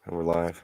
And we're live.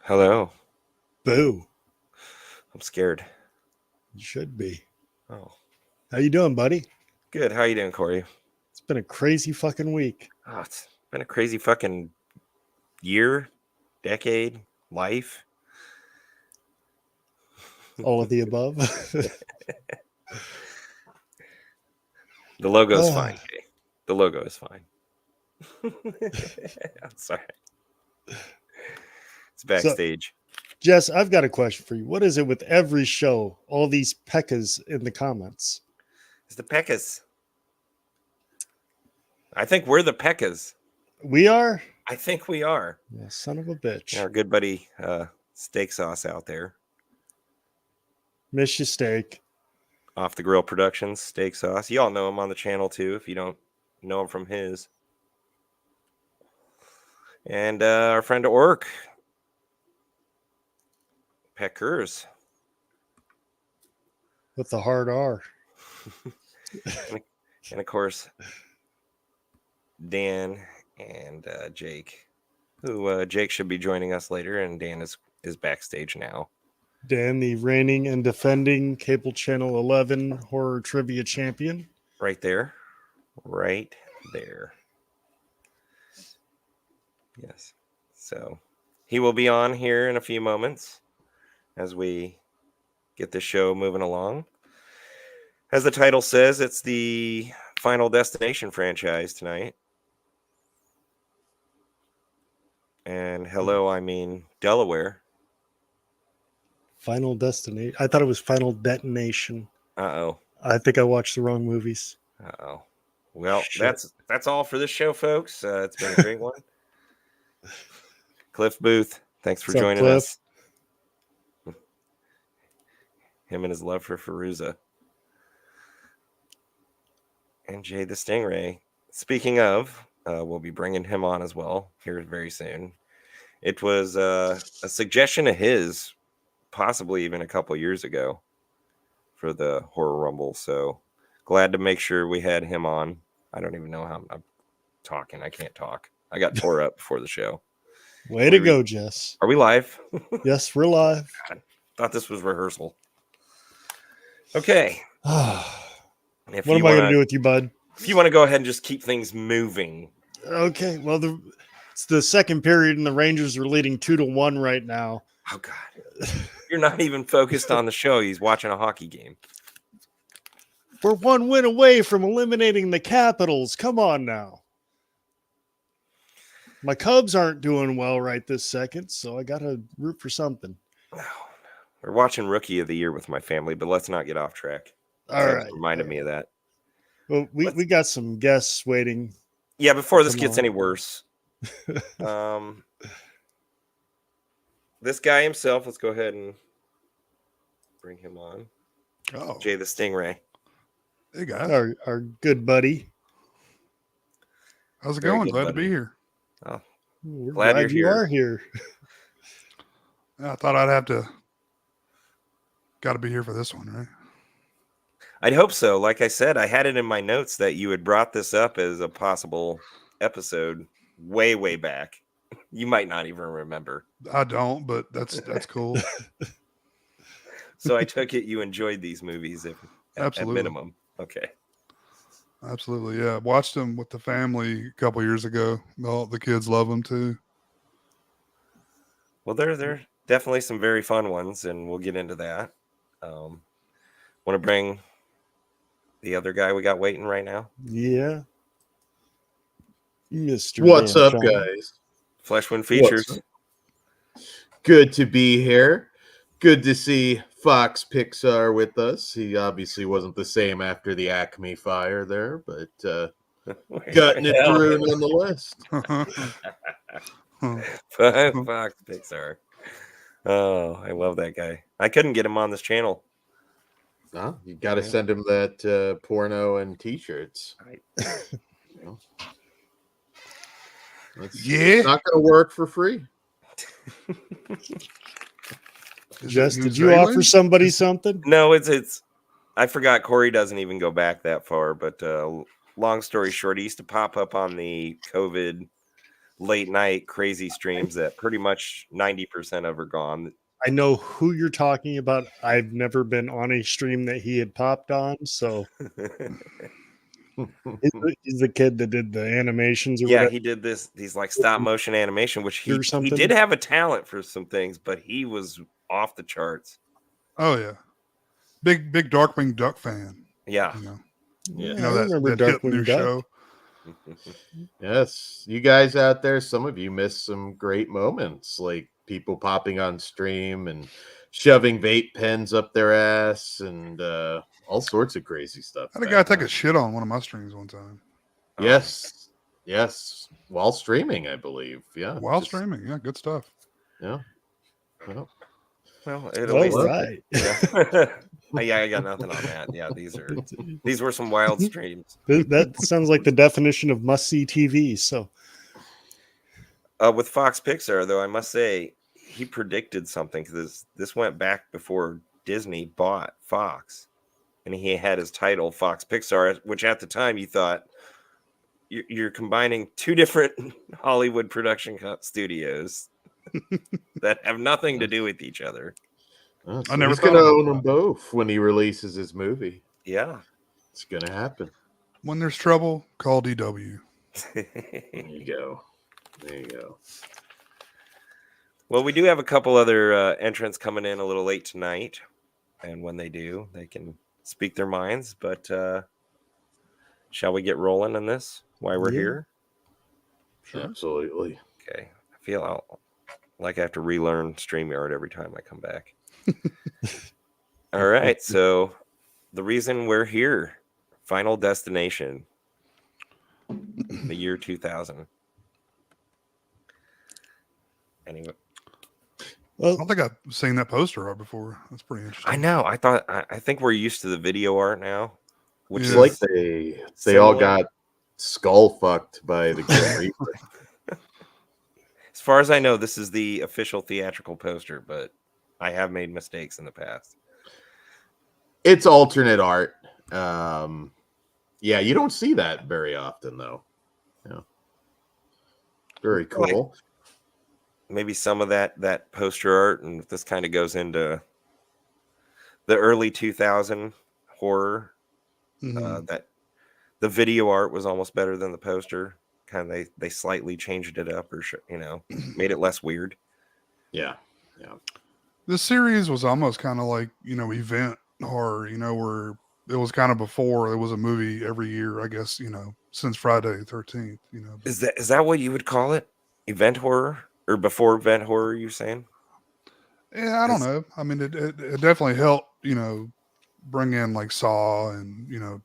Hello. Boo. I'm scared. You should be. Oh, How you doing, buddy? good. How you doing, Kory? It's been a crazy fucking week. Oh, it's been a crazy fucking year, decade, life. All of the above. The logo's fine, Jay. The logo is fine. I'm sorry. It's backstage. Jess, I've got a question for you. What is it with every show, all these pekkas in the comments? It's the Pekkas. I think we're the Pekkas. We are? I think we are. Yeah, son of a bitch. Our good buddy Steak Sauce out there. Miss you, steak. Off the Grill Productions, Steak Sauce. You all know him on the channel too, if you don't know him from his. And our friend Orc. Peckers. With the hard R. And of course, Dan and Jake, who Jake should be joining us later, and Dan is backstage now. Dan, the reigning and defending Cable Channel 11 horror trivia champion. Right there. Right there. Yes. So he will be on here in a few moments as we get the show moving along. As the title says, it's the Final Destination franchise tonight. And hello, I mean Delaware. Final Destination. I thought it was Final Detonation. Uh-oh. I think I watched the wrong movies. Uh-oh. Well, Shit. that's all for this show, folks. It's been a great one. Cliff Booth, thanks for joining us. Him and his love for Feruza. And Jaythestingray. Speaking of, we'll be bringing him on as well here very soon. It was a suggestion of his, possibly even a couple years ago, for the Horror Rumble. So glad to make sure we had him on. I don't even know how I'm talking. I can't talk. I got tore up before the show. Way to go, Jess. Are we live? Yes, we're live. God, thought this was rehearsal. Okay. What am I going to do with you, bud? If you want to go ahead and just keep things moving. Okay. Well, it's the second period, and the Rangers are leading 2-1 right now. Oh, God. You're not even focused on the show. He's watching a hockey game. We're one win away from eliminating the Capitals. Come on now. My Cubs aren't doing well right this second, so I got to root for something. No. We're watching Rookie of the Year with my family, but let's not get off track. All right. Reminded me of that. Well, we got some guests waiting. Yeah, before this gets any worse. This guy himself, let's go ahead and bring him on. Oh, Jaythestingray. Hey guys, Our good buddy. How's it Very going? good, Glad buddy. to be here. Oh, We're glad you are here. I thought I'd have to. Got to be here for this one, right? I'd hope so. Like I said, I had it in my notes that you had brought this up as a possible episode way, way back. You might not even remember. I don't, but that's cool. So I took it you enjoyed these movies at Absolutely. minimum. Okay. Absolutely, yeah. Watched them with the family a couple years ago. The kids love them too. Well, there definitely some very fun ones, and we'll get into that. Want to bring the other guy we got waiting right now? Yeah. Mr. What's Van up, Sean. guys? Fleshwind Features. What's up? Good to be here. Good to see Fox Pixar with us. He obviously wasn't the same after the Acme fire there, but cutting it Hell. through nonetheless. Fox Pixar. Oh, I love that guy. I couldn't get him on this channel. No, you got to Yeah. send him that porno and T-shirts. Right. You know? Yeah. It's not going to work for free. Jess, did you offer somebody something? No, it's. I forgot Kory doesn't even go back that far. But long story short, he used to pop up on the COVID late night crazy streams that pretty much 90% of are gone. I know who you're talking about. I've never been on a stream that he had popped on, so he's the kid that did the animations or Yeah, whatever. he did these like stop motion animation, which he Or something. did have a talent for some things, but he was off the charts. Oh yeah, big Darkwing Duck fan. Yeah. You know, Yeah. you know I that, remember that hit Darkwing new Duck. show. Yes, you guys out there, some of you missed some great moments, like people popping on stream and shoving vape pens up their ass and all sorts of crazy stuff. I had a back guy take then. a shit on one of my streams one time Yes, while streaming, I believe. Yeah, while just- streaming. Yeah, good stuff. Yeah. Well, Well, at All least right. yeah. Yeah, I got nothing on that. Yeah, these were some wild streams. That sounds like the definition of must-see TV. So With Fox Pixar, though, I must say he predicted something because this went back before Disney bought Fox, and he had his title Fox Pixar, which at the time you thought you're combining two different Hollywood production studios that have nothing to do with each other. so I never he's going thought to about own them both when he releases his movie. Yeah. It's going to happen. When there's trouble, call DW. There you go. There you go. Well, we do have a couple other entrants coming in a little late tonight, and when they do, they can speak their minds. But shall we get rolling on this? Why we're Yeah. here? Absolutely. Okay. I feel like I have to relearn StreamYard every time I come back. All right. So the reason we're here, Final Destination, the year 2000. Anyway. I well, don't think I've seen that poster art before. That's pretty interesting. I know. I think we're used to the video art now, which Yeah. It's is like they all similar. got skull fucked by the Grim Reaper. As far as I know, this is the official theatrical poster, but I have made mistakes in the past. It's alternate art. Yeah, you don't see that very often, though. Yeah. Very cool. Maybe some of that poster art, and this kind of goes into the early 2000 horror. Mhm. That the video art was almost better than the poster. Kind of they slightly changed it up, or made it less weird. Yeah. This series was almost kind of like, event horror, where it was kind of before there was a movie every year, I guess, since Friday the 13th, Is that what you would call it? Event horror? Or before event horror, you're saying? Yeah, I don't know. I mean, it definitely helped, bring in like Saw and,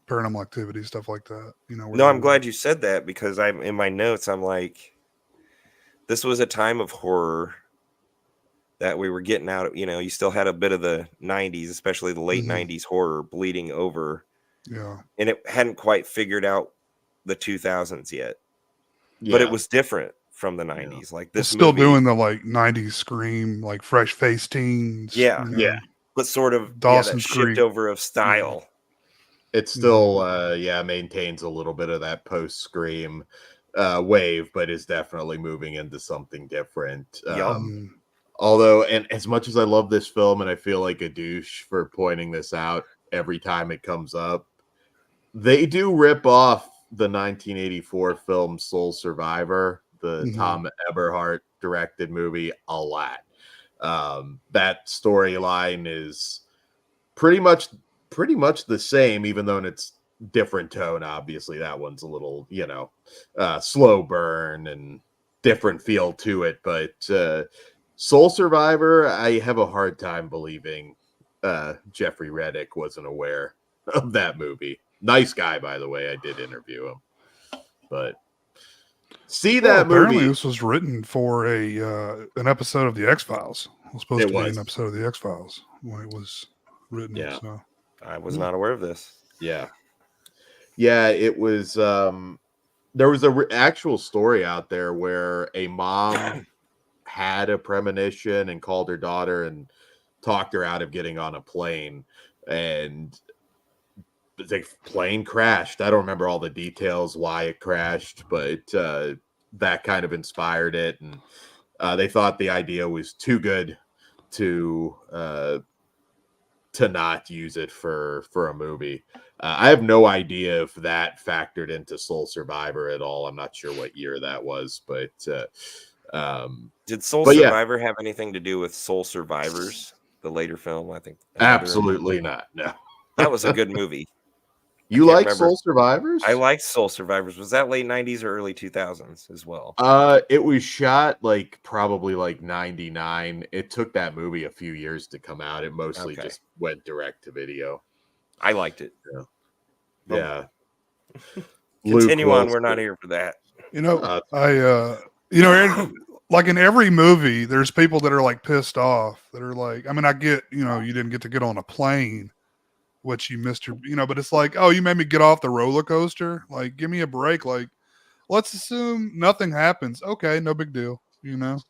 Paranormal Activity, stuff like that. No, I'm glad you said that because I'm in my notes. I'm like, this was a time of horror that we were getting out of. You still had a bit of the 90s, especially the late Mhm. 90s horror bleeding over, Yeah. and it hadn't quite figured out the 2000s yet. Yeah. But it was different from the 90s. Like It's this still movie, doing the like 90s scream, like fresh faced teens. Yeah. Yeah. but sort of Dawson's that Creek. shift over of style. It still maintains a little bit of that post Scream wave, but is definitely moving into something different. Yup. Although, and as much as I love this film and I feel like a douche for pointing this out every time it comes up, they do rip off the 1984 film Soul Survivor, the Mhm. Tom Eberhardt directed movie, a lot. That storyline is pretty much the same, even though it's different tone. Obviously, that one's a little, slow burn and different feel to it. But Soul Survivor, I have a hard time believing Jeffrey Reddick wasn't aware of that movie. Nice guy, by the way. I did interview him, but that apparently movie. this was written for an episode of the X-Files. It was supposed to be an episode of the X-Files when it was written. Yeah. So. I was not aware of this. Yeah, it was. There was a actual story out there where a mom had a premonition and called her daughter and talked her out of getting on a plane, and the plane crashed. I don't remember all the details why it crashed, but that kind of inspired it, and they thought the idea was too good to not use it for a movie. I have no idea if that factored into Soul Survivor at all. I'm not sure what year that was, but did Soul Survivor have anything to do with Soul Survivors, the later film? I think absolutely not. No, that was a good movie. You like Soul Survivors? I like Soul Survivors. Was that late 90s or early 2000s as well? It was shot probably 99. It took that movie a few years to come out. It mostly just went direct to video. I liked it. Yeah. Continue on. We're not here for that. Like in every movie, there's people that are pissed off that are I get, you didn't get to get on a plane, which you missed but it's you made me get off the roller coaster. Give me a break. Let's assume nothing happens. Okay. No big deal. I'm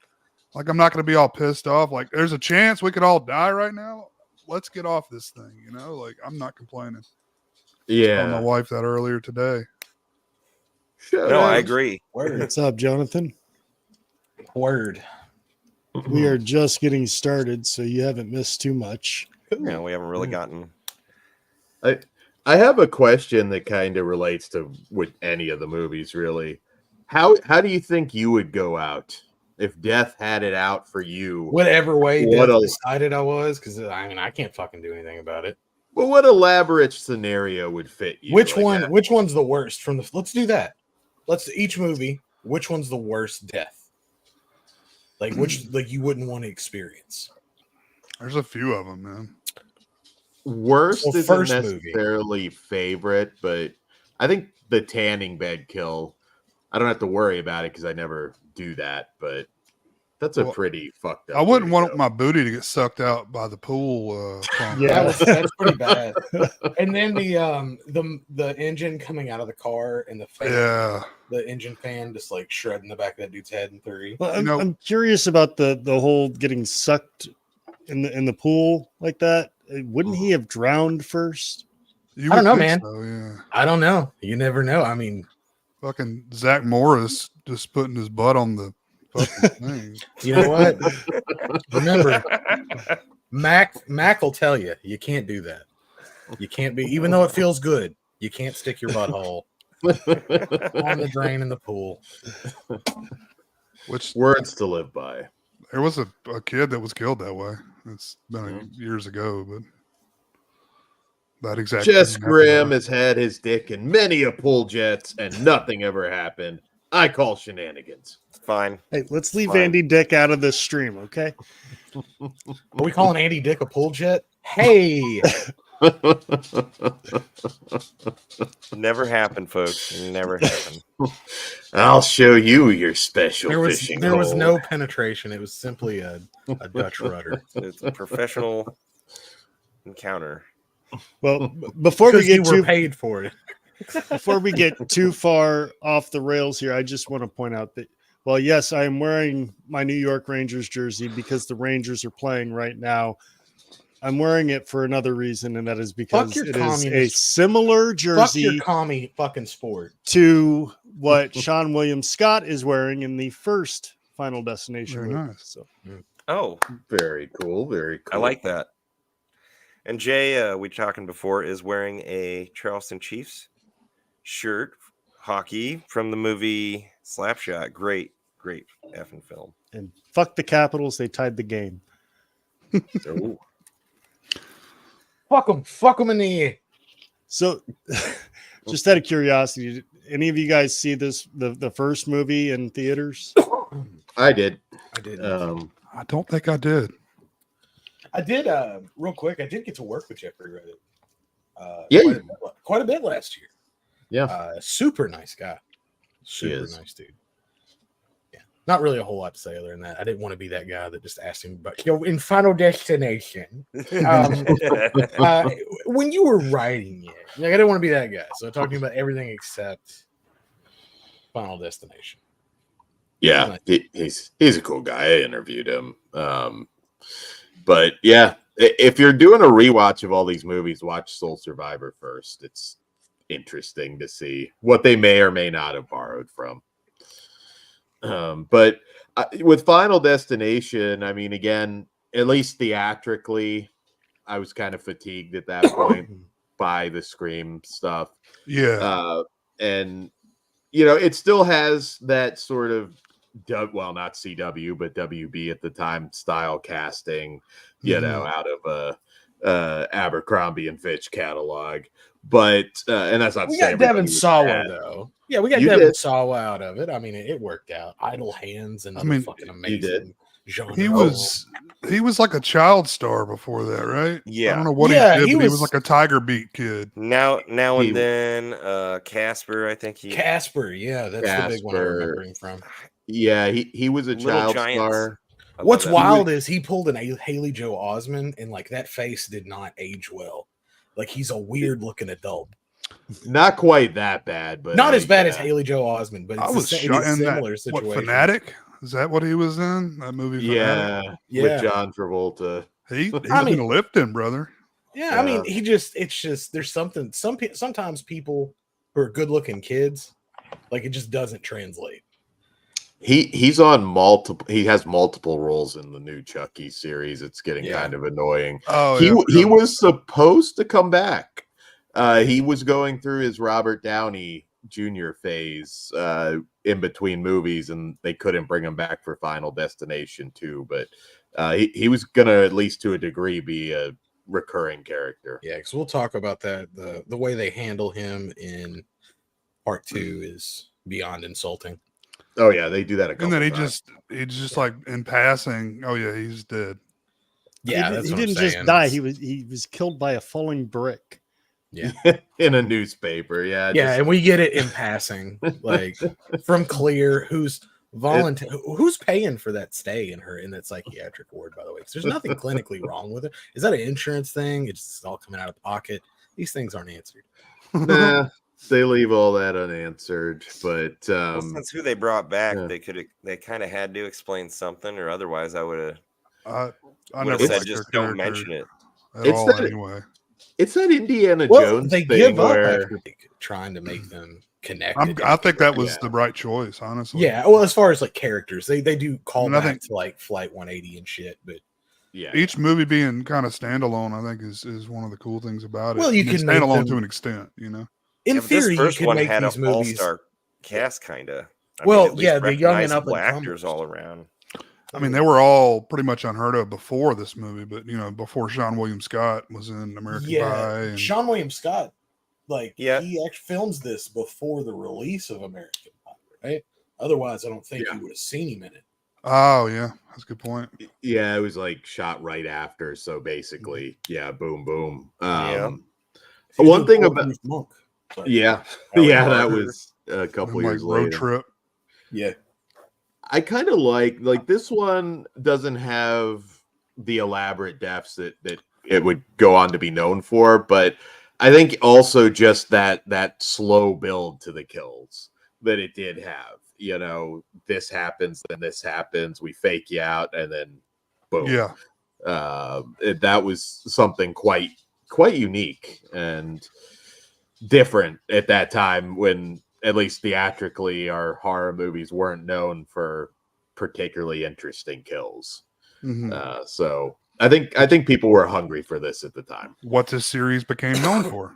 not going to be all pissed off. There's a chance we could all die right now. Let's get off this thing. I'm not complaining. Yeah. I told my wife that earlier today. No, I agree. What's up, Jonathan? Word. We are just getting started, so you haven't missed too much. Yeah, we haven't really gotten. I have a question that kind of relates to with any of the movies, really. How do you think you would go out if death had it out for you? Whatever way death decided I was, because I can't fucking do anything about it. Well, what elaborate scenario would fit you? Which one's the worst from the? Let's do that. Each movie. Which one's the worst death? Which you wouldn't want to experience? There's a few of them, man. Worst isn't necessarily favorite, but I think the tanning bed kill. I don't have to worry about it because I never do that, but that's a pretty fucked up. I wouldn't want my booty to get sucked out by the pool. Yeah, that's pretty bad. And then the engine coming out of the car and the fan, the engine fan just shredding the back of that dude's head in 3. Well, I'm curious about the whole getting sucked in the pool like that. Wouldn't he have drowned first? I don't know, man. So, yeah. I don't know. You never know. Fucking Zach Morris just putting his butt on the fucking thing. You know what? Remember, Mac will tell you can't do that. You can't be, even though it feels good, you can't stick your butthole on the drain in the pool. Which words to live by. There was a kid that was killed that way. It's been years ago, but that exactly. Jess Graham has had his dick in many a pool jets, and nothing ever happened. I call shenanigans. Fine. Hey, let's leave Andy Dick out of this stream, okay? Are we calling Andy Dick a pool jet? Hey. Never happened, folks. Never happened. I'll show you your special fishing There was hole. no penetration. It was simply a Dutch rudder. It's a professional encounter. Well, before we get paid for it. Before we get too far off the rails here, I just want to point out that, well, yes, I am wearing my New York Rangers jersey because the Rangers are playing right now. I'm wearing it for another reason, and that is because it is a similar jersey. Fuck your commie fucking sport. To what Sean William Scott is wearing in the first Final Destination movie. Nice. So. Oh, very cool. Very cool. I like that. And Jay, we talking before, is wearing a Charleston Chiefs shirt, hockey, from the movie Slapshot. Great effing film. And fuck the Capitals, they tied the game. Fuck them in the ear. So Just out of curiosity, did any of you guys see the first movie in theaters? I did. I did. I don't think I did. I did. Real quick, I did get to work with Jeffrey Redditt. Yeah. Quite a bit last year. Yeah. Super nice guy. Super is. nice dude. Yeah. Not really a whole lot to say other than that. I didn't want to be that guy that just asked him about, in Final Destination. When you were writing it, like, I didn't want to be that guy. So I talked to him about everything except Final Destination. Yeah, he's a cool guy. I interviewed him. But yeah, if you're doing a rewatch of all these movies, watch Soul Survivor first. It's interesting to see what they may or may not have borrowed from. But with Final Destination, I mean, again, at least theatrically, I was kind of fatigued at that point by the Scream stuff. Yeah. And, you know, it still has that sort of, well, not CW, but WB at the time style casting, you know, out of a Abercrombie and Fitch catalog. But, and that's not We saying got Devin everybody was Sawa, bad. though. Yeah, we got You Devin did. Sawa out of it. I mean, it worked out. Idle Hands and fucking amazing genre. He was like a child star before that, right? I Yeah. don't know what Yeah, he did, he but he was was- like a Tiger Beat kid. Now He- and then, Casper, I think he Casper, yeah, that's the big one I Casper. remember him from. Yeah, he was a Little child Giants. star. I love What's that wild movie. is he pulled an Haley Joe Osment, and like that face did not age well. Like he's a weird looking adult. Not quite that bad, but Not as bad as yeah. Haley Joe Osment, but I it's was it's shot a in that. similar What, situation. Fanatic? Is that what he was in? That movie? Fanatic? Yeah, with John Travolta. He's I mean- been lifting, brother. Yeah, I mean, it's just there's something. Sometimes people who are good looking kids, like it just doesn't translate. He's on multiple. He has multiple roles in the new Chucky series. It's getting Yeah. kind of annoying. Oh, He was supposed to come back. He was going through his Robert Downey Jr. phase in between movies, and they couldn't bring him back for Final Destination 2. But he was gonna, at least to a degree, be a recurring character. Yeah, because we'll talk about that. The way they handle him in part 2 is beyond insulting. Oh yeah, they do that a couple And then times. he just like in passing. Oh yeah, he's dead. Yeah, he, that's he what I'm didn't just saying. die. It's- He was killed by a falling brick. Yeah. in a newspaper. Yeah, Yeah, just- and we get it in passing, like from Clear, who's who's paying for that stay in that psychiatric ward, by the way. 'Cause there's nothing clinically wrong with it. Is that an insurance thing? It's all coming out of pocket. These things aren't answered. nah, they leave all that unanswered. But Well, since who they brought back, yeah. they kind of had to explain something, or otherwise I would I have never said liked just their don't character mention it. at It's all. that- Anyway, it's that Indiana Well, Jones they thing give up where after trying to make them connect. I think that was Yeah. the right choice, honestly. Yeah, well, as far as like characters, they do call And I back think- to like Flight 180 and shit, but yeah, Each movie being kind of standalone, I think, is one of the cool things about it. Well, you I mean, can make standalone them- to an extent, you know. in Yeah, but this theory, you first can one make had these an movies. all-star cast, kind of. Well, yeah, the young and up and actors comers. all around. I mean, they were all pretty much unheard of before this movie, but you know, before Sean William Scott was in American Pie. Yeah, And, Sean William Scott, like Yeah. he actually films this before the release of American Pie, right? Otherwise, I don't think Yeah. you would have seen him in it. oh yeah, that's a good point. yeah, it was like shot right after. So basically, yeah, boom, boom. Yeah. He was One in thing Four about Proof Monk. Sorry. yeah, Helen yeah, that Carter. was a couple And, like years road later. trip. Yeah, I kind of like this one doesn't have the elaborate deaths that it would go on to be known for, but I think also just that slow build to the kills that it did have. You know, this happens, then this happens, we fake you out, and then boom. Yeah, That was something quite unique and different at that time, when at least theatrically our horror movies weren't known for particularly interesting kills. mhm. So I think people were hungry for this at the time. What this series became known for.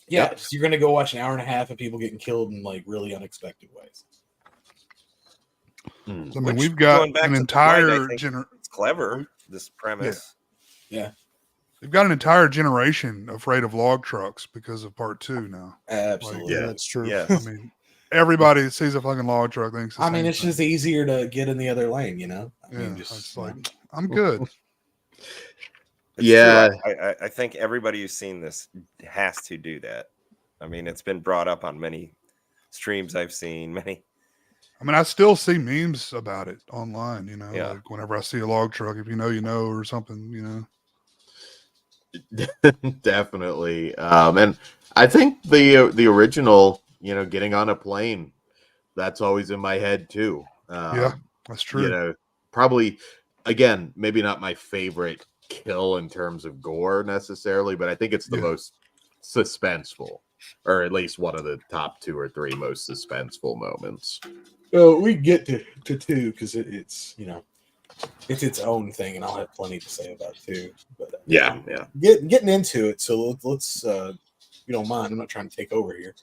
yeah. Yep. So you're gonna go watch an hour and a half of people getting killed in like really unexpected ways. I mean, Which, we've got going back an to the flight, I entire think gener. It's clever, this premise. Yeah. They've got an entire generation afraid of log trucks because of part 2 now. Absolutely. Yeah, Yeah. that's true. Yes. I mean, everybody that sees a fucking log truck thinks the I same mean, it's thing. just easier to get in the other lane, you know? I Yeah, mean, just it's like, I'm good. It's Yeah. true. I think everybody who's seen this has to do that. I mean, it's been brought up on many streams I've seen. Many. I mean, I still see memes about it online, you know, Yeah. like whenever I see a log truck, if you know, or something, you know. Definitely. And I think the original, you know, getting on a plane, that's always in my head too. Yeah, that's true. You know, probably again, maybe not my favorite kill in terms of gore necessarily, but I think it's the most suspenseful, or at least one of the top 2 or 3 most suspenseful moments. Well, we can get to 2 because it's, you know, it's its own thing, and I'll have plenty to say about 2. But Yeah. getting into it. So let's if you don't mind, I'm not trying to take over here.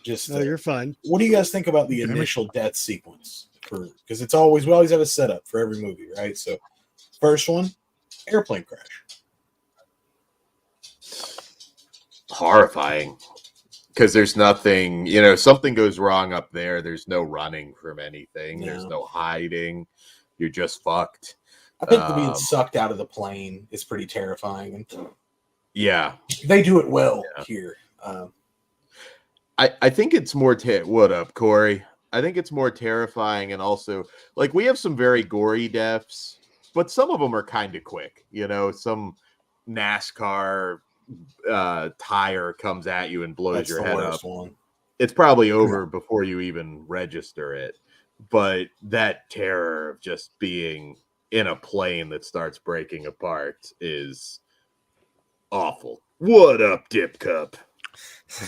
Just No, you're fine. what do you guys think about the Damn it. initial death sequence? Because it's always, we always have a setup for every movie, right? So first one, airplane crash. Horrifying. Because there's nothing, you know, something goes wrong up there. There's no running from anything. No. There's no hiding. You're just fucked. I think the being sucked out of the plane is pretty terrifying, and Yeah. they do it well here. I think it's more what up, Kory? I think it's more terrifying, and also like we have some very gory deaths, but some of them are kind of quick. You know, some NASCAR tire comes at you and blows That's your the head worst up. one. It's probably over before you even register it. But that terror of just being in a plane that starts breaking apart is awful. What up, Dip Cup? So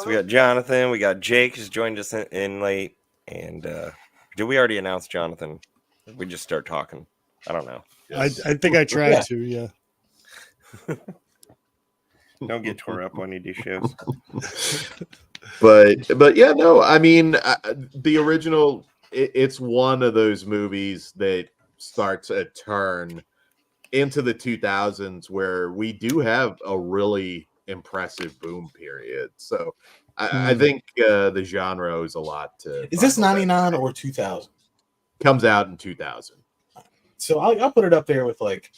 we got Jonathan, we got Jake who's joined us in late, and did we already announce Jonathan? We just start talking. I don't know. I think I tried to. Yeah. Don't get tore up when you do shows. But yeah, no, I mean the original. It's one of those movies that starts a turn into the 2000s where we do have a really impressive boom period. So I think the genre owes a lot to. Is this 99 or 2000? Comes out in 2000. So I'll put it up there with like.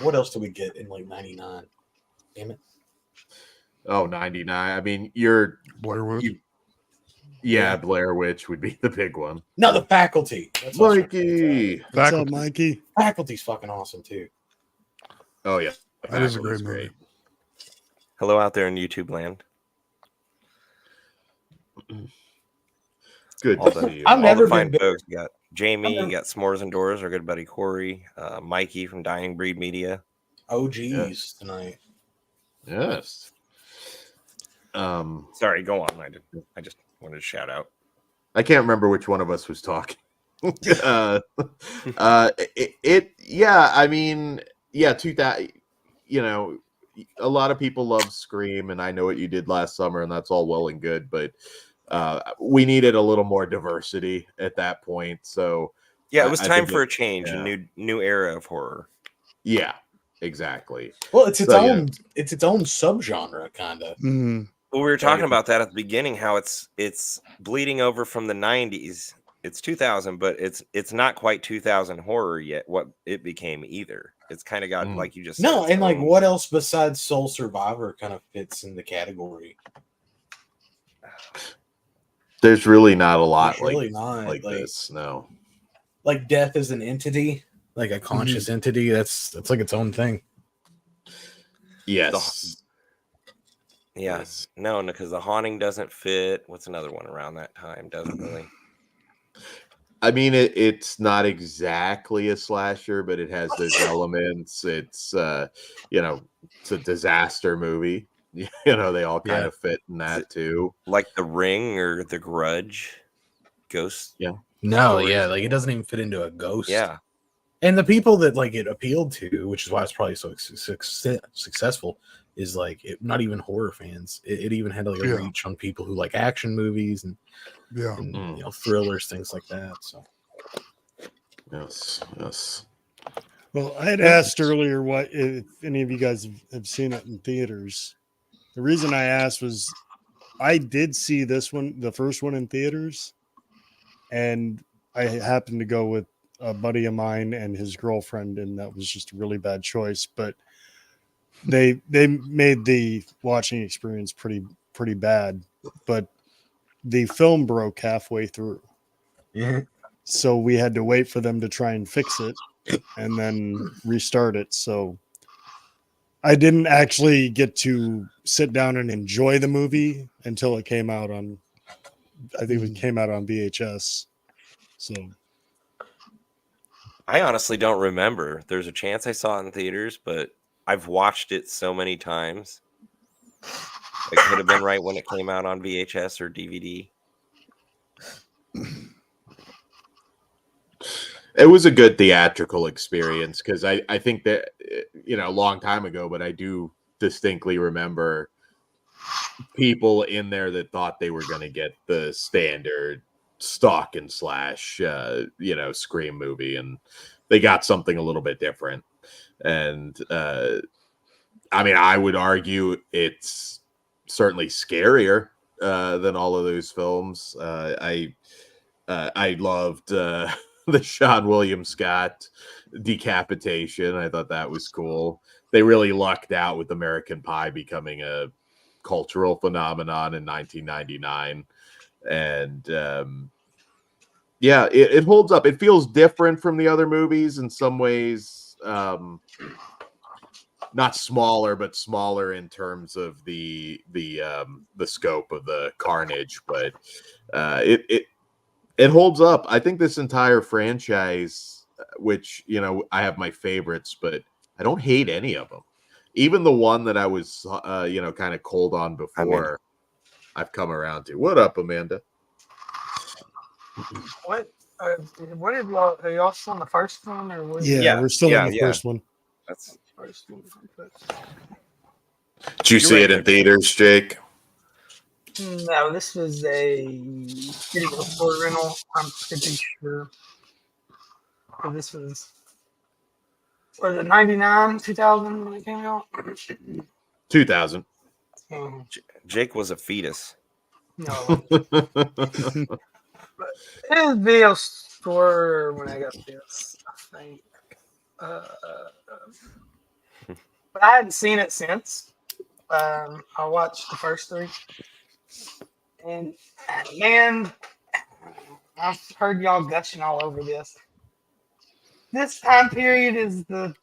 What else do we get in like 99? Damn it. Oh, 99. I mean, you're Blair Witch. Yeah, Blair Witch would be the big one. No, The Faculty. That's what I was trying to Mikey. think What's up, Faculty. Mikey? of. Faculty's fucking awesome too. Oh yeah, That is a Faculty's great movie. Hello out there in YouTube land. Good All to the, see you. I've all never the fine been big- folks. You got Jamie, I've you got S'mores and Doors, our good buddy Kory, Mikey from Dying Breed Media. OGs tonight. Yes. Sorry, go on. I just wanted to shout out. I can't remember which one of us was talking. Yeah, I mean, yeah, 2000, you know, a lot of people love Scream, and I know what you did last summer, and that's all well and good, but we needed a little more diversity at that point. So Yeah, it was I time think for a change, yeah. a new era of horror. yeah, exactly. Well, it's its So, yeah. own. It's its own subgenre, kind of. Mhm. Well, we were talking yeah. about that at the beginning, how it's bleeding over from the 90s. It's 2000, but it's not quite 2000 horror yet. What it became either. It's kind of got like you just No, said, and like its own- what else besides Soul Survivor kind of fits in the category? There's really not a lot There's really not like this. No. Like death as an entity, like a conscious entity. That's like its own thing. Yes. Yeah, Yes. no, because the Haunting doesn't fit. What's another one around that time? Doesn't really. I mean, it's not exactly a slasher, but it has those elements. It's you know, it's a disaster movie. You know, they all kind of fit in that too. Like The Ring or The Grudge, Ghost. Yeah. No, Stories. yeah, like it doesn't even fit into a ghost. Yeah, And the people that like it appealed to, which is why it's probably so successful, is like not even horror fans. It even had like a Yeah. reach on people who like action movies and, Yeah. you know, thrillers, things like that. So Yes. Well, I had asked earlier what if any of you guys have seen it in theaters. The reason I asked was I did see this one, the first one in theaters, and I happened to go with a buddy of mine and his girlfriend, and that was just a really bad choice. But they made the watching experience pretty bad. But the film broke halfway through, Yeah. so we had to wait for them to try and fix it and then restart it. So I didn't actually get to sit down and enjoy the movie until it came out on, I think it came out on VHS. So I honestly don't remember. There's a chance I saw it in theaters, but I've watched it so many times. It could have been right when it came out on VHS or DVD. It was a good theatrical experience because I think that, a long time ago, but I do distinctly remember people in there that thought they were going to get the standard stalk and slash, Scream movie, and they got something a little bit different. And I would argue it's certainly scarier than all of those films. I loved the Sean William Scott decapitation. I thought that was cool. They really lucked out with American Pie becoming a cultural phenomenon in 1999. And it holds up. It feels different from the other movies in some ways. Not smaller, but smaller in terms of the scope of the carnage. But it holds up. I think this entire franchise, which, I have my favorites, but I don't hate any of them. Even the one that I was, kind of cold on before, I've come around to. What up, Amanda? What did y'all, are y'all still on the first one, or what? yeah, we're still on the yeah. first one. That's First one. Did you see it in theaters, Jake? No, this was a video store rental. I'm pretty sure. So this was it 99, 2000 when it came out? 2000. Jake was a fetus. No. But it was a video store when I got this, I think. But I hadn't seen it since. I watched the first three. And man, I've heard y'all gushing all over this. This time period is the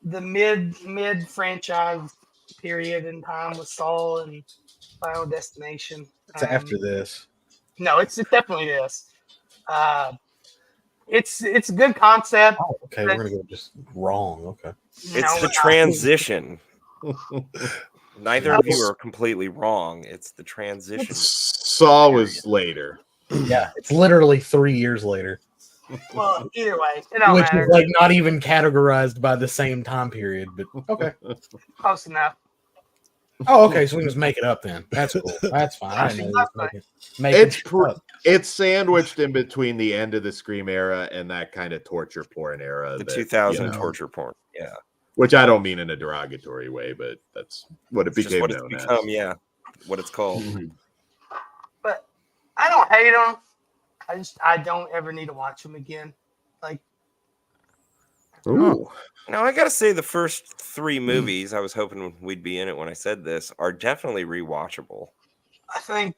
mid franchise period in time with Saul and Final Destination. It's after this. No, it's definitely this. It's a good concept. Oh, okay, we're gonna go just wrong. Okay. It's the transition. Neither of you are completely wrong. It's the transition. Saw was later. Yeah, it's literally 3 years later. Well, either way, it don't Which matter. is like not even categorized by the same time period, but okay. Close enough. Oh, okay, so we can just make it up then. That's cool. That's fine. I didn't know we was making shit up. It's sandwiched in between the end of the Scream era and that kind of torture porn era. The that, 2000 torture porn. Yeah. Which I don't mean in a derogatory way, but that's what it became what known it's as. become, yeah. What it's called. But I don't hate them. I don't ever need to watch them again. Like, Ooh. Now, I got to say, the first three movies, I was hoping we'd be in it when I said this, are definitely rewatchable. I think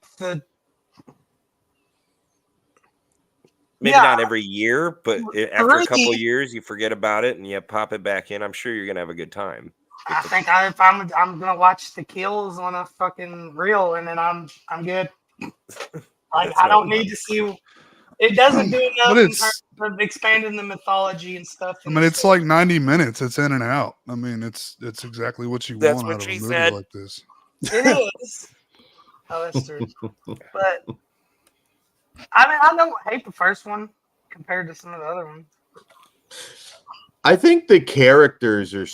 Maybe not every year, but after a couple years, you forget about it and you pop it back in. I'm sure you're going to have a good time. I think if I'm gonna watch the kills on a fucking reel, and then I'm good. Like, I don't need to see. It doesn't do enough in terms of expanding the mythology and stuff. I mean, it's like 90 minutes. It's in and out. I mean, it's exactly what you want out of a movie like this. It is. Oh, that's true. But I mean, I don't hate the first one compared to some of the other ones. I think the characters are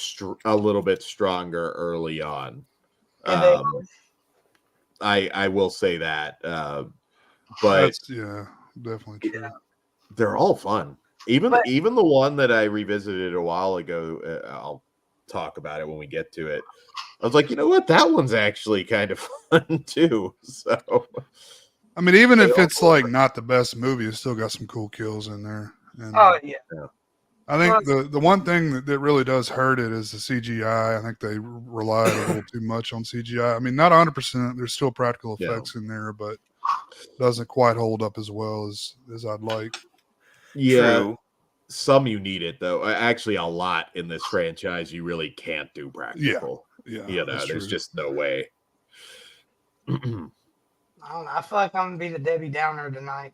a little bit stronger early on. I will say that. But yeah, definitely true. They're all fun. Even But- even the one that I revisited a while ago, I'll talk about it when we get to it. I was like, you know what? That one's actually kind of fun too. So I mean, even if They it's all- like not the best movie, it's still got some cool kills in there. And Oh yeah. I think the one thing that really does hurt it is the CGI. I think they relied a little too much on CGI. I mean, not 100%. There's still practical Yeah. effects in there, but doesn't quite hold up as well as I'd like. yeah, True. some you need it though. Actually, a lot in this franchise you really can't do practical. Yeah, You know, that's there's true. just no way. I don't know. I feel like I'm gonna be the Debbie Downer tonight.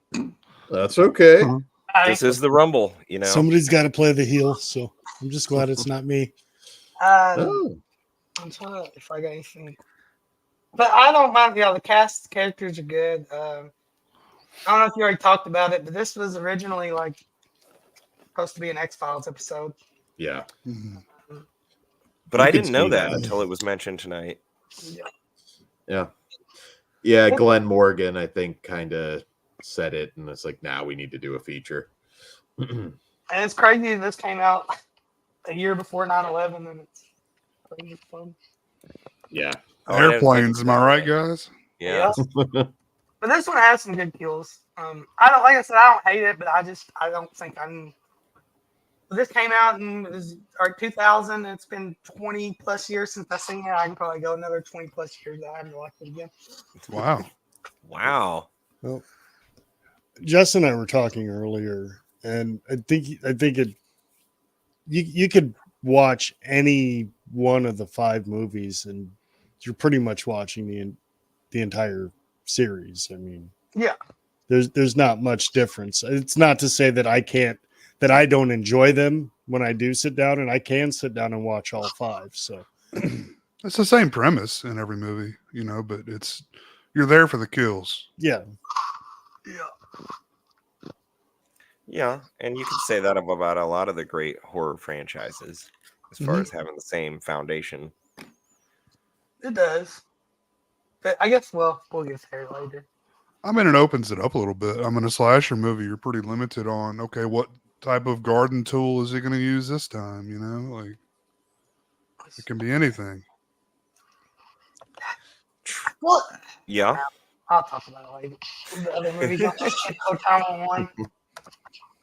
That's okay. Uh-huh. This is the Rumble, you know. Somebody's got to play the heel, so I'm just glad it's not me. Oh, I'm trying to, if I got anything. But I don't mind. The cast characters are good. I don't know if you already talked about it, but this was originally like supposed to be an X-Files episode. yeah. Mhm. But You I can didn't know see that that. until it was mentioned tonight. Yeah, Glenn Morgan, I think, kind of said it, and it's like, now we need to do a feature. And it's crazy this came out a year before 9/11, and it's crazy fun. Yeah. Oh, I didn't think Airplanes, of am I that. right, guys? Yeah. But this one has some good kills. I don't, like I said, I don't hate it, but I don't think I'm. This came out in 2000. It's been 20 plus years since I've seen it. I can probably go another 20 plus years. I haven't watched it again. Wow. Wow. Well, Jess and I were talking earlier, and I think it. You could watch any one of the 5 movies, and you're pretty much watching the entire series. I mean, Yeah. there's not much difference. It's not to say that I don't enjoy them when I do sit down, and I can sit down and watch all 5. So It's the same premise in every movie, but you're there for the kills. yeah, Yeah, and you could say that about a lot of the great horror franchises, as far as having the same foundation. It does. But I guess, we'll get there later. I mean, it opens it up a little bit. I mean, a slasher movie, you're pretty limited on, okay, what type of garden tool is he going to use this time? Like, it can be anything. Well, Yeah. I'll talk about it later. The other movies on this shit no time on one.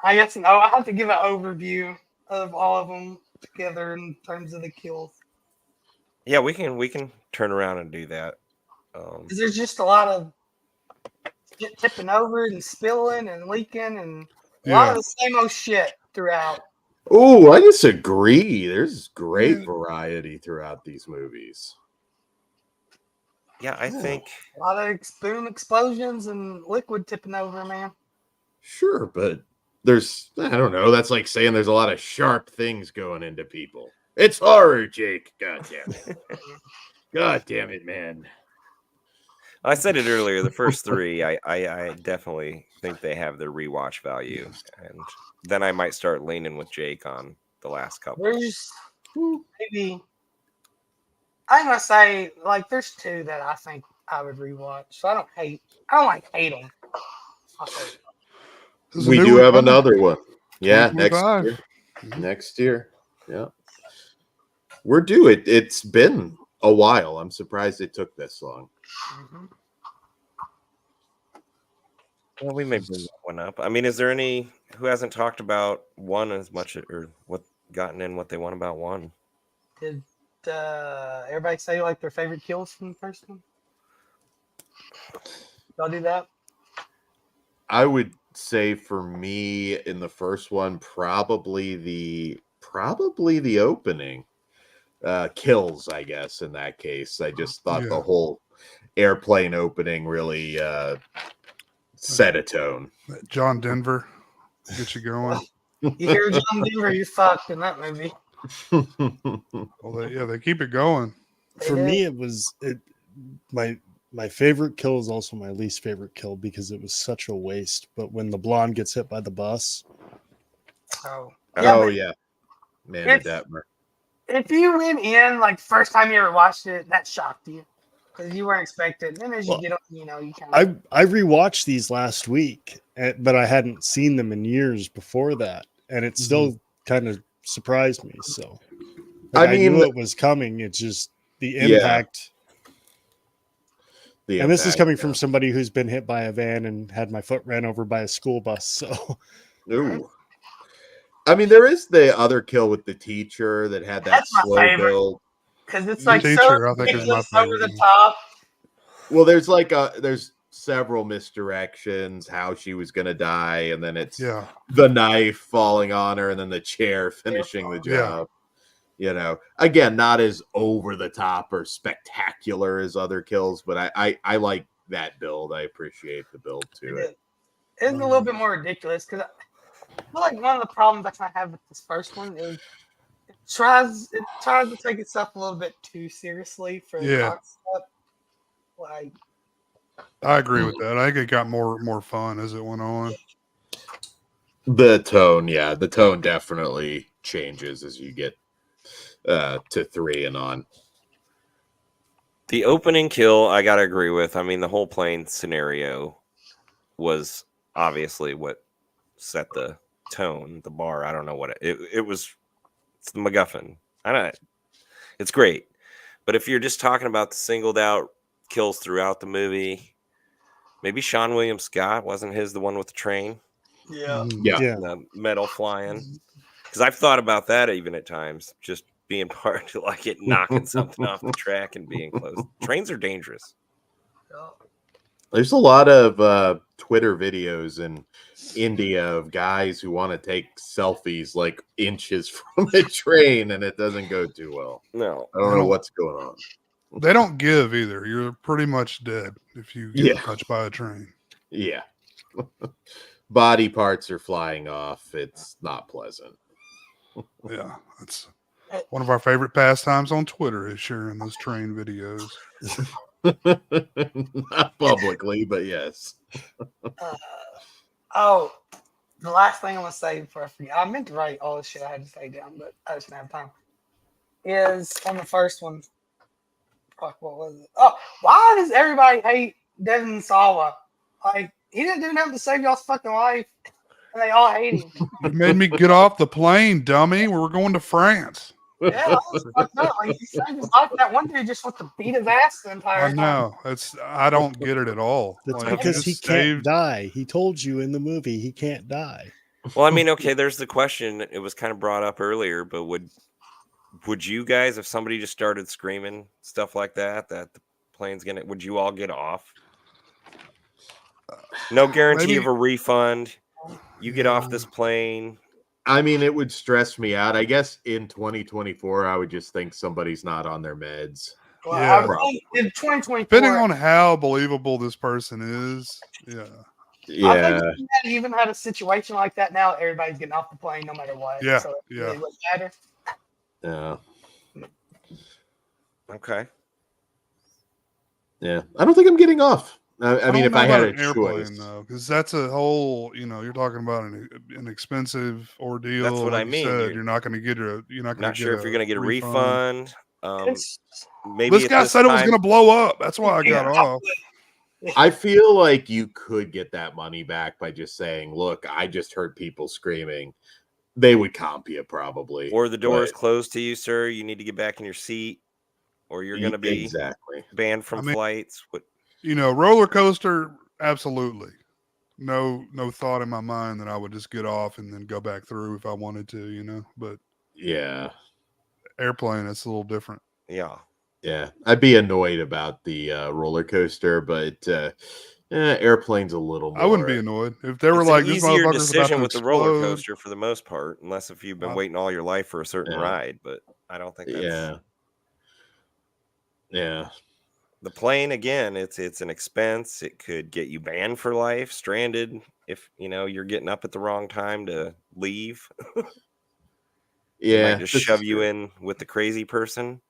I guess I have to give an overview of all of them together in terms of the kills. Yeah, we can turn around and do that. 'Cause there's just a lot of shit tipping over and spilling and leaking and a lot of the same old shit throughout. Oh, I disagree. There's great variety throughout these movies. Yeah, I think A lot of boom explosions and liquid tipping over, man. Sure, but I don't know. That's like saying there's a lot of sharp things going into people. It's horror, Jake. God damn it. God damn it, man. I said it earlier. The first 3, I definitely think they have their rewatch value, and then I might start leaning with Jake on the last couple. There's maybe I'm gonna say like there's 2 that I think I would rewatch. So I don't hate them. There's a We new do one have coming. another one. Yeah, next 2025. year. Next year. Yeah. We're due. It's been a while. I'm surprised it took this long. Mm-hmm. Well, we may bring that one up. I mean, is there any who hasn't talked about 1 as much, or gotten in what they want about 1? Did everybody say like their favorite kills from the first one? Y'all do that? I would say for me in the first one, probably the opening kills, I guess, in that case. I just thought the whole airplane opening really set a tone. John Denver, get you going. You hear John Denver, you fucked in that movie. Well, they keep it going. for me it was my favorite kill is also my least favorite kill because it was such a waste. But when the blonde gets hit by the bus, Oh, Yeah. Man, It's- Detmer. if you went in like first time you ever watched it, that shocked you because you weren't expecting. Then as you Well, get on, you kind of. I rewatched these last week, but I hadn't seen them in years before that. and it still kind of surprised me. So I I knew mean- it was coming. It's just the Yeah. impact. And this is coming yeah. from somebody who's been hit by a van and had my foot ran over by a school bus. So Ooh. I mean, there is the other kill with the teacher that had that That's my slow favorite. build. Because it's The like so teacher, I think, is my ridiculous over the favorite. top. Well, there's several misdirections how she was gonna die, and then it's Yeah. the knife falling on her, and then the chair finishing the Yeah. job. You know, again, not as over the top or spectacular as other kills, but I like that build. I appreciate the build to it. It's a little bit more ridiculous because I feel like one of the problems I kind of have with this first one is it tries to take itself a little bit too seriously for the Yeah. concept. Like, I agree with that. I think it got more fun as it went on. The tone definitely changes as you get to 3 and on. The opening kill, I gotta agree with. I mean, the whole plane scenario was obviously what set the tone, the bar. I don't know what it was. It's the MacGuffin. I don't. It's great, but if you're just talking about the singled out kills throughout the movie, maybe Sean William Scott wasn't his the one with the train, yeah. Yeah. and the metal flying. Because I've thought about that even at times, just being part of like it knocking something off the track and being close. Trains are dangerous. There's a lot of Twitter videos in India of guys who want to take selfies like inches from a train, and it doesn't go too well. No, I don't know what's going on. They don't give either. You're pretty much dead if you get Yeah. touched by a train. Yeah. Body parts are flying off. It's not pleasant. Yeah, that's one of our favorite pastimes on Twitter is sharing those train videos. Not publicly, but yes. Oh, the last thing I'm gonna say before I forget, I meant to write all the shit I had to say down, but I just didn't have time. Is on the first one. Fuck, what was it? Oh, why does everybody hate Devin Sawa? Like, he didn't do nothing to save y'all's fucking life, and they all hate him. You made me get off the plane, dummy. We were going to France. Yeah, that was fucked up. Like, he saved his life. That one dude just wants to beat his ass the entire I time. know. I don't get it at all. that's Like, because he just can't saved- die. He told you in the movie he can't die. well, I mean, okay. There's the question. It was kind of brought up earlier, but would you guys, if somebody just started screaming stuff like that the plane's gonna, would you all get off? No guarantee Maybe- of a refund. You get off this plane. I mean, it would stress me out. I guess in 2024, I would just think somebody's not on their meds. Well, Yeah. I think in 2024, Depending on how believable this person is, yeah. I think if you had even had a situation like that now, everybody's getting off the plane no matter what. Yeah, So it yeah. really wouldn't matter. Yeah. Okay. Yeah. I don't think I'm getting off. I don't mean, if know I had about a an airplane choice. though, because that's a whole, you're talking about an expensive ordeal. That's what like I you mean. said, you're not going to get you're not going to Not sure if you're gonna get a refund. Maybe This at guy said it was time- going to blow up. That's why I got Yeah. off. I feel like you could get that money back by just saying, look, I just heard people screaming. They would comp you probably. or the door is but- closed to you, sir. You need to get back in your seat, or you're going to be Exactly. banned from I mean- flights. What? Roller coaster, absolutely. No thought in my mind that I would just get off and then go back through if I wanted to, but Yeah. airplane, it's a little different. Yeah. Yeah. I'd be annoyed about the roller coaster, but airplane's a little more. I wouldn't be annoyed if they were It's like an this easier motherfucker's about decision to with the roller explode. coaster for the most part, unless if you've been Wow. waiting all your life for a certain Yeah. ride. But I don't think that's Yeah. Yeah. the plane. Again, it's an expense. It could get you banned for life, stranded if you're getting up at the wrong time to leave. They Yeah. might just this shove is you true. in with the crazy person.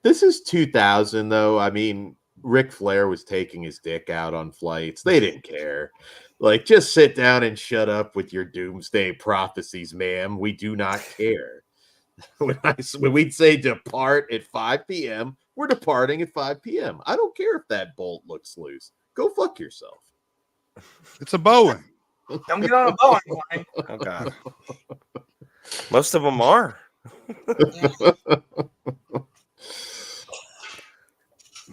This is 2000, though. I mean, Ric Flair was taking his dick out on flights. They didn't care. Like, just sit down and shut up with your doomsday prophecies, ma'am. We do not care. When we'd say depart at 5 p.m., we're departing at 5 p.m. I don't care if that bolt looks loose. Go fuck yourself. It's a Boeing. Don't get on a Boeing plane. Oh God. Most of them are.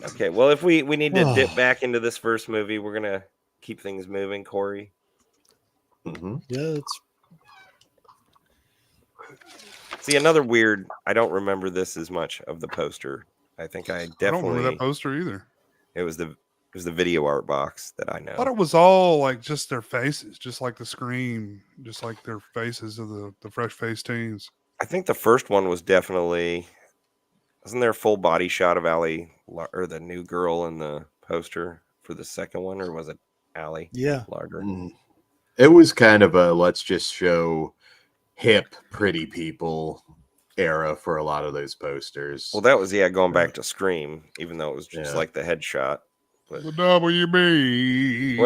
Okay, well, if we need to dip back into this first movie, we're gonna keep things moving, Kory. Mhm. Yeah, it's See, another weird. I don't remember this as much of the poster. I think I I don't remember that definitely. poster either. It was the video art box that I I thought know. it was all like just their faces, just like the Scream, just like their faces of the fresh faced teens. I think the first one was definitely. Wasn't there a full body shot of Allie or the new girl in the poster for the second one, or was it Allie yeah. Larder? It was kind of a let's just show hip, pretty people era for a lot of those posters. Well, that was going back to Scream, even though it was just like the headshot. But The WB.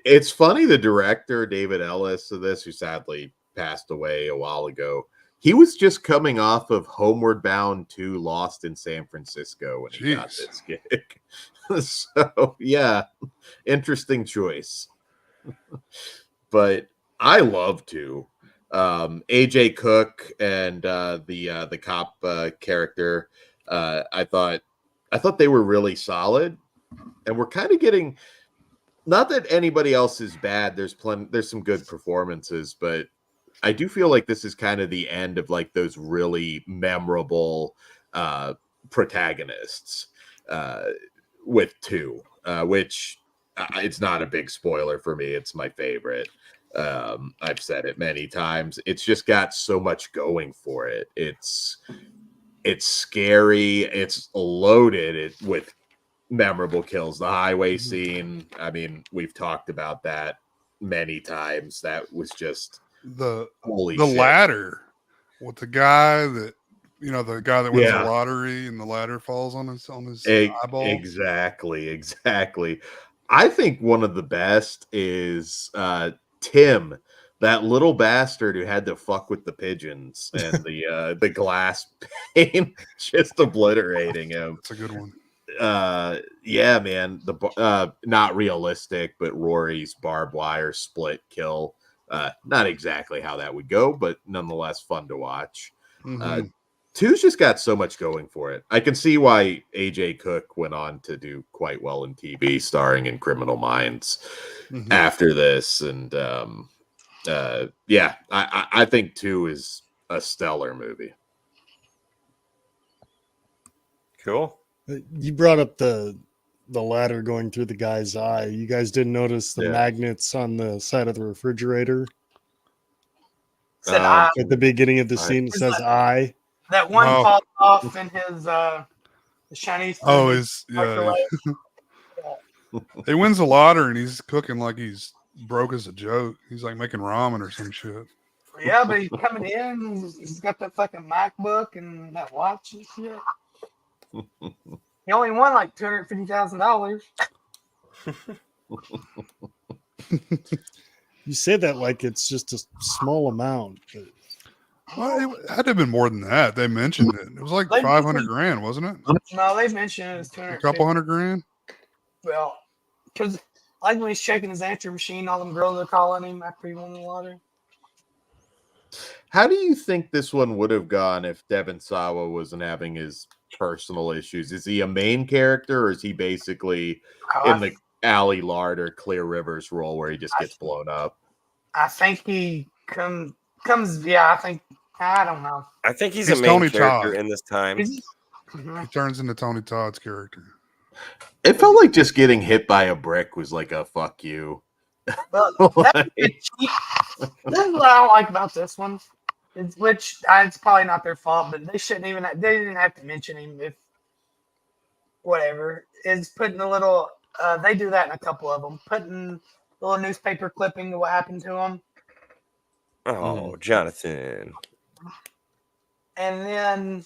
It's funny. The director David Ellis of this, who sadly passed away a while ago, he was just coming off of Homeward Bound 2 Lost in San Francisco when he got this gig. So yeah, interesting choice. But I love to. AJ Cook and the cop character, I thought they were really solid, and we're kind of getting. Not that anybody else is bad. There's some good performances, but I do feel like this is kind of the end of like those really memorable protagonists with 2, which it's not a big spoiler for me. It's my favorite. I've said it many times. It's just got so much going for it. It's scary. It's loaded with memorable kills. The highway scene. I mean, we've talked about that many times. That was just the shit. ladder with the guy that the guy that wins the lottery and the ladder falls on his eyeball. Exactly. I think one of the best is Tim, that little bastard who had to fuck with the pigeons and the glass pane, just obliterating him. That's a good one. Yeah, man. The not realistic, but Rory's barbed wire split kill. Not exactly how that would go, but nonetheless fun to watch. 2's just got so much going for it. I can see why AJ Cook went on to do quite well in TV, starring in Criminal Minds after this. And yeah, I think 2 is a stellar movie. Cool. You brought up the ladder going through the guy's eye. You guys didn't notice the magnets on the side of the refrigerator? Said at the beginning of the scene, it says "I." That one falls off in his Chinese. Oh, he wins the lottery and he's cooking like he's broke as a joke. He's like making ramen or some shit. Yeah, but he's coming in. He's got that fucking MacBook and that watch and shit. He only won like $250,000. You say that like it's just a small amount. But... Well, it had to have been more than that. They mentioned it. It was like $500,000, wasn't it? No, they mentioned it was $250,000. A couple $100,000. Well, because like when he's checking his answer machine, all them girls are calling him after he won the lottery. How do you think this one would have gone if Devon Sawa wasn't having his personal issues? Is he a main character, or is he basically in the Allie Larder, Clear Rivers role where he just gets blown up? I think he comes. Yeah, I don't know. I think he's a main Tony character Todd. in this time. He turns into Tony Todd's character. It felt like just getting hit by a brick was like a fuck you. Well, this is what I don't like about this one. It's probably not their fault, but they didn't have to mention him if whatever. Is putting a little, they do that in a couple of them, putting a little newspaper clipping of what happened to him. Oh, Jonathan. And then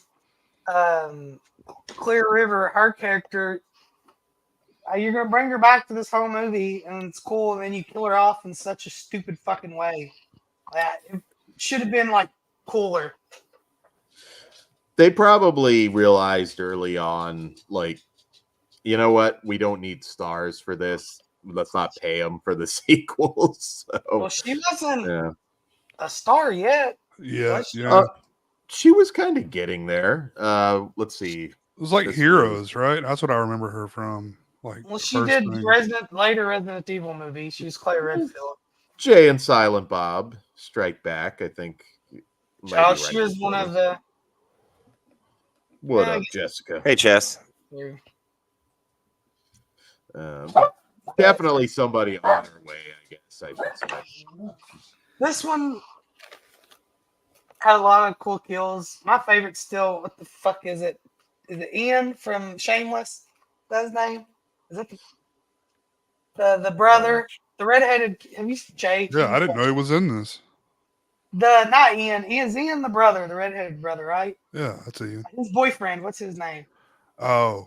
Clear River, her character, you're going to bring her back to this whole movie, and it's cool, and then you kill her off in such a stupid fucking way. It should have been, like, cooler. They probably realized early on, like, you know what? We don't need stars for this. let's not pay them for the sequels. Well, So she wasn't yeah, a star yet. Yeah, Was she? yeah. she was kind of getting there. Let's see. It was like this Heroes, right? That's what I remember her from. Like, Well, the she first did thing. later Resident Evil movie. She was Claire Redfield. Jay and Silent Bob Strike Back, I think. might Oh, be she right was one before of this. the. What Yeah, I up, guess- Jessica? Hey, Jess. Definitely somebody on her way, I guess. I should say. This one had a lot of cool kills. My favorite still. What the fuck is it? Is it Ian from Shameless? That's his name. Is it the brother, the redheaded? Have you Jay? Yeah, I didn't know he was in this. The not Ian. Ian's Ian the brother, the redheaded brother, right? Yeah, that's Ian. His boyfriend. What's his name? Oh,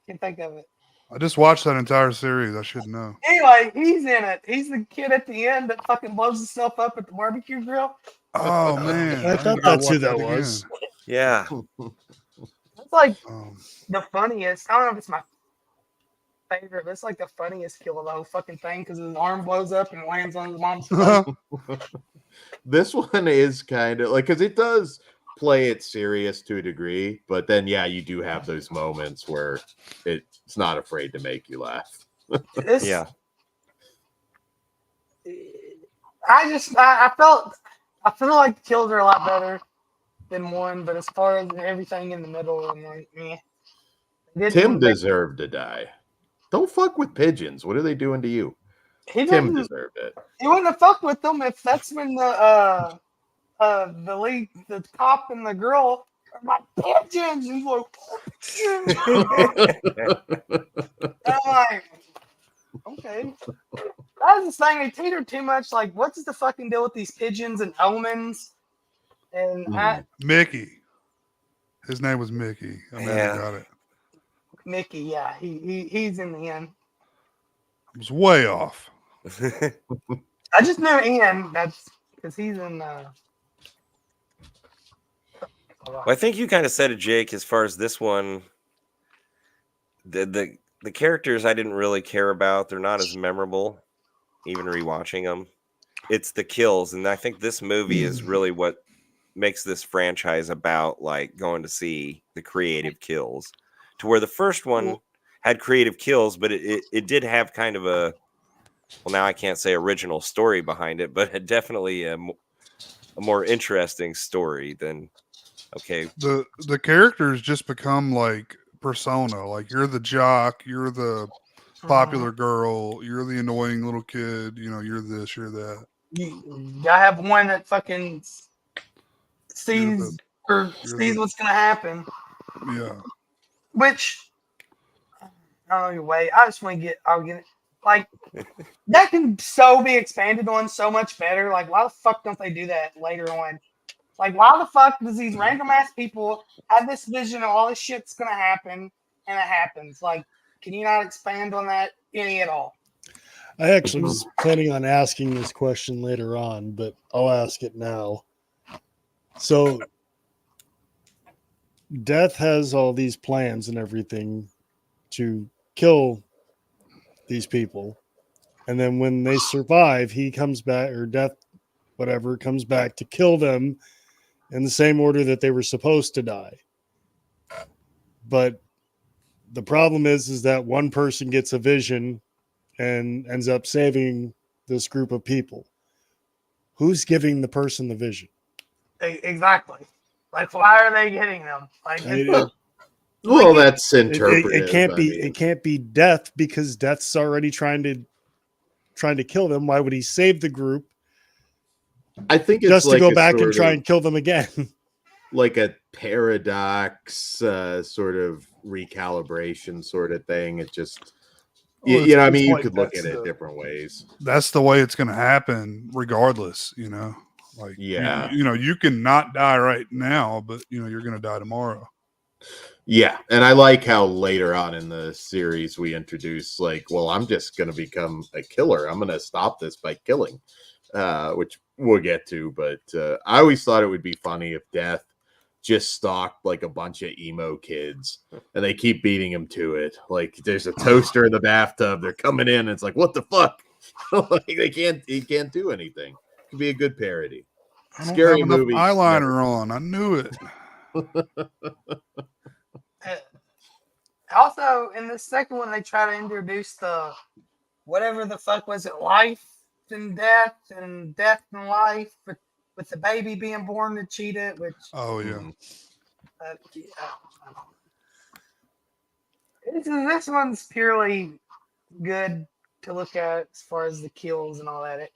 Can't think of it. I just watched that entire series. I should know. Anyway, he's in it. He's the kid at the end that fucking blows himself up at the barbecue grill. Oh man, I thought gotta that's who watch that again. was. Yeah. It's like Um, the funniest. I don't know if it's my favorite, but it's like the funniest kill of the whole fucking thing because his arm blows up and lands on his mom's face. This one is kind of like, because it does play it serious to a degree, but then yeah, you do have those moments where it's not afraid to make you laugh. This, Yeah. I feel like the kills are a lot better than one, but as far as everything in the middle, I'm like, meh. Tim deserved to die. Don't fuck with pigeons. What are they doing to you? He Tim didn't. deserved it. He wouldn't have fucked with them if that's when the lead, the cop and the girl are my pigeons. He's like, I'm like, okay. That's the thing. They teeter too much. Like, what's the fucking deal with these pigeons and omens? And Mickey. His name was Mickey. I mean, Yeah. I got it. Mickey, yeah, he's in the end. I was way off. I just knew Ian. That's because he's in. Well, I think you kind of said it, Jake. As far as this one, the characters I didn't really care about. They're not as memorable, even rewatching them. It's the kills, and I think this movie is really what makes this franchise about, like, going to see the creative kills. To where the first one had creative kills, but it did have kind of a, well, now I can't say original story behind it, but it definitely a more interesting story than. Okay. The characters just become like persona. Like, you're the jock, you're the popular girl, you're the annoying little kid, you know, you're this, you're that. You gotta have one that fucking sees what's gonna happen. Yeah. Which I don't know your way. I just want to I'll get it. Like that can so be expanded on so much better. Like, why the fuck don't they do that later on? Like, why the fuck does these random ass people have this vision of all this shit's gonna happen and it happens? Like, can you not expand on that any at all? I actually was planning on asking this question later on, but I'll ask it now. So, Death has all these plans and everything to kill these people. And then when they survive, he comes back, or Death, whatever, comes back to kill them in the same order that they were supposed to die. But the problem is that one person gets a vision and ends up saving this group of people. Who's giving the person the vision? Exactly. Like, why are they getting them? Like, Well, that's interpretive. It can't be Death, because Death's already trying to kill them. Why would he save the group? I think it's just like to go back and try of, and kill them again. Like a paradox, sort of recalibration sort of thing. It just, Well, you know, I mean, you like could look at that's it different ways. That's the way it's going to happen, regardless. You know, like, Yeah, you know, you can not die right now, but you know, you're going to die tomorrow. Yeah, and I like how later on in the series we introduce, like, well, I'm just going to become a killer. I'm going to stop this by killing, which we'll get to. But I always thought it would be funny if Death just stalked like a bunch of emo kids, and they keep beating him to it. Like there's a toaster in the bathtub. They're coming in. And it's like, what the fuck? Like he can't do anything. It could be a good parody. I don't Scary have enough movie. eyeliner on. I knew it. Also, in the second one, they try to introduce the whatever the fuck was it, life and death and life, with the baby being born to cheat it, which Oh yeah. this one's purely good to look at as far as the kills and all that.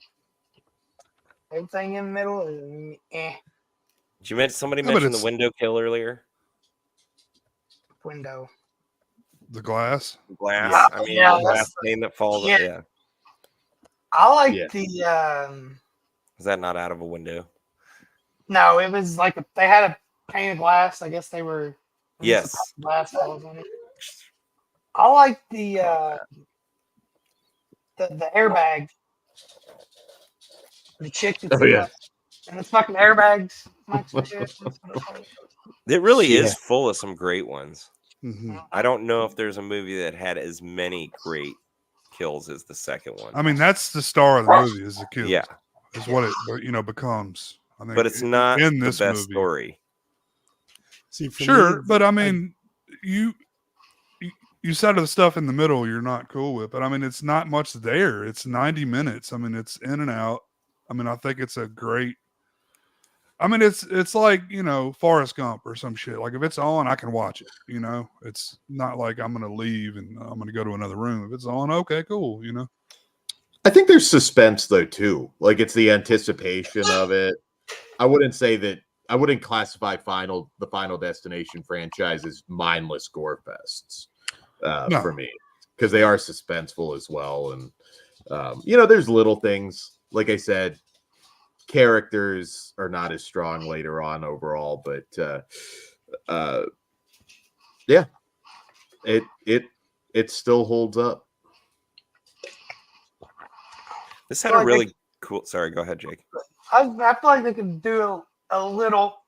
Everything in the middle is Did you mention somebody Yeah, but mentioned the it's- window kill earlier? window. The glass. Glass. Yeah, I mean, yeah, the glass that's- pane that falls. yeah. Yeah. I like Yeah. the Is that not out of a window? no, it was like they had a pane of glass. I guess they were Yes. glass falls on it. I like the airbag. The chick that's Oh, yeah. and the fucking airbags. It really Yeah. is full of some great ones. Mm-hmm. I don't know if there's a movie that had as many great kills as the second one. I mean, that's the star of the movie is the kill. Yeah, Is what it becomes. I think, but it's not in the this best movie. story. See, for Sure, me, but I mean, you said the stuff in the middle you're not cool with, but I mean, it's not much there. It's 90 minutes. I mean, it's in and out. I mean, I think it's a great. I mean, it's like, Forrest Gump or some shit. Like if it's on, I can watch it. It's not like I'm gonna leave and I'm gonna go to another room. If it's on, okay, cool. I think there's suspense though too. Like it's the anticipation of it. I wouldn't classify the Final Destination franchise as mindless gore fests No. for me, because they are suspenseful as well. And there's little things. Like I said, characters are not as strong later on overall, but yeah, it still holds up. This had Well, a I really cool. Sorry, go ahead, Jake. I feel like they could do a little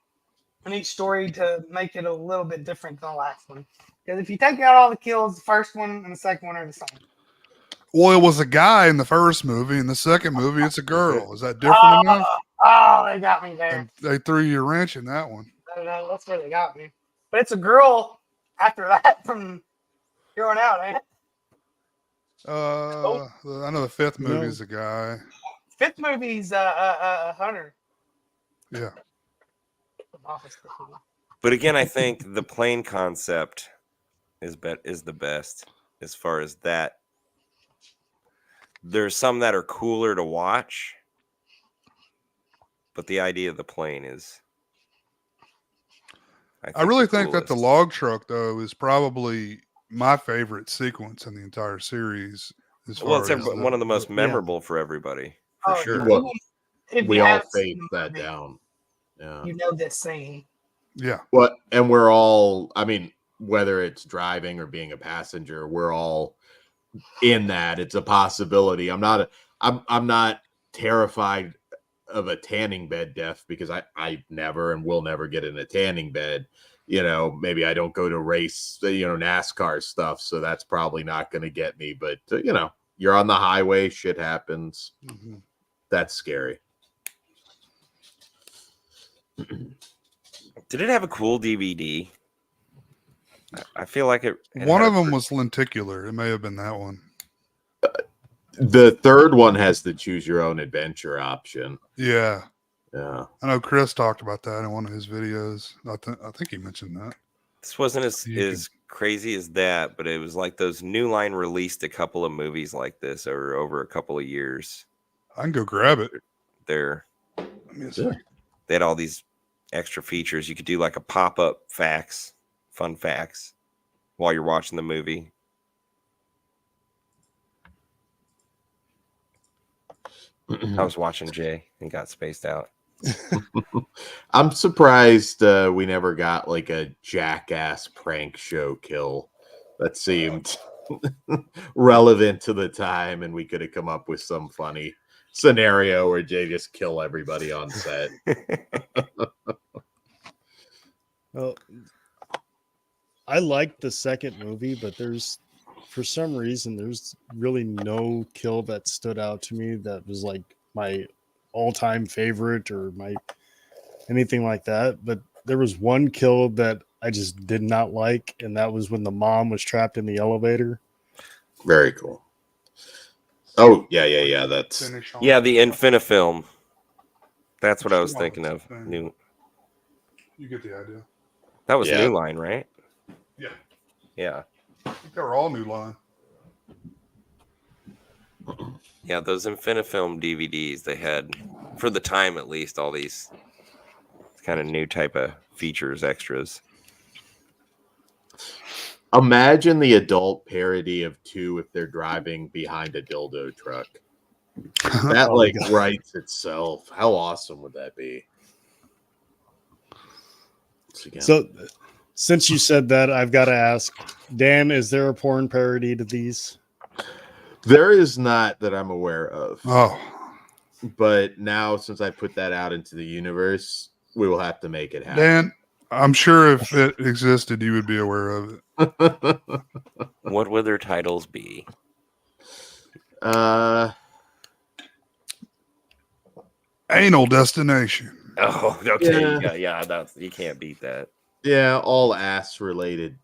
in each story to make it a little bit different than the last one. Because if you take out all the kills, the first one and the second one are the same. Well, it was a guy in the first movie. In the second movie, it's a girl. Is that different enough? Oh, they got me there. And they threw you a wrench in that one. I don't know, that's where they got me. But it's a girl after that from here on out, ain't it? I know the fifth movie No. is a guy. Fifth movie's Hunter. Yeah. But again, I think the plane concept is the best as far as that. There's some that are cooler to watch, but the idea of the plane is. I really the think that the coolest. log truck, though, is probably my favorite sequence in the entire series. Well, it's one of the most memorable for everybody, for Oh, sure. Well, If we you all haven't seen face the that movie, down. Yeah. You know this scene. Yeah. And we're all, I mean, whether it's driving or being a passenger, we're all in that. It's a possibility. I'm not terrified of a tanning bed death, because I never and will never get in a tanning bed. Maybe I don't go to race, NASCAR stuff, so that's probably not going to get me. But you're on the highway, shit happens. Mm-hmm. That's scary. Did it have a cool DVD? I feel like it. One of them was lenticular. It may have been that one. The third one has the choose your own adventure option. Yeah. Yeah. I know Chris talked about that in one of his videos. I think he mentioned that. This wasn't as You crazy as that, but it was like those New Line released a couple of movies like this over a couple of years. I can go grab it. There, Let me see. they had all these extra features. You could do like a pop-up fun facts, while you're watching the movie. I was watching Jay and got spaced out. I'm surprised we never got like a jackass prank show kill. That seemed relevant to the time, and we could have come up with some funny scenario where Jay just kill everybody on set. Well, I liked the second movie, but for some reason, there's really no kill that stood out to me that was like my all-time favorite or anything like that. But there was one kill that I just did not like, and that was when the mom was trapped in the elevator. Very cool. Oh, yeah. That's Finish on Yeah, the Infinifilm. That's what I was thinking of. New. You get the idea. That was Yeah. New Line, right? Yeah. Yeah. I think they were all New Line. Yeah, those Infinifilm DVDs, they had, for the time at least, all these kind of new type of features, extras. Imagine the adult parody of 2 if they're driving behind a dildo truck. That Oh my God. writes itself. How awesome would that be? So, since you said that, I've got to ask, Dan, is there a porn parody to these? There is not that I'm aware of. Oh, But now, since I put that out into the universe, we will have to make it happen. Dan, I'm sure if it existed, you would be aware of it. What would their titles be? Anal Destination. Oh, okay. Yeah. That's, you can't beat that. Yeah, all ass-related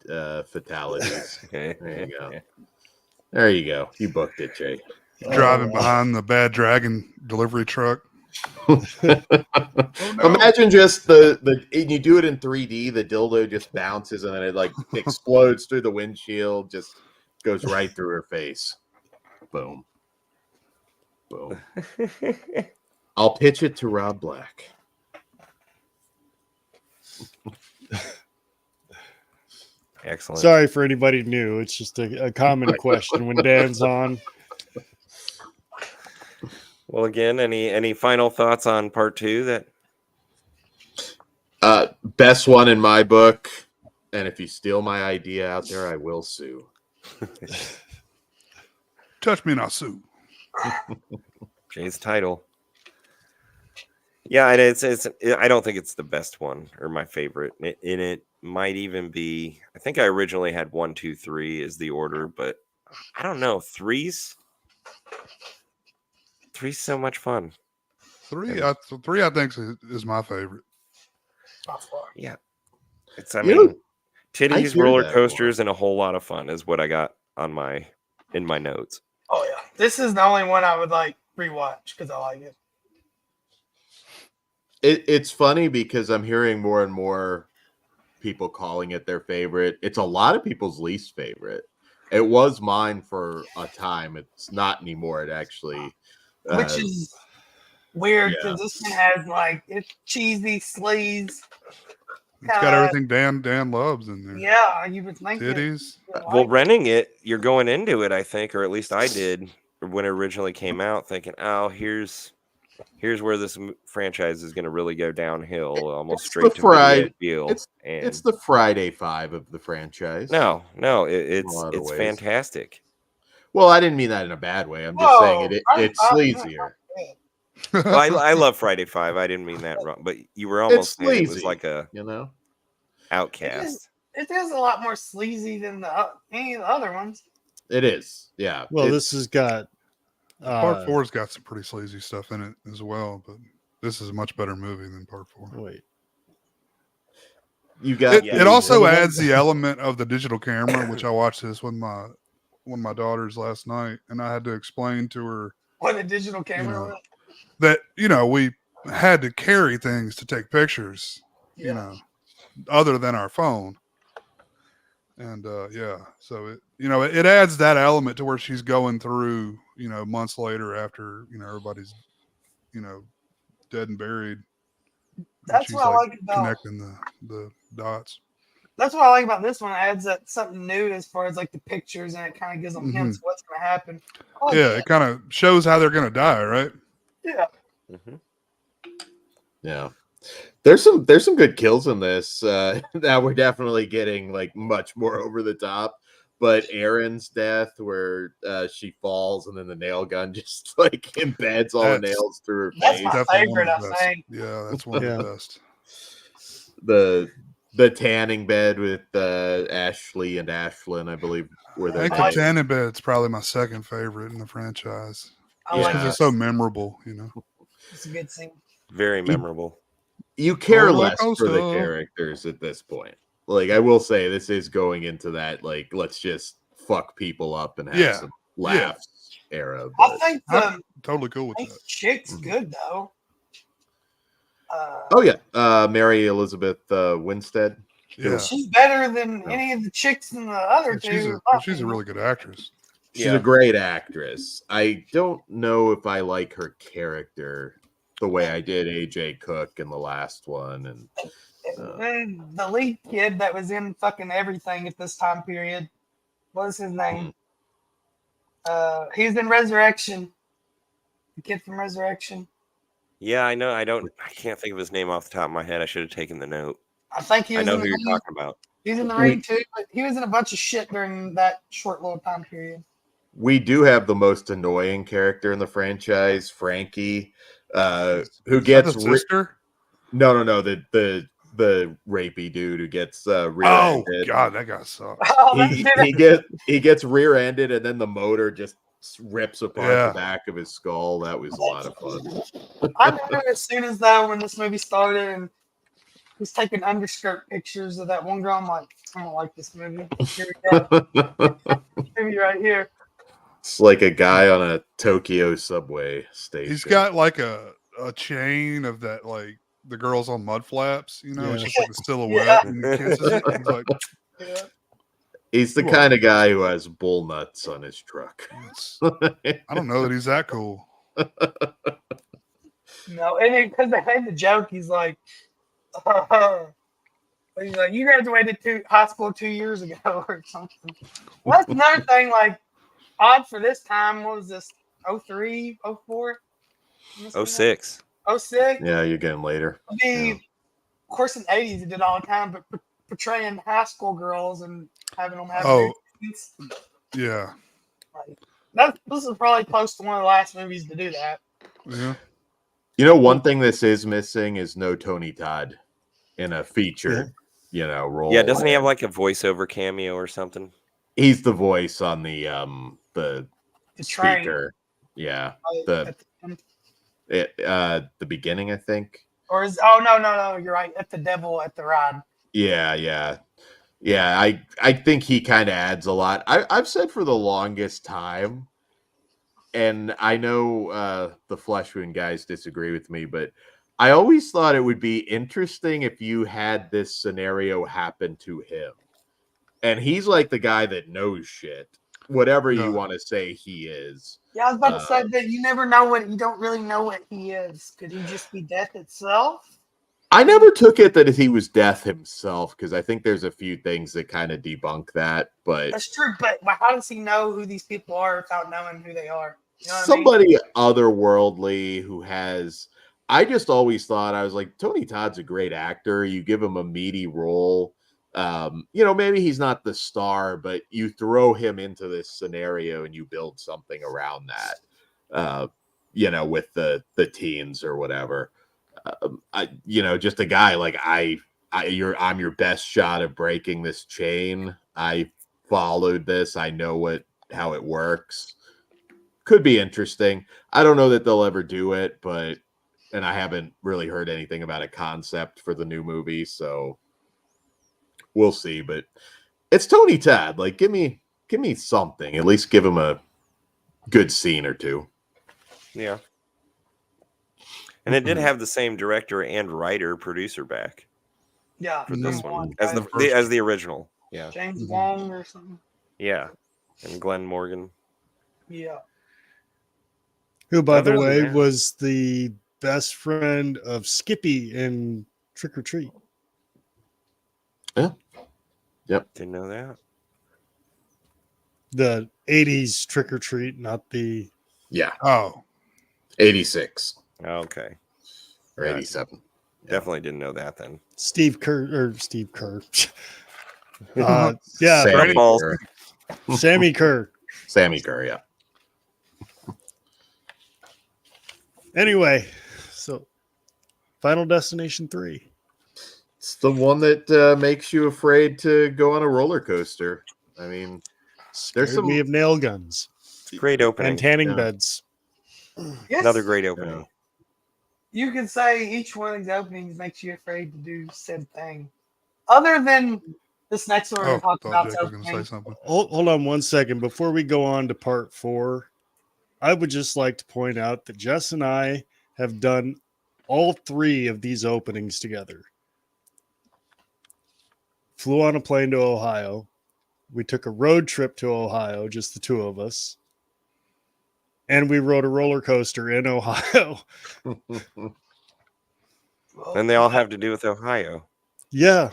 fatalities. There you go. There you go. You booked it, Jay. Driving behind the bad dragon delivery truck. Imagine just the you do it in 3D, the dildo just bounces and then it like explodes through the windshield, just goes right through her face. Boom. Boom. I'll pitch it to Rob Black. Excellent. Sorry for anybody new. It's just a common question when Dan's on. Well, again, any final thoughts on part 2? That Best one in my book, and if you steal my idea out there, I will sue. Touch me and I'll sue. Jay's title. Yeah, and it's I don't think it's the best one or my favorite. It might even be. I think I originally had 1, 2, 3 is the order, but I don't know. Three's so much fun. Three, I think is my favorite. Yeah, it's. I You mean, know, I titties, hear roller that coasters, and a whole lot of fun is what I got in my notes. Oh yeah, this is the only one I would like rewatch because I like it. It's funny because I'm hearing more and more people calling it their favorite. It's a lot of people's least favorite. It was mine for a time. It's not anymore. It actually, Which is weird because this one has like it's cheesy sleaze. It's got everything Dan loves in there. Yeah, you would think Titties. Well, renting it, you're going into it, I think, or at least I did when it originally came out, thinking, "Oh, here's where this franchise is going to really go downhill, almost straight to video deal." It's the Friday 5 of the franchise. No, it's fantastic. Well, I didn't mean that in a bad way. I'm just saying it's sleazier. Well, I love Friday 5. I didn't mean that wrong, but you were almost saying it was sleazy, like a Outcast. It is a lot more sleazy than any of the other ones. It is, yeah. Well, this has got Part 4's got some pretty sleazy stuff in it as well, but this is a much better movie than Part 4. Wait, you got it also adds the element of the digital camera, which I watched this with one of my daughters last night, and I had to explain to her what a digital camera was. That we had to carry things to take pictures, other than our phone. And so it adds that element to where she's going through, months later after, everybody's, dead and buried. That's what I like about connecting the dots. That's what I like about this one. It adds that something new as far as like the pictures, and it kind of gives them hints what's going to happen. It kind of shows how they're going to die, right? Yeah. Mm-hmm. Yeah. There's some good kills in this. That we're definitely getting like much more over the top. But Erin's death, where she falls and then the nail gun just like embeds all the nails through her face. That's my favorite, I think. Yeah, that's one of the best. the tanning bed with Ashley and Ashlyn, I believe, were I their think the names. Tanning Bed's probably my second favorite in the franchise. I Just like because Yeah. it's so memorable, you know. It's a good scene. Very memorable. You care Roller less for the coaster. characters at this point. Like, I will say, this is going into that, like, let's just fuck people up and have Yeah. some laughs era. I But, think I'm totally cool with I think that. chick's Mhm. good though. oh, yeah. Mary Elizabeth Winstead. Yeah. She's better than No. any of the chicks in the other two. She's in my a opinion. really good actress. She's Yeah. a great actress. I don't know if I like her character the way I did AJ Cook in the last one. And And the lead kid that was in fucking everything at this time period, what's his name? He was in Resurrection. The kid from Resurrection. Yeah, I know. I can't think of his name off the top of my head. I should have taken the note. I think he I was know in who the you're ring. talking about. He was in the ring too, but he was in a bunch of shit during that short little time period. we do have the most annoying character in the franchise, Frankie, who Is that gets the sister? no, the rapey dude who gets Oh rear-ended. God, that guy sucks. Oh, that dude- He gets rear-ended, and then the motor just rips apart Yeah. the back of his skull. That was a lot of fun. I knew as soon as though when this movie started and he's taking underskirt pictures of that one girl, I'm like, I don't like this movie. Here we go. Movie right here. It's like a guy on a Tokyo subway station. He's got like a chain of that, like the girls on mud flaps. You know, it's Yeah. just like a silhouette, and he kisses it. And he's like, Yeah. He's the Come kind of guy who has bull nuts on his truck. I don't know that he's that cool. No, and then because they made the joke, he's like, you graduated high school 2 years ago or something. Well, that's another thing, like, odd for this time. What was this? 03, 04? 06. 06? Yeah, you're getting later. Of course, in the 80s, it did all the time, but portraying high school girls and having them have nudes, Yeah, like, this is probably close to one of the last movies to do that. yeah. You know, one thing this is missing is no Tony Todd in a featured, role. Yeah, doesn't he have like a voiceover cameo or something? He's the voice on the The train. speaker. Yeah, at the beginning, I think. Or is no, you're right. At the devil at the ride. Yeah. I think he kind of adds a lot. I've said for the longest time, and I know the Flesh Wound guys disagree with me, but I always thought it would be interesting if you had this scenario happen to him. And he's like the guy that knows shit, whatever you want to say he is. Yeah, I was about to say that you never know you don't really know what he is. Could he just be death itself? I never took it that he was death himself, because I think there's a few things that kind of debunk that. But That's true, but how does he know who these people are without knowing who they are? You know what somebody otherworldly who has. I just always thought, I was like, Tony Todd's a great actor. You give him a meaty role. Maybe he's not the star, but you throw him into this scenario and you build something around that. With the teens or whatever. Just a guy like I'm your best shot at breaking this chain. I followed this. I know how it works. Could be interesting. I don't know that they'll ever do it, and I haven't really heard anything about a concept for the new movie, so we'll see. But it's Tony Todd. Like, give me something. At least give him a good scene or two. Yeah. And it did have the same director and writer producer back Yeah, for this Mhm. one James as the original. Yeah. Wong or something. Yeah. And Glenn Morgan. Yeah. Who, by the Other than way, that- was the best friend of Skippy in Trick or Treat. Didn't know that. The 80s Trick or Treat, not the. Yeah, Oh, 86 Okay. or Gotcha. 87. Definitely didn't know that then. Steve Kerr. Sammy Balls. Kerr. Sammy Kerr. Sammy Kerr, yeah. Anyway, so Final Destination 3. It's the one that makes you afraid to go on a roller coaster. I mean, Scared some- me of nail guns Great opening. and tanning Yeah. beds. Yes, Another great opening. you could say each one of these openings makes you afraid to do said thing. Other than this next one we're Oh, going to talk thought about. Jake was going to say something. Hold on one second. Before we go on to part 4, I would just like to point out that Jess and I have done all 3 of these openings together. Flew on a plane to Ohio. We took a road trip to Ohio, just the 2 of us. And we rode a roller coaster in Ohio. And they all have to do with Ohio. Yeah.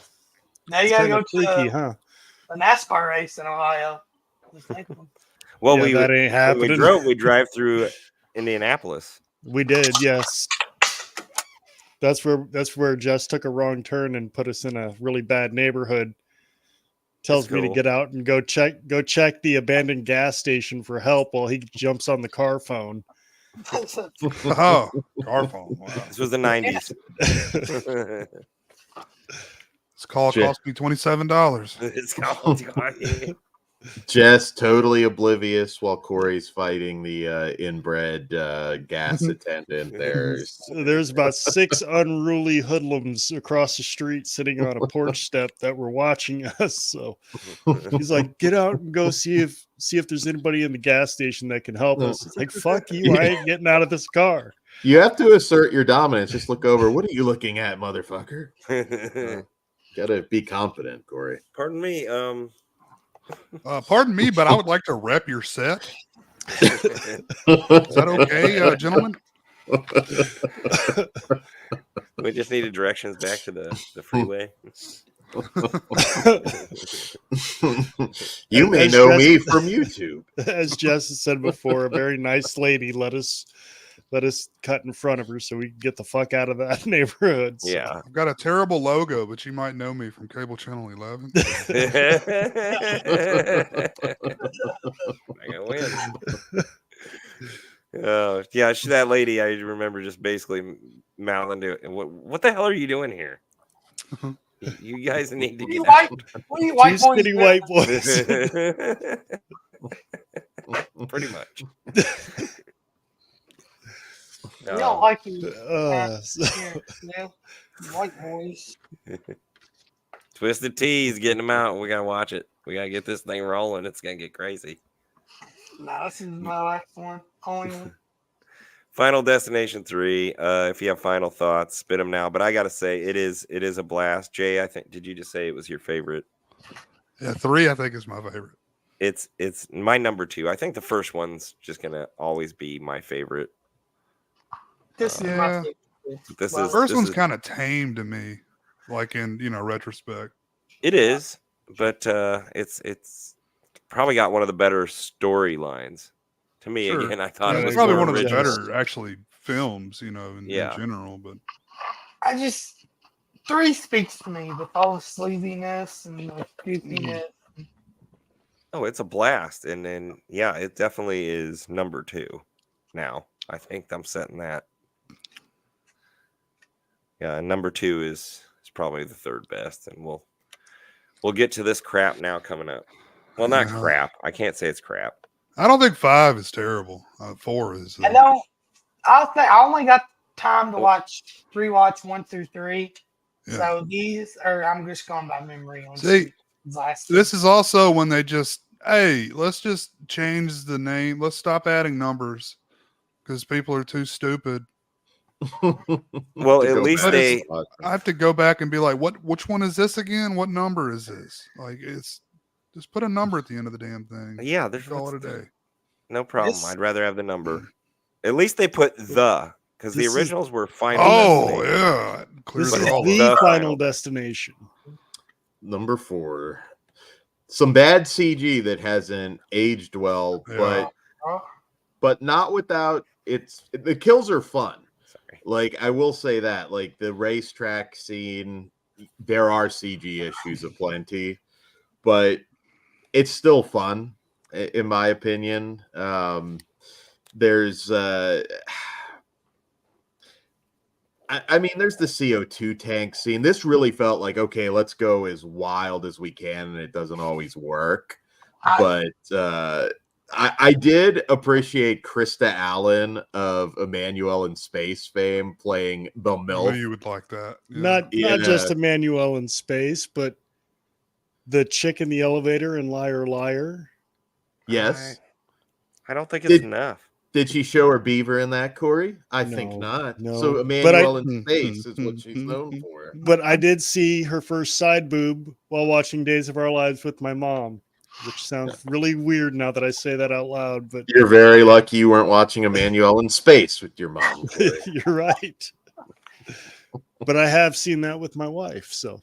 Now you It's got to kind go of freaky, to huh? a NASCAR race in Ohio. Well, Yeah, that ain't happening. we drive through Indianapolis. We did, yes. That's where Jess took a wrong turn and put us in a really bad neighborhood. Tells That's me to cool. get out and go check the abandoned gas station for help while he jumps on the car phone. Oh, car phone. Wow. This was the 90s. This call Shit. cost me $27. It's called Jess totally oblivious while Kory's fighting the inbred gas attendant there. There's about 6 unruly hoodlums across the street sitting on a porch step that were watching us. So he's like, "Get out and go see if there's anybody in the gas station that can help us." It's like, "Fuck you! I ain't getting out of this car." You have to assert your dominance. Just look over. What are you looking at, motherfucker? Gotta be confident, Kory. Pardon me. Pardon me, but I would like to rep your set. Is that okay, gentlemen? We just needed directions back to the freeway. You may As know Jess- me from YouTube. As Jess has said before, a very nice lady let us cut in front of her so we could get the fuck out of that neighborhood. So. Yeah. I've got a terrible logo, but you might know me from cable channel 11. I gotta win. Yeah, that lady. I remember just basically mouthing to it. What the hell are you doing here? You guys need to get out. What are you white 2 boys skinny doing? white boys. Pretty much. We don't like you. So- White boys. Twisted Tea's getting them out. We gotta watch it. We gotta get this thing rolling. It's gonna get crazy. No, this is my last one. Only one. Final Destination 3. If you have final thoughts, spit them now. But I gotta say, it is a blast. Jay, I think, did you just say it was your favorite? Yeah, 3 I think is my favorite. It's my number 2. I think the first one's just gonna always be my favorite. This is my Yeah. favorite. This Well, is First this one's is- kind of tame to me, like in retrospect. It is, but it's probably got one of the better storylines. To me, Sure. again, I thought Yeah, it It's was probably more one of the original. better actually films, in Yeah. general. But I just 3 speaks to me with all the sleaziness and the goofiness. Oh, it's a blast, and then yeah, it definitely is number 2. Now, I think I'm setting that. Yeah, and number 2 is probably the third best, and we'll get to this crap now coming up. Well, not Yeah. crap. I can't say it's crap. I don't think 5 is terrible. 4 is. I don't. I only got time to rewatch 1 through 3. Yeah. So these are. I'm just going by memory. On See, these last this is also when they just, hey, let's just change the name. Let's stop adding numbers because people are too stupid. Well, To at go least back they- and watch them. I have to go back and be like, which one is this again? What number is this? Like, it's just put a number at the end of the damn thing. Yeah, there's Call it a what's the- day. No problem. This- I'd rather have the number. At least they put the, because the This is- originals were Final Oh, Destination. yeah. Cleared This it is all the up. Final Destination. Number 4. Some bad CG that hasn't aged well, Yeah. but not without the kills are fun. Sorry. Like, I will say that, like, the racetrack scene, there are CG issues aplenty, but it's still fun, in my opinion. There's I mean, there's the CO2 tank scene. This really felt like, okay, let's go as wild as we can, and it doesn't always work. But I did appreciate Krista Allen of Emmanuel in Space fame playing the I knew MILF. you would like that. Yeah. Not Yeah. just Emmanuel in Space, but the chick in the elevator in Liar Liar. Yes. I don't think it's Did- enough. Did she show her beaver in that, Corey? I think No, not. no. So But Emmanuel in Space is what she's known for. But I did see her first side boob while watching Days of Our Lives with my mom, which sounds really weird now that I say that out loud. But You're very lucky you weren't watching Emmanuel in Space with your mom, Corey. you're right. But I have seen that with my wife. So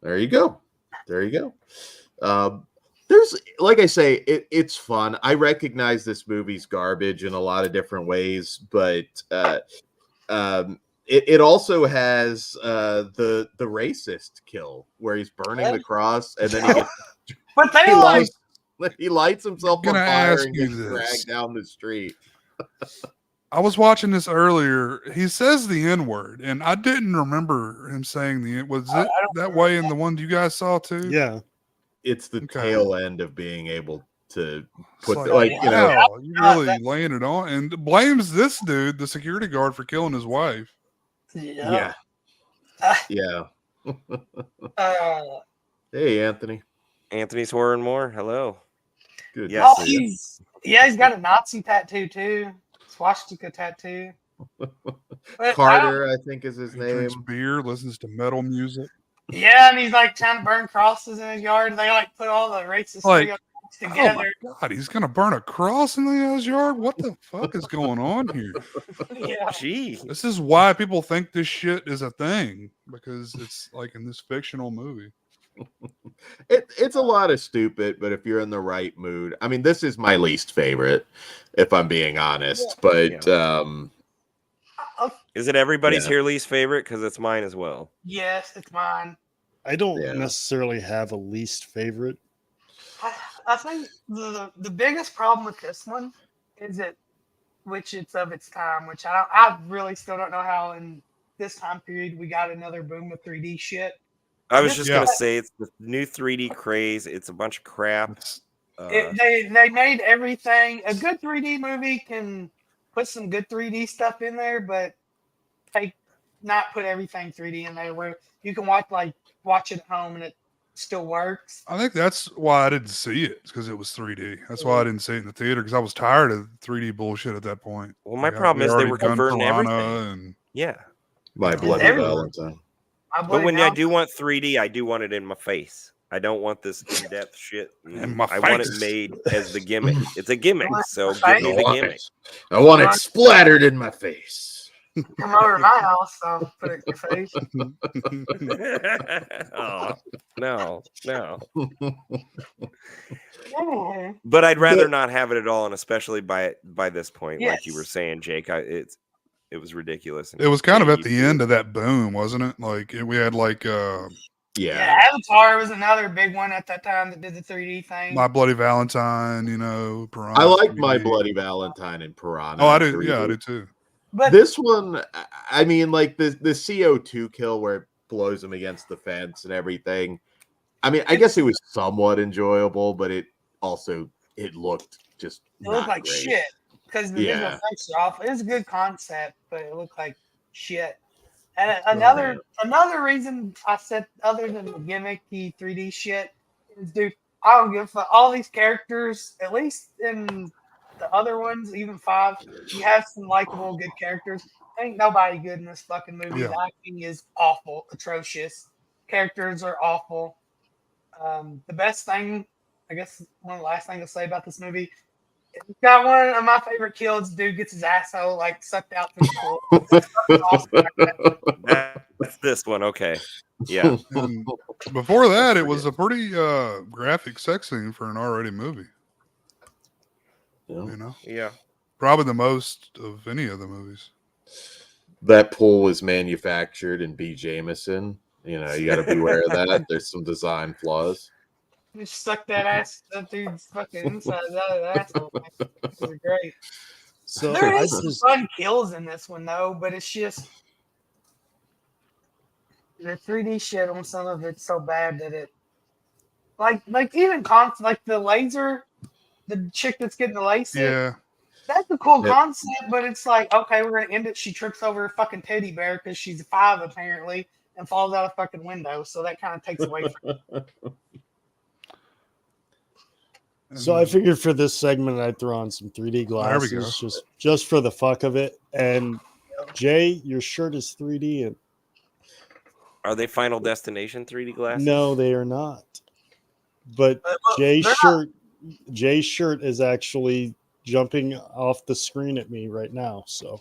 There you go. There you go. There's, like I say, it's fun. I recognize this movie's garbage in a lot of different ways, but it also has the racist kill where he's burning the cross and then he gets, But they he lights himself on Gonna fire ask and you gets this. dragged down the street. I was watching this earlier. He says the N word, and I didn't remember him saying the N. Was it that way in the one you guys saw too? yeah, It's the Okay. tail end of being able to It's put, like, you know, wow, you really laying it on, and blames this dude, the security guard, for killing his wife. yeah, yeah. Uh, Hey, Anthony. Anthony's Horror and More. Hello. Good. Yes. oh, he's got a Nazi tattoo too, swastika tattoo. But Carter, I think, is his He drinks name. beer, listens to metal music. Yeah, and he's like trying to burn crosses in his yard. They like put all the racist Like, stereotypes Oh together. my god, he's gonna burn a cross in his yard? What the fuck is going on here? Yeah. Gee. This is why people think this shit is a thing, because it's like in this fictional movie. It's a lot of stupid, but if you're in the right mood, I mean, this is my least favorite, if I'm being honest. But Is it everybody's Yeah. here least favorite? Because it's mine as well. Yes, it's mine. I don't Yeah. necessarily have a least favorite. I think the biggest problem with this one is which it's of its time, which I really still don't know how in this time period we got another boom of 3D shit. I was just Yeah. gonna say it's the new 3D craze. It's a bunch of crap. It's- They made everything. A good 3D movie can put some good 3D stuff in there, but not put everything 3D in there where you can watch it at home and it still works. I think that's why I didn't see it, because it was 3D. That's why I didn't see it in the theater, because I was tired of 3D bullshit at that point. Well, my Like, problem we'd is they already were done converting Piranha everything. and Yeah. my bloody everywhere. Valentine. But when I do want 3D, I do want it in my face. I don't want this in-depth shit. In my I want it face. made as the gimmick. It's a gimmick, so I give me the gimmick. I want it splattered in my face. Come over to my house, I'll put it in your face. Oh, no. Yeah. But I'd rather not have it at all, and especially by this point, like you were Yes. saying, Jake. It was ridiculous. it was kind of at the end of that boom, wasn't it? Like we had like Yeah, Avatar was another big one at that time that did the 3D thing. My Bloody Valentine, Piranha. I like my 3D. bloody Valentine and Piranha. Oh, I in do. Yeah, I 3D. do too. But This one, I mean, like the CO2 kill where it blows him against the fence and everything. I mean, I guess it was somewhat enjoyable, but it looked just it looked not like great. shit because the visual Yeah. effects are off. It was a good concept, but it looked like shit. And man. another reason I said, other than the gimmicky 3D shit, is dude, I don't give a fuck. All these characters, at least in the other ones, even 5, you have some likable, good characters. Ain't nobody good in this fucking movie. Yeah. The acting is awful, atrocious. Characters are awful. The best thing, I guess, one of the last things I'll say about this movie, it's got one of my favorite kills. Dude gets his asshole like sucked out through the pool. Awesome. That's this one. Okay. Yeah. And before that, it was a pretty graphic sex scene for an R-rated movie. Yeah. Yeah. Probably the most of any of the movies. That pool was manufactured in B. Jameson. You got to beware of that. There's some design flaws. Just suck that dude's fucking inside out of the asshole. This is great. So There I is some just, fun kills in this one though, but it's just the 3D shit on some of it's so bad that it like even like the laser, the chick that's getting the LASIK. Yeah. That's a cool Yep. concept, but it's like, okay, we're gonna end it. She trips over a fucking teddy bear because she's 5 apparently and falls out a fucking window. So that kind of takes away from it. So I figured for this segment I'd throw on some 3D There we go. glasses just for the fuck of it. And Jay, your shirt is 3D and Are they Final Destination 3D glasses? no, they are not. But Jay's shirt is actually jumping off the screen at me right now. So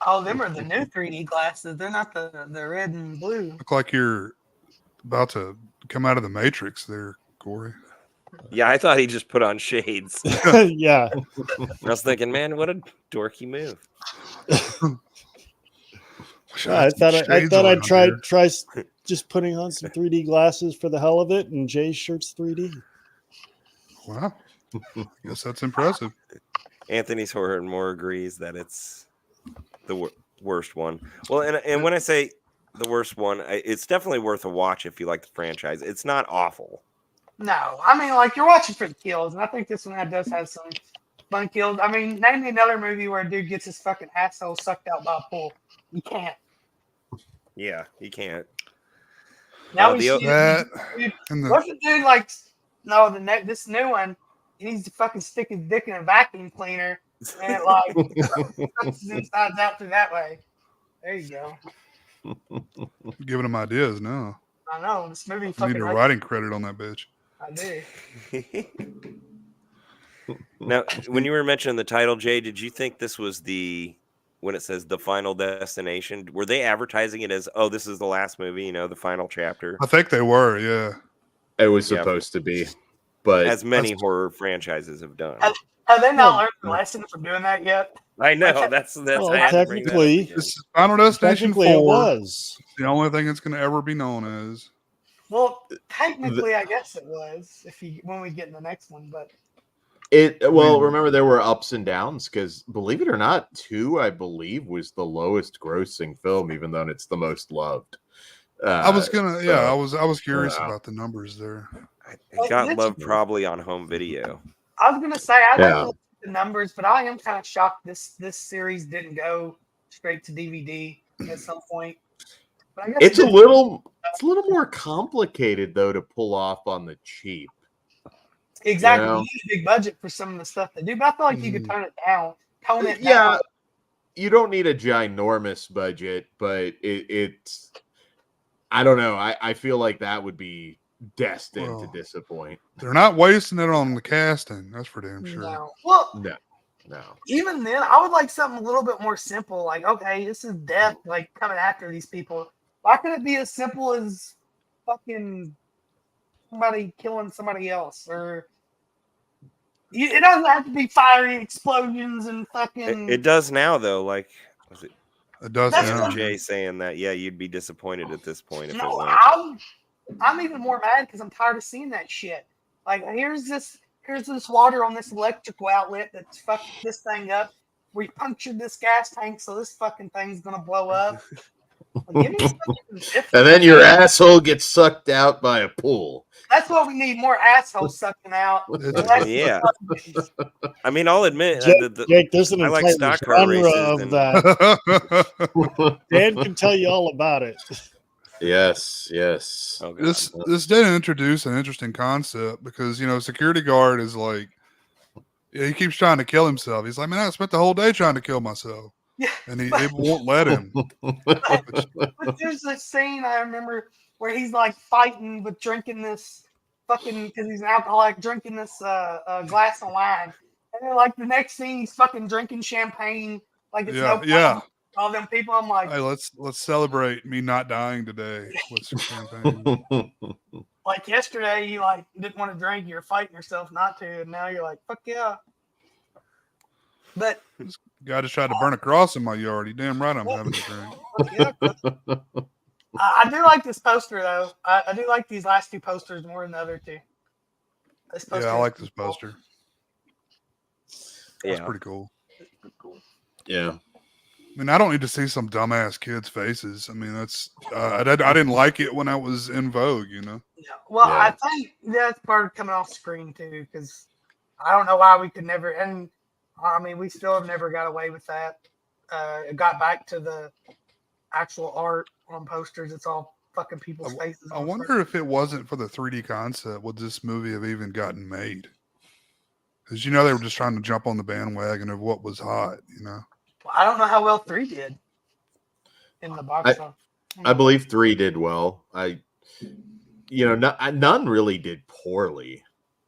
Oh, them are the new 3D glasses. They're not the red and blue. Look like you're about to come out of the Matrix there, Kory. Yeah, I thought he just put on shades. yeah. I was thinking, man, what a dorky move. I thought I'd try just putting on some 3D glasses for the hell of it, and Jay's shirt's 3D. Wow. Guess that's impressive. Anthony's more agrees that it's the worst one. Well, and when I say the worst one, it's definitely worth a watch if you like the franchise. It's not awful. No, I mean, like, you're watching for the kills, and I think this one does have some fun kills. I mean, name me another movie where a dude gets his fucking asshole sucked out by a pool. You can't. Yeah, you can't. Now we the- see That dude, and the, what's the dude like? No, this new one, he needs to fucking stick his dick in a vacuum cleaner and it like sucks his insides out through that way. There you go. giving them ideas now. I know this movie I fucking. need a writing credit on that bitch. I do. Now, when you were mentioning the title, Jay, did you think this was when it says the Final Destination? Were they advertising it as, oh, this is the last movie, the final chapter? I think they were, yeah. It was Yeah. supposed to be, but As many horror franchises have done. Have they not learned the lesson from doing that yet? I know that's. Well, I had to bring that up technically- again. This is Final Destination Technically, it 4. was. It's the only thing it's going to ever be known as. Well, technically, I guess it was when we get in the next one, but remember there were ups and downs because believe it or not, 2 I believe was the lowest grossing film, even though it's the most loved. I was gonna, so, I was curious yeah. about the numbers there. It got love probably on home video. I was gonna say I Yeah. don't know the numbers, but I am kind of shocked this series didn't go straight to DVD at some point. But I guess It's a it- little more complicated though to pull off on the cheap. exactly. you know? You need a big budget for some of the stuff they do, but I feel like you could tone it down. Yeah, down. you don't need a ginormous budget, but it's I don't know. I feel like that would be destined Well, to disappoint. They're not wasting it on the casting. That's for damn sure. No. Well, No. even then, I would like something a little bit more simple. Like, okay, this is death, like coming after these people. Why couldn't it be as simple as fucking somebody killing somebody else? Or it doesn't have to be fiery explosions and fucking. It does now, though. Like, was it It does That's now. what- Jay saying that? Yeah, you'd be disappointed at this point if it No, went. I'm even more mad because I'm tired of seeing that shit. Like, here's this water on this electrical outlet that's fucked this thing up. We punctured this gas tank, so this fucking thing's gonna blow up. Like, give me something different. And then your asshole gets sucked out by a pool. That's what we need, more assholes sucking out. It's- Yeah. I mean, I'll admit, Jake, there's an I like entire stock car genre races of and- that. Dan can tell you all about it. Yes. oh, God. this did introduce an interesting concept because security guard is like, he keeps trying to kill himself. He's like, man, I spent the whole day trying to kill myself, Yeah. and it won't let him. But there's this scene I remember where he's like fighting with drinking this fucking, because he's an alcoholic, drinking this glass of wine. And then like the next scene, he's fucking drinking champagne. Like it's no problem. Yeah. All them people, I'm like, Hey, let's celebrate me not dying today with some champagne. like yesterday, you like didn't want to drink, you were fighting yourself not to, and now you're like, fuck yeah. But Guy just tried to burn a cross in my yard. He damn right I'm having a drink. yeah, I do like this poster though. I do like these last 2 posters more than the other 2. This poster Yeah, I is like this cool. poster. That's Yeah. pretty cool. Cool. Yeah. I mean, I don't need to see some dumbass kids' faces. I mean, that's I didn't like it when I was in vogue. You know. Yeah. Well, Yeah. I think that's part of coming off screen too, because I don't know why we could never. And I mean, we still have never got away with that. It got back to the actual art on posters. It's all fucking people's faces. I wonder if it wasn't for the 3D concept, would this movie have even gotten made? Because they were just trying to jump on the bandwagon of what was hot. I don't know how well 3 did in the box office. I believe 3 did well. None really did poorly.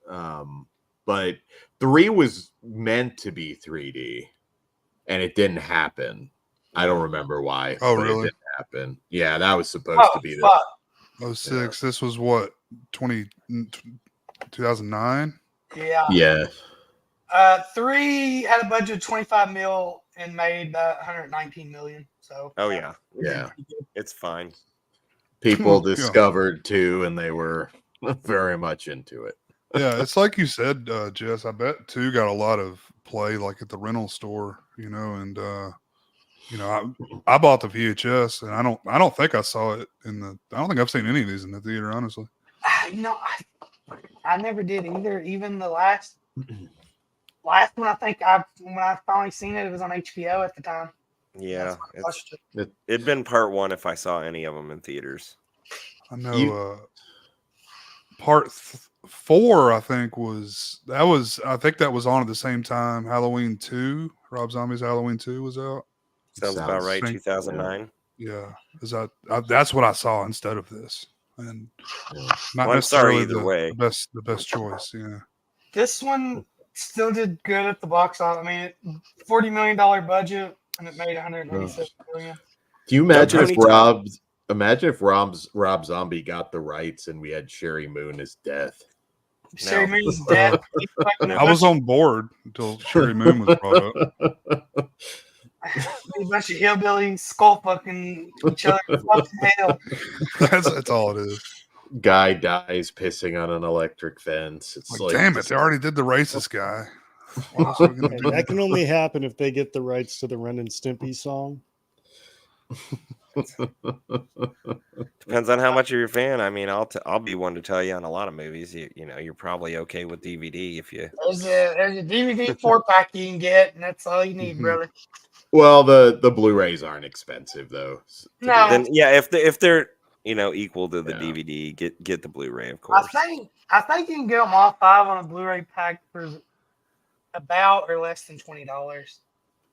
But 3 was meant to be 3D, and it didn't happen. I don't remember why. Oh, but really? It didn't happen. Yeah, that was supposed to be the. Fuck. 06. This was what 2009. Yeah. 3 had a budget of 25 mil and made 119 million. So. Oh yeah, Yeah, it's fine. people Yeah. discovered 2, and they were very much into it. Yeah, it's like you said, Jess. I bet 2 got a lot of play, like at the rental store. And I bought the VHS, and I don't think I saw it I don't think I've seen any of these in the theater, honestly. I never did either. Even the last one, I think when I finally seen it, it was on HBO at the time. Yeah, I watched it. it'd been part 1 if I saw any of them in theaters. I know part 4, I think that was on at the same time Halloween 2. Rob Zombie's Halloween 2 was out. Sounds about right. Think- 2009. Yeah, that's what I saw instead of this, and not Well, I'm sorry necessarily either way. the best choice. Yeah, This one still did good at the box office. I mean, $40 million budget, and it made 187 million. Do you imagine Tony if Rob Zombie got the rights and we had Sherry Moon as Death? Sherry Moon's dead. I was on board until Sherry Moon was brought up. A bunch of hillbillies skull fucking each other. Fucking hell. That's all it is. Guy dies pissing on an electric fence. It's like Damn it! They already did the racist guy. What else are we gonna Hey, do? that can only happen if they get the rights to the Ren and Stimpy song. Depends on how much you're a fan. I mean, I'll be one to tell you on a lot of movies. You're probably okay with DVD if you. There's a DVD 4-pack you can get, and that's all you need, brother. Well, the Blu-rays aren't expensive though. No. Then yeah, if they're equal to the Yeah. DVD, get the Blu-ray, of I course. think you can get them all 5 on a Blu-ray pack for about or less than $20.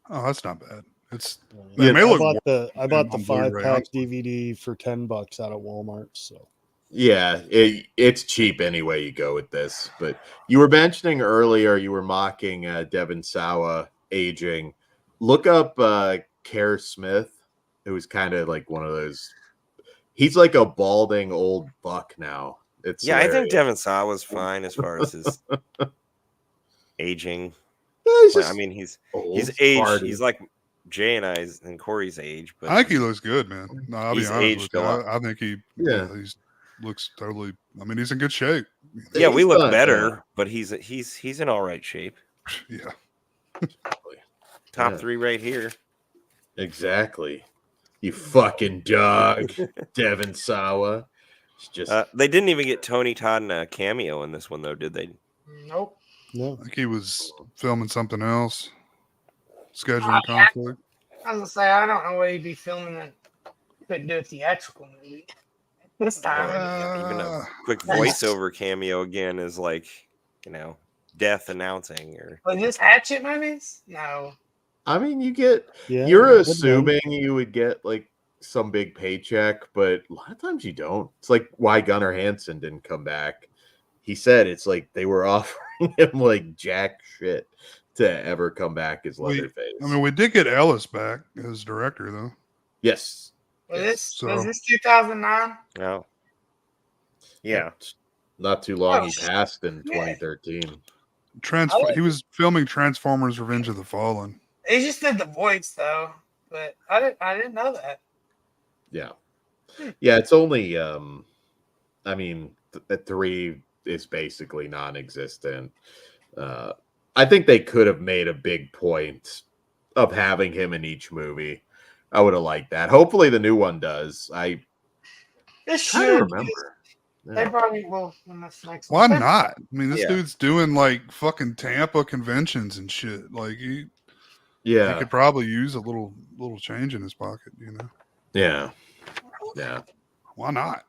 Oh, that's not bad. It's Yeah, they may I look bought the on Blu-ray. 5-pack DVD for $10 out at Walmart. So Yeah, it's cheap anyway. You go with this, but you were mentioning earlier, you were mocking Devin Sawa aging. Look up Kerr Smith, who's kind of like one of those. He's like a balding old buck now. It's Yeah, I think hilarious. Devin Sawa was fine as far as his aging. Yeah, he's I just mean, he's old, aged. farty. He's like Jay and Kory's age, but I think he looks good, man. No, I'll be He's honest aged with you. a lot. I think he looks totally. I mean, he's in good shape. yeah, we He's look not better. bad. But he's in all right shape. Yeah. Top Yeah. 3 right here. Exactly. You fucking dog, Devin Sawa. It's just They didn't even get Tony Todd in a cameo in this one, though, did they? Nope. no, I think he was filming something else. Scheduling conflict. I was gonna say I don't know what he'd be filming that couldn't do a theatrical movie this time. Even a Uh, quick Nice. voiceover cameo again is like, death announcing or. Was this Hatchet movies? No. I mean, yeah, you're it would've been. assuming you would get like some big paycheck, but a lot of times you don't. It's like why Gunnar Hansen didn't come back. He said it's like they were offering him like jack shit to ever come back as Leatherface. I mean, we did get Ellis back as director, though. yes. Was So- this 2009? No. Yeah. Not too long. Oh, He shit. passed in Yeah. 2013. He was filming Transformers: Revenge of the Fallen. He just did the voice though, but I didn't know that. Yeah. Yeah, it's only I mean, at 3 is basically non-existent. I think they could have made a big point of having him in each movie. I would have liked that. Hopefully the new one does. I This kind of should. remember. They Yeah. probably will when this next Why one. not? I mean, this Yeah. dude's doing like fucking Tampa conventions and shit. Like he Yeah. could probably use a little change in his pocket, you know. Yeah. Yeah. Why not?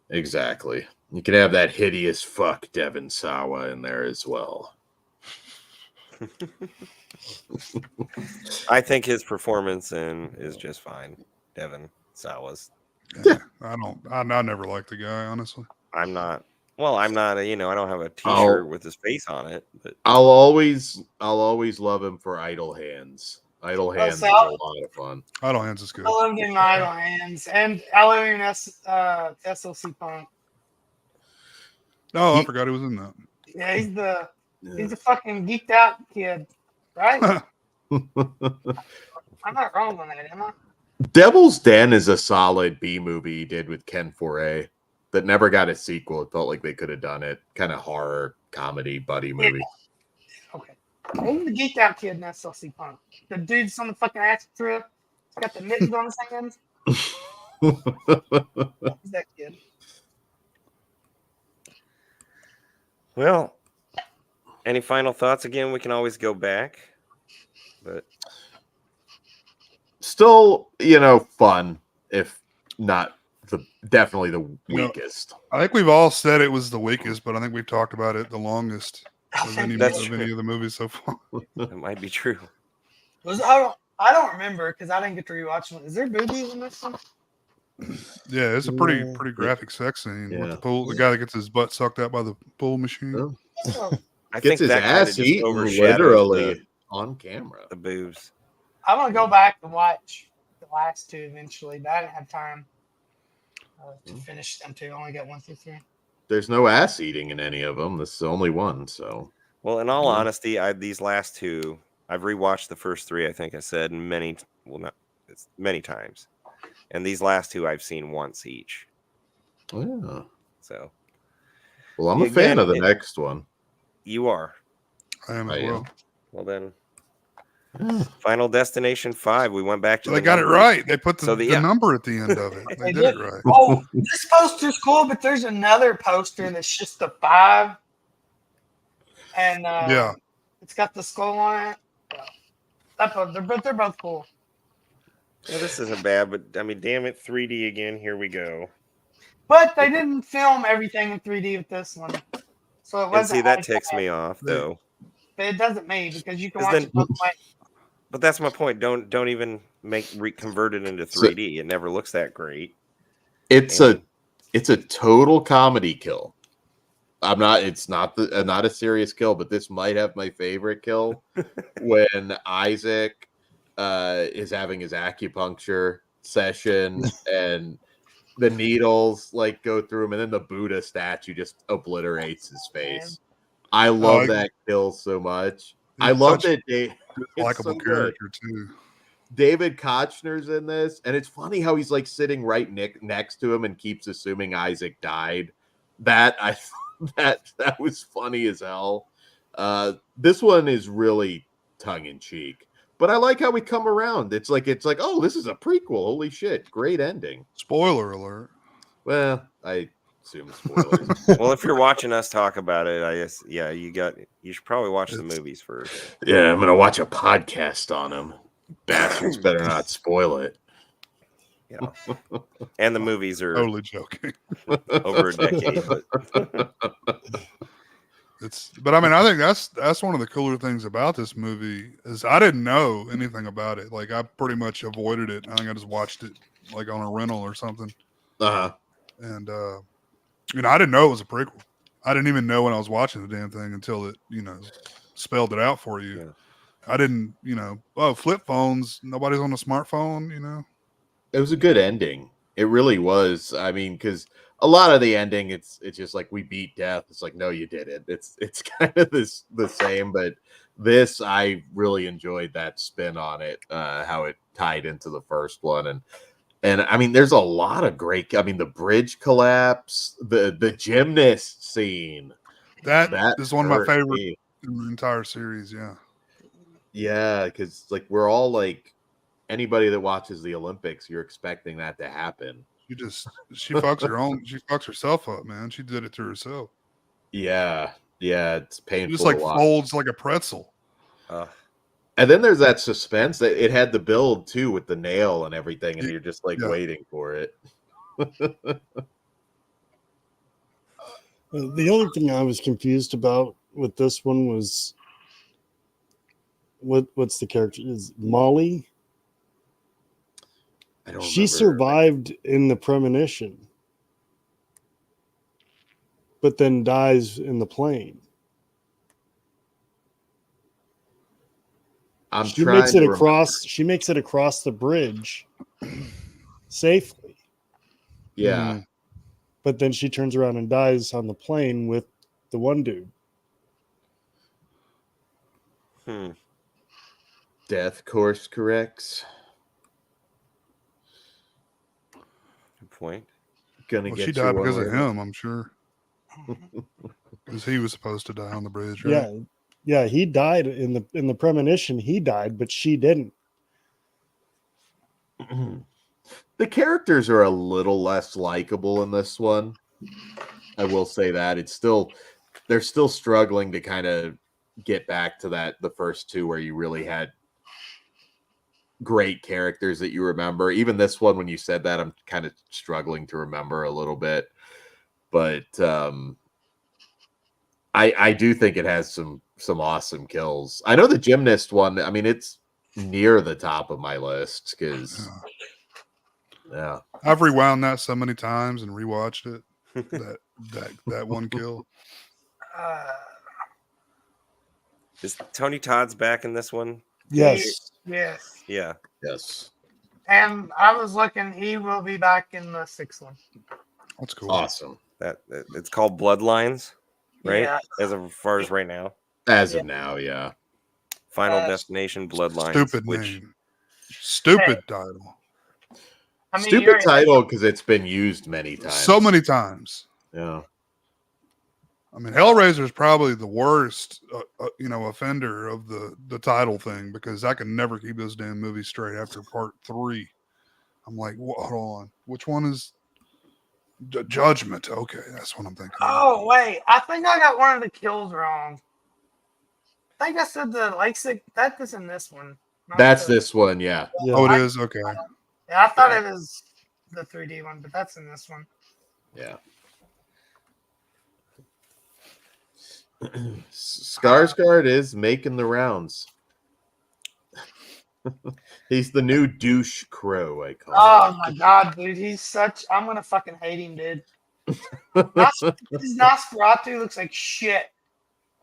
Exactly. You could have that hideous fuck Devon Sawa in there as well. I think his performance is just fine. Devon Sawa's. Yeah, I never liked the guy, honestly. I'm not. Well, I'm not. I don't have a Oh. T-shirt with his face on it. But I'll always love him for Idle Hands. Idle Hands is a Sal- lot of fun. Idle Hands is good. I love him in Idle Hands, and I love him in SLC Punk. Oh, I forgot he was in that. Yeah, he's a fucking geeked out kid, right? I'm not wrong on that, am I? Devil's Den is a solid B movie he did with Ken Foray that never got a sequel. It felt like they could have done it. Kind of horror, comedy, buddy movie. Okay. Who's the geeked out kid in SLC Punk? The dude's on the fucking ass trip. He's got the mittens on his hands. Who's that kid? well, any final thoughts? Again, we can always go back. But Still, fun, if not definitely the weakest. I think we've all said it was the weakest, but I think we've talked about it the longest of any of That's the movies so far. it might be true. I don't remember because I didn't get to rewatch one. Is there boobies in this one? Yeah, it's a pretty graphic sex scene with the pool. The guy that gets his butt sucked out by the pool machine. Oh. Oh, I Gets think his that kind of ass just eaten overshadows literally on camera. the boobs. I'm gonna go back and watch the last two eventually, but I didn't have time to finish them two. I only got 1 through 3. There's no ass eating in any of them. This is the only one. So Well, in all honesty, these last two, I've rewatched the first three. I think I said many times, and these last two I've seen once each. yeah. So Well, I'm a Again, fan of the next one. you are. I am I as am. well. Well then, Final Destination 5. We went back to They the got it numbers. right. They put the, So the number at the end of it. They They did it did. right. Oh, this poster's cool, but there's another poster that's just a 5, and Yeah. it's got the skull on it. They're both cool. Well, this isn't bad, but I mean, damn it, 3D again. Here we go. But they didn't film everything in 3D with this one, so it And wasn't. see, that as ticks bad. me off, though. But it doesn't me because you can 'Cause watch then- it both ways. But that's my point. Don't even convert it into 3D. It never looks that great. It's a total comedy kill. It's not a serious kill, but this might have my favorite kill when Isaac is having his acupuncture session and the needles like go through him, and then the Buddha statue just obliterates his face. I love that kill so much. I love that Likeable character too. David Kochner's in this, and it's funny how he's like sitting right next to him and keeps assuming Isaac died. That was funny as hell. This one is really tongue in cheek, but I like how we come around. It's like, oh, this is a prequel. Holy shit, great ending. Spoiler alert. Well, I assume spoilers. Well, if you're watching us talk about it, I guess you should probably watch the movies first. Yeah, I'm gonna watch a podcast on them. Bastards better not spoil it. Yeah. And the movies are Totally joking. over a decade. But But I mean, I think that's one of the cooler things about this movie is I didn't know anything about it. Like I pretty much avoided it. I think I just watched it like on a rental or something. Uh-huh. And I didn't know it was a prequel. I didn't even know when I was watching the damn thing until it, spelled it out for you. Yeah. I didn't, flip phones. Nobody's on a smartphone. It was a good ending. It really was. I mean, because a lot of the ending, it's just like we beat death. It's like, no, you didn't. It's kind of the same, but this, I really enjoyed that spin on it, how it tied into the first one, and I mean, there's a lot of great. I mean, the bridge collapse, the gymnast scene. That is one of my hurt favorite me. in the entire series. Yeah. Yeah, because like we're all like anybody that watches the Olympics, you're expecting that to happen. She fucks herself up, man. She did it to herself. Yeah, it's She painful just to like watch. folds like a pretzel. And then there's that suspense that it had the build too with the nail and everything, and you're just like Yeah. waiting for it. The only thing I was confused about with this one was what's the character is Molly. I don't She remember. survived in the premonition, but then dies in the plane. She makes it across. She makes it across the bridge safely. Yeah. But then she turns around and dies on the plane with the one dude. Death course corrects. Good point. She died because of him, I'm sure. Because he was supposed to die on the bridge, right? Yeah, he died in the premonition. He died, but she didn't. The characters are a little less likable in this one. I will say that they're still struggling to kind of get back to the first two where you really had great characters that you remember. Even this one, when you said that, I'm kind of struggling to remember a little bit. But I do think it has some awesome kills. I know the gymnast one. I mean, it's near the top of my list because I've rewound that so many times and rewatched it. that one kill. Is Tony Todd's back in this one? Yes. Yes. Yeah. Yes. And I was looking, he will be back in the 6th one. That's cool. Awesome. That it's called Bloodlines, right? Yeah. As far as right now. As of now, yeah. Final Destination Bloodlines. Stupid name. Stupid title. I mean, stupid title because it's been used many times. So many times. Yeah. I mean, Hellraiser is probably the worst, offender of the title thing because I can never keep this damn movie straight after part 3. I'm like, hold on, which one is Judgment? Okay, that's what I'm thinking. Oh wait, I think I got one of the kills wrong. I think I said the that is in this one. That's this one, yeah. Oh, it is? Okay. Yeah, I thought it was the 3D one, but that's in this one. Yeah. Skarsgård is making the rounds. He's the new douche crow, I call him. Oh my god, dude, I'm gonna fucking hate him, dude. His Nosferatu looks like shit.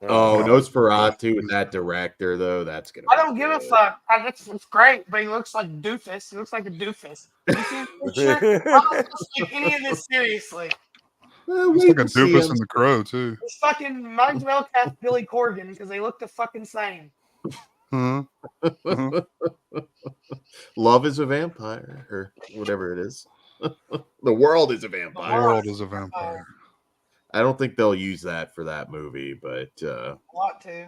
Oh, Nosferatu with that director though, that's gonna. I don't give a fuck. It's great, but he looks like doofus. He looks like a doofus. You see his picture? I don't take any of this seriously. He's like a doofus in The Crow too. It's fucking might as well cast Billy Corgan because they look the fucking same. Love is a vampire, or whatever it is. The world is a vampire. The world is a vampire. I don't think they'll use that for that movie, but want to.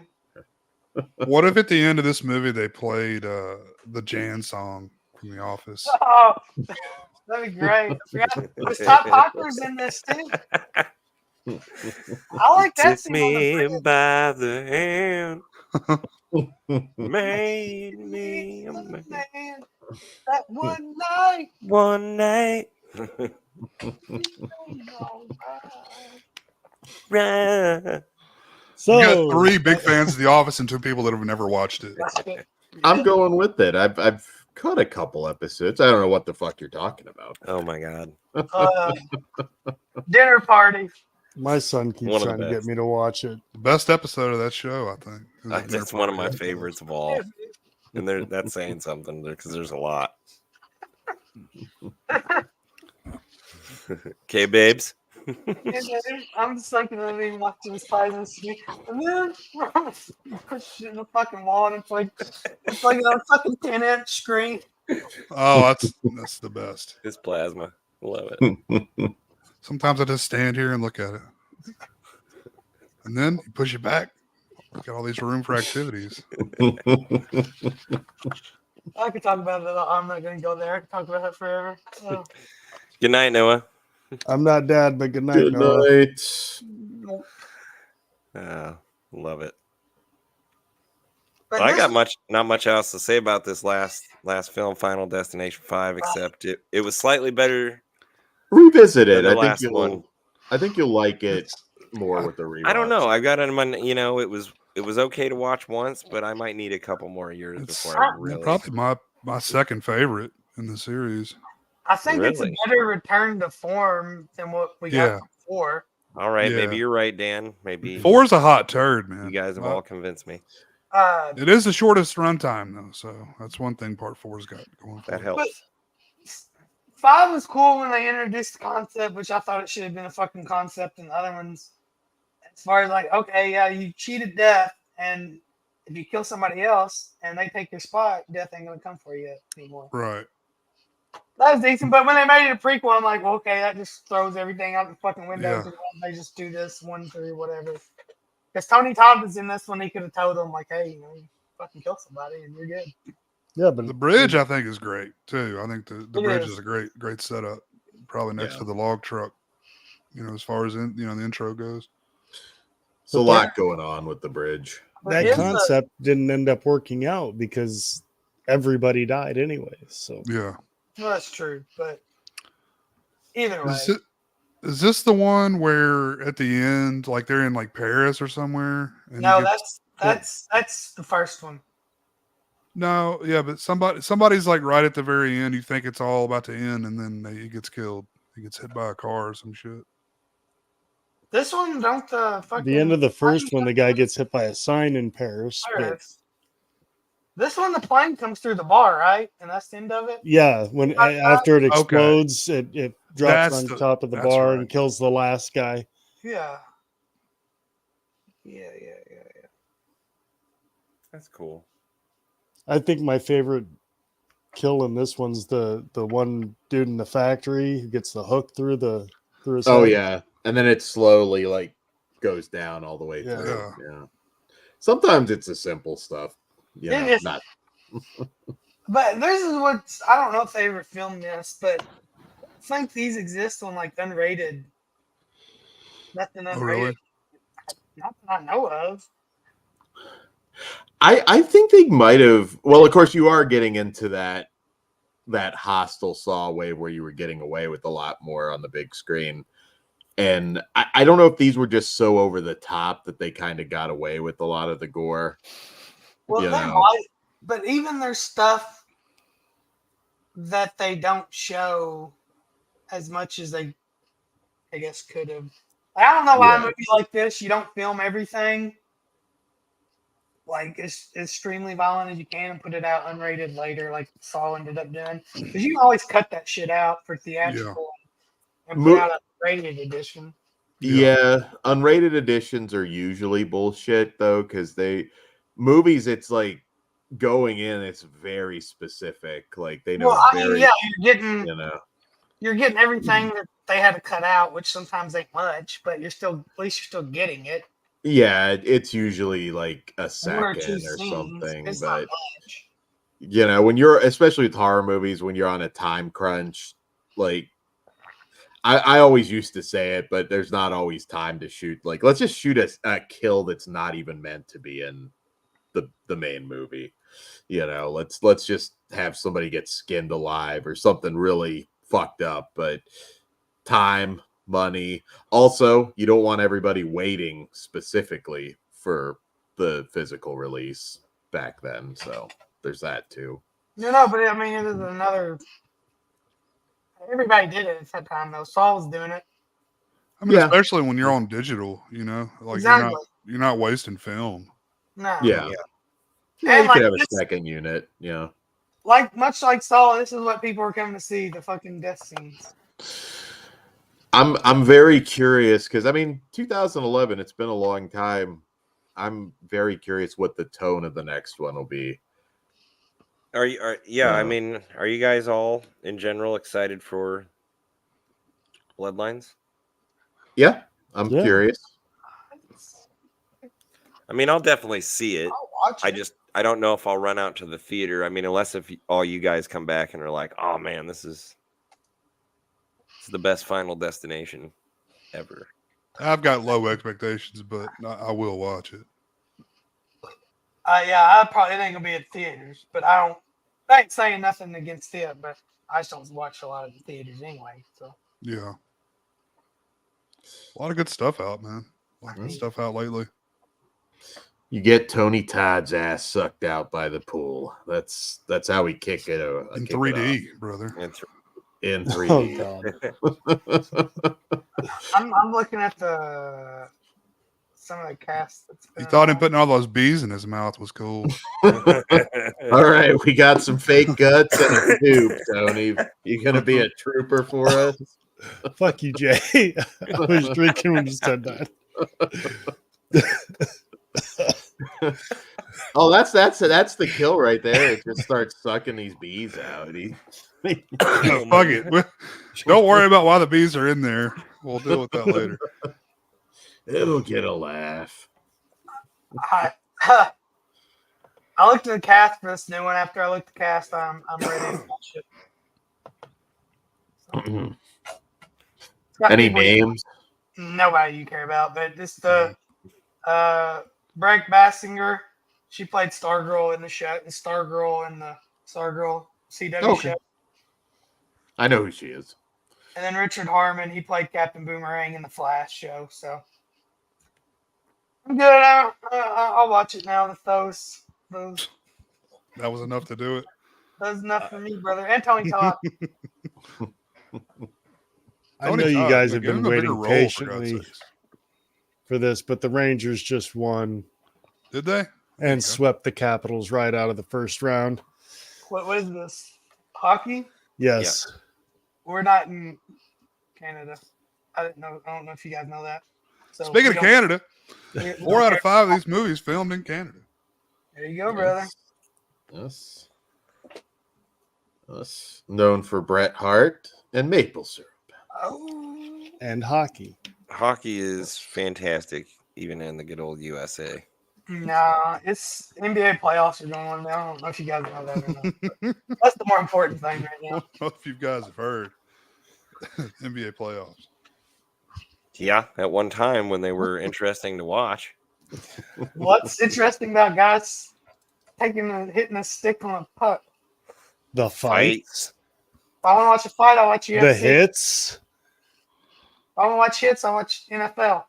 What if at the end of this movie they played the Jan song from The Office? Oh, that'd be great. Was Todd Parker's in this too? I like that scene. Took me by the hand. Made me a man. That one night. One night. Right. So we got 3 big fans of The Office and 2 people that have never watched it. I'm going with it. I've cut a couple episodes. I don't know what the fuck you're talking about. Oh my god. Dinner party. My son keeps trying to get me to watch it. The best episode of that show, I think. That's one of my favorites of all. And that's saying something there because there's a lot. Okay, babes. I'm just thinking of me watching Spies and Sneak, and then push shit in the fucking wall, and it's like a fucking 10-inch screen. Oh, that's the best. It's plasma. Love it. Sometimes I just stand here and look at it, and then you push it back. Got all these room for activities. I could talk about it. I'm not going to go there. I could talk about it forever. Oh. Good night, Noah. I'm not dad, but good night, Good Noah. night. Love it. But I this got one- not much else to say about this last film, Final Destination 5, except it was slightly better. Revisit it. The I think last you'll. one. I think you'll like it more with the rewatch. I don't know. I got it in my, it was okay to watch once, but I might need a couple more years It's before I really. probably my second favorite in the series. I think it's a Really? better return to form than what we Yeah. got before. All right, Yeah. maybe you're right, Dan. Maybe 4's a hot turd, man. you guys have all convinced me. It is the shortest runtime though, so that's one thing Part 4's got going for That it. helps. 5 was cool when they introduced the concept, which I thought it should have been a fucking concept, and the other ones, as far as like, okay, yeah, you cheated death, and if you kill somebody else and they take your spot, death ain't gonna come for you anymore. Right. That was decent, but when they made it a prequel, I'm like, well, okay, that just throws everything out the fucking window. Yeah. Because they just do this 1 through whatever. Because Tony Todd was in this one, he could have told him like, hey, you fucking kill somebody and you're good. Yeah, but The bridge I think is great too. I think the It bridge is. is a great setup. Probably next Yeah. to the log truck. As far as the intro goes. It's a lot going on with the bridge. that Here's concept didn't end up working out because everybody died anyway. So Yeah. Well, that's true, but either way. Is this the one where at the end, like they're in like Paris or somewhere? And No, he gets- that's the first one. No, yeah, but somebody's like right at the very end. You think it's all about to end, and then he gets killed. He gets hit by a car or some shit. This one, don't the fucking the end of the first one, the guy gets hit by a sign in Paris. But Paris. This one, the plane comes through the bar, right? And that's the end of it. yeah, when after it Okay. explodes, it drops That's on the- top of the that's bar right. and kills the last guy. Yeah. Yeah. That's cool. I think my favorite kill in this one's the one dude in the factory who gets the hook through his Oh head. yeah, and then it slowly like goes down all the way Yeah. through. Yeah. Sometimes it's the simple stuff. It Yeah. is. Not. But this is what's, I don't know if they ever filmed this, but I think these exist on like unrated. Nothing unrated. Oh, really? Not that I know of. I think they might have. Well, of course, you are getting into that Hostile Saw wave where you were getting away with a lot more on the big screen. And I don't know if these were just so over the top that they kind of got away with a lot of the gore. Well, You they know. might, but even there's stuff that they don't show as much as they, I guess, could have. I don't know why a Yeah. movie like this, you don't film everything like as extremely violent as you can and put it out unrated later, like Saw ended up doing. Because you can always cut that shit out for theatrical and put out a rated edition. Yeah, unrated editions are usually bullshit though, because movies, it's like going in, it's very specific. Like they know Well, I very, mean, yeah, you're getting everything that they had to cut out, which sometimes ain't much, but at least you're still getting it. Yeah, it's usually like a 1 or 2 second or scenes. something. It's But not much. when you're, especially with horror movies, when you're on a time crunch, like I always used to say it, but there's not always time to shoot. Like, let's just shoot a kill that's not even meant to be in the main movie. Let's just have somebody get skinned alive or something really fucked up. But time, money. Also, you don't want everybody waiting specifically for the physical release back then. So there's that too. No, but I mean, it is another. Everybody did it at that time, though. Saul was doing it. I mean, Yeah. especially when you're on digital, like Exactly. you're not wasting film. No. Yeah. Yeah. Yeah, you like could have a this- second unit. Yeah. Much like Saul, this is what people are coming to see, the fucking death scenes. I'm very curious because 2011, it's been a long time. I'm very curious what the tone of the next one will be. Are you guys all in general excited for Bloodlines? Yeah, I'm Yeah. curious. I mean, I'll definitely see it. I'll watch it. I don't know if I'll run out to the theater. I mean, unless if all you guys come back and are like, oh man, this is the best Final Destination ever. I've got low expectations, but I will watch it. Yeah, it ain't gonna be at theaters, but I ain't saying nothing against it, but I just don't watch a lot of the theaters anyway. So Yeah. A lot of good stuff out, man. A lot of good stuff out lately. You get Tony Todd's ass sucked out by the pool. That's how we kick it. In kick 3D, brother. In 3D. Oh God. I'm looking at some of the cast. You thought him putting all those bees in his mouth was cool. All right, we got some fake guts and a tube, Tony. You gonna be a trooper for us? Fuck you, Jay. I was drinking when you said that. Oh, that's the kill right there. It just starts sucking these bees out. Fuck it. Don't worry about why the bees are in there. We'll deal with that later. It'll get a laugh. I looked at the cast for this new one. After I looked at the cast, I'm ready to watch it. So, Any names? Nobody you care about, but this the Bragg Bassinger. She played Stargirl in the show, the Stargirl in the Stargirl CW show. I know who she is. And then Richard Harmon, he played Captain Boomerang in the Flash show. So I'm good. I'll watch it now. With those. That was enough to do it. That's enough for me, brother. And Tony Todd. I know you guys have Give been him a bigger waiting role, for patiently God's sakes. for this, but the Rangers just won Did they? and swept the Capitals right out of the first round. What is this? Hockey? Yes. We're not in Canada. I don't know if you guys know that. So Speaking of Canada, we 4 out of 5 of these movies filmed in Canada. There you go, brother. Us known for Bret Hart and maple syrup. Oh. And hockey. Hockey is fantastic, even in the good old USA. Nah, it's NBA playoffs are going on now. I don't know if you guys know that or not. That's the more important thing right I now. don't know if you guys have heard. NBA playoffs. Yeah, at one time when they were interesting to watch. What's interesting about guys hitting a stick on a puck? The fights. If I want to watch a fight, I'll watch UFC. The hits. If I want to watch hits, I'll watch NFL.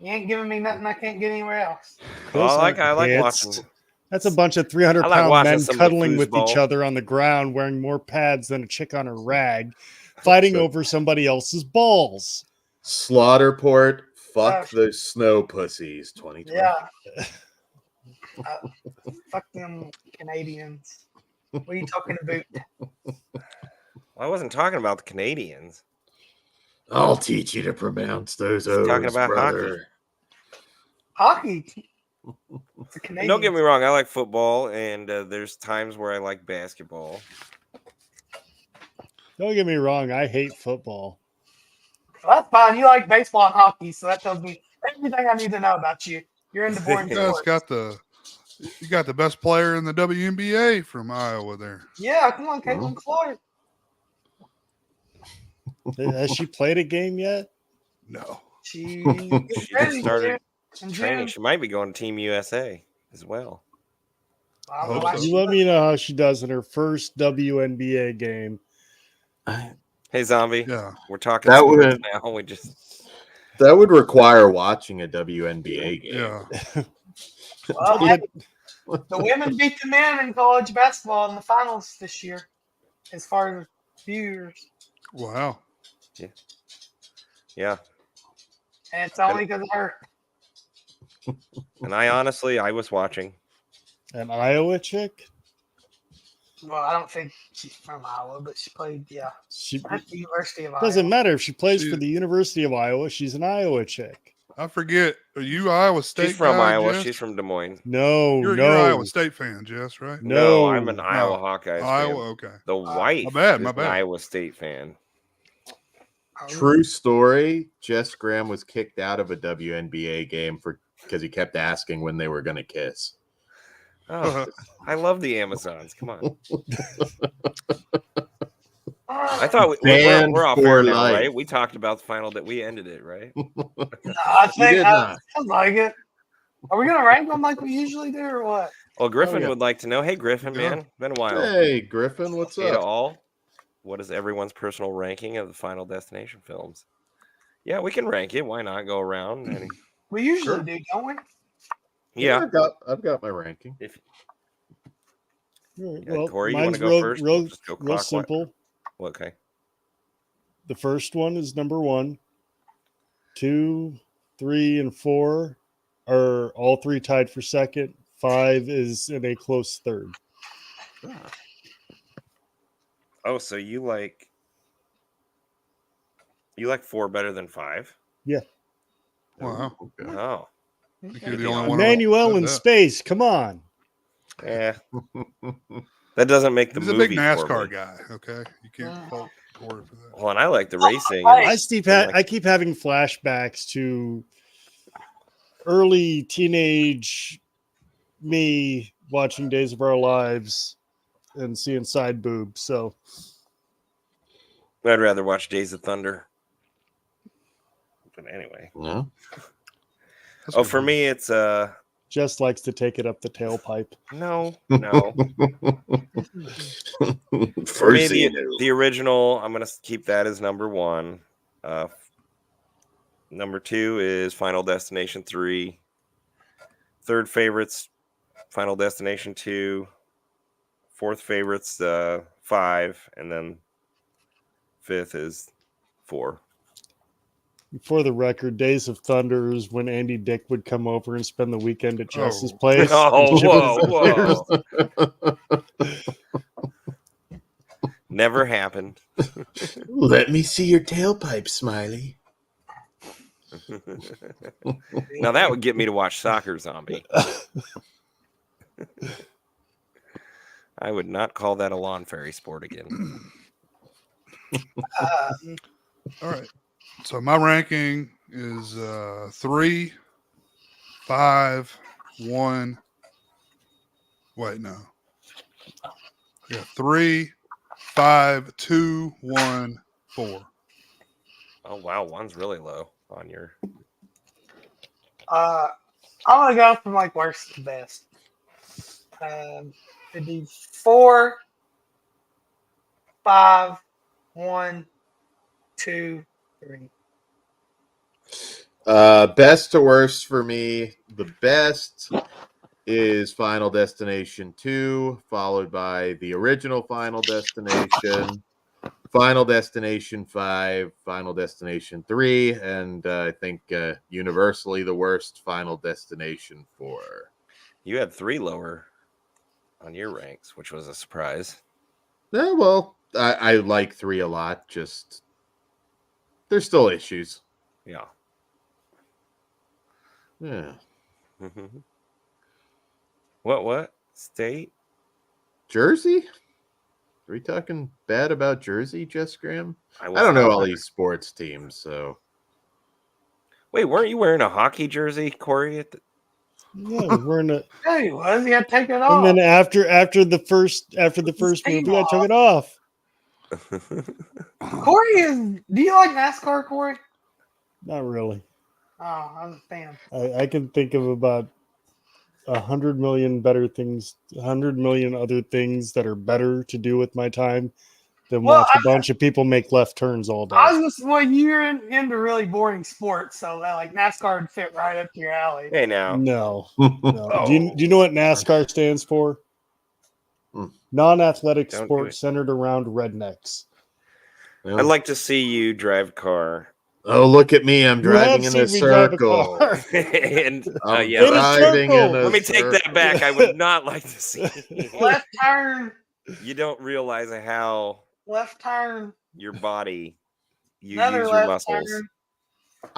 You ain't giving me nothing I can't get anywhere else. Well, I like hits. watching. That's a bunch of 300-pound I like watching men some of the cuddling with foosball. each other on the ground, wearing more pads than a chick on a rag, fighting over somebody else's balls. Slaughterport, fuck the snow pussies. 2020. Yeah. Fuck them Canadians. What are you talking about? I wasn't talking about the Canadians. I'll teach you to pronounce those He's talking O's, about brother. Hockey. It's a Canadian. Don't get me wrong, I like football, and there's times where I like basketball. Don't get me wrong, I hate football. Well, that's fine. You like baseball and hockey, so that tells me everything I need to know about you. You're into boring You guys sports. got the best player in the WNBA from Iowa there. Yeah, come on, Caitlin Clark. Has she played a game yet? No. She She just started in training. June. She might be going to Team USA as well. I don't know Hope why so. she You let me know how she does in her first WNBA game. Hey, Zombie. Yeah. We're talking That sports would- now. We just That would require watching a WNBA game. Yeah. Well, hey, the women beat the men in college basketball in the finals this year, as far as viewers. Wow. yeah. And it's only because of her. And I was watching. An Iowa chick? Well, I don't think she's from Iowa, but she played, She at the University of Iowa. doesn't matter if she plays She- for the University of Iowa. She's an Iowa chick. I forget. Are you Iowa State? She's from guy, Iowa. Jess? She's from Des Moines. No, You're no, Iowa State fan, Jess, right? no. I'm an Iowa Hawkeyes fan. Iowa, okay. The wife my is an bad. Iowa State fan. Oh, True story. Jess Graham was kicked out of a WNBA game for because he kept asking when they were going to kiss. Oh, I love the Amazons. Come on. I thought Banned we're off for air now, life. right? We talked about the final that we ended it, right? I think did not. I like it. Are we gonna rank them like we usually do, or what? Well, Griffin yeah. would like to know. Hey, Griffin, Yeah. man, been a while. Hey, Griffin, what's Hey to up? all. What is everyone's personal ranking of the Final Destination films? Yeah, we can rank it. Why not go around? And We usually Sure. do, don't we? yeah, I've got my ranking. if Well, Kory, you want mine's to go real, first? real, Just go real clockwise. simple. Okay. The first one is number 1. 2, 3, and 4 are all three tied for second. 5 is in a close third. Oh, so you like 4 better than 5? Wow. Okay. Oh, I think Okay. you're the only one. who Emmanuel said in that. space. Come on. yeah. That doesn't make the He's a movie big for NASCAR me. guy. Okay, you can't fault Kory for that. Well, and I like the racing. Hey. I keep having flashbacks to early teenage me watching Days of Our Lives and seeing side boobs. So I'd rather watch Days of Thunder. But anyway. No. That's Oh, good for movie. me, it's Jess likes to take it up the tailpipe. no. For me, First thing you do. the original, I'm gonna keep that as number 1. Number 2 is Final Destination 3. Third favorite's Final Destination 2. Fourth favorite's 5, and then fifth is 4. For the record, Days of Thunder is when Andy Dick would come over and spend the weekend at Jess's Oh. place. Oh, and whoa, Jess- whoa! Never happened. Let me see your tailpipe, Smiley. Now that would get me to watch Soccer Zombie. I would not call that a lawn fairy sport again. All right. So my ranking is 3, 5, 1. Wait, no. Yeah, 3, 5, 2, 1, 4. Oh wow, 1's really low on your. I'm gonna go from like worst to best. It'd be 4, 5, 1, 2, 3. Best to worst for me. The best is Final Destination 2, followed by the original Final Destination, Final Destination 5, Final Destination 3, and I think universally the worst, Final Destination 4. You had 3 lower on your ranks, which was a surprise. Yeah, well, I like 3 a lot. Just there's still issues. Yeah. Yeah. What? State? Jersey? Are we talking bad about Jersey, Jess Graham? I was don't know not. all these sports teams, so. Wait, weren't you wearing a hockey jersey, Kory? yeah, we're in a. Yeah, he was. He had to take it off. And then after the first Take movie, I took it off. Kory is. Do you like NASCAR, Kory? Not really. Oh, I was a fan. I can think of about 100 million better things, 100 million other things that are better to do with my time than Well, watch a bunch of people make left turns all day. I was just well, you're into really boring sports, so that like NASCAR would fit right up your alley. Hey now. No. Oh. Do you know what NASCAR stands for? Hmm. Non-athletic Don't do sport it. centered around rednecks. I'd like to see you drive a car. Oh, look at me. I'm You have driving in a seen me drive a circle. car. And I'm yeah, In a driving circle. in a let me take that circle. back. I would not like to see. Left turn, You don't realize how left turn, your body you another use your left muscles. turn.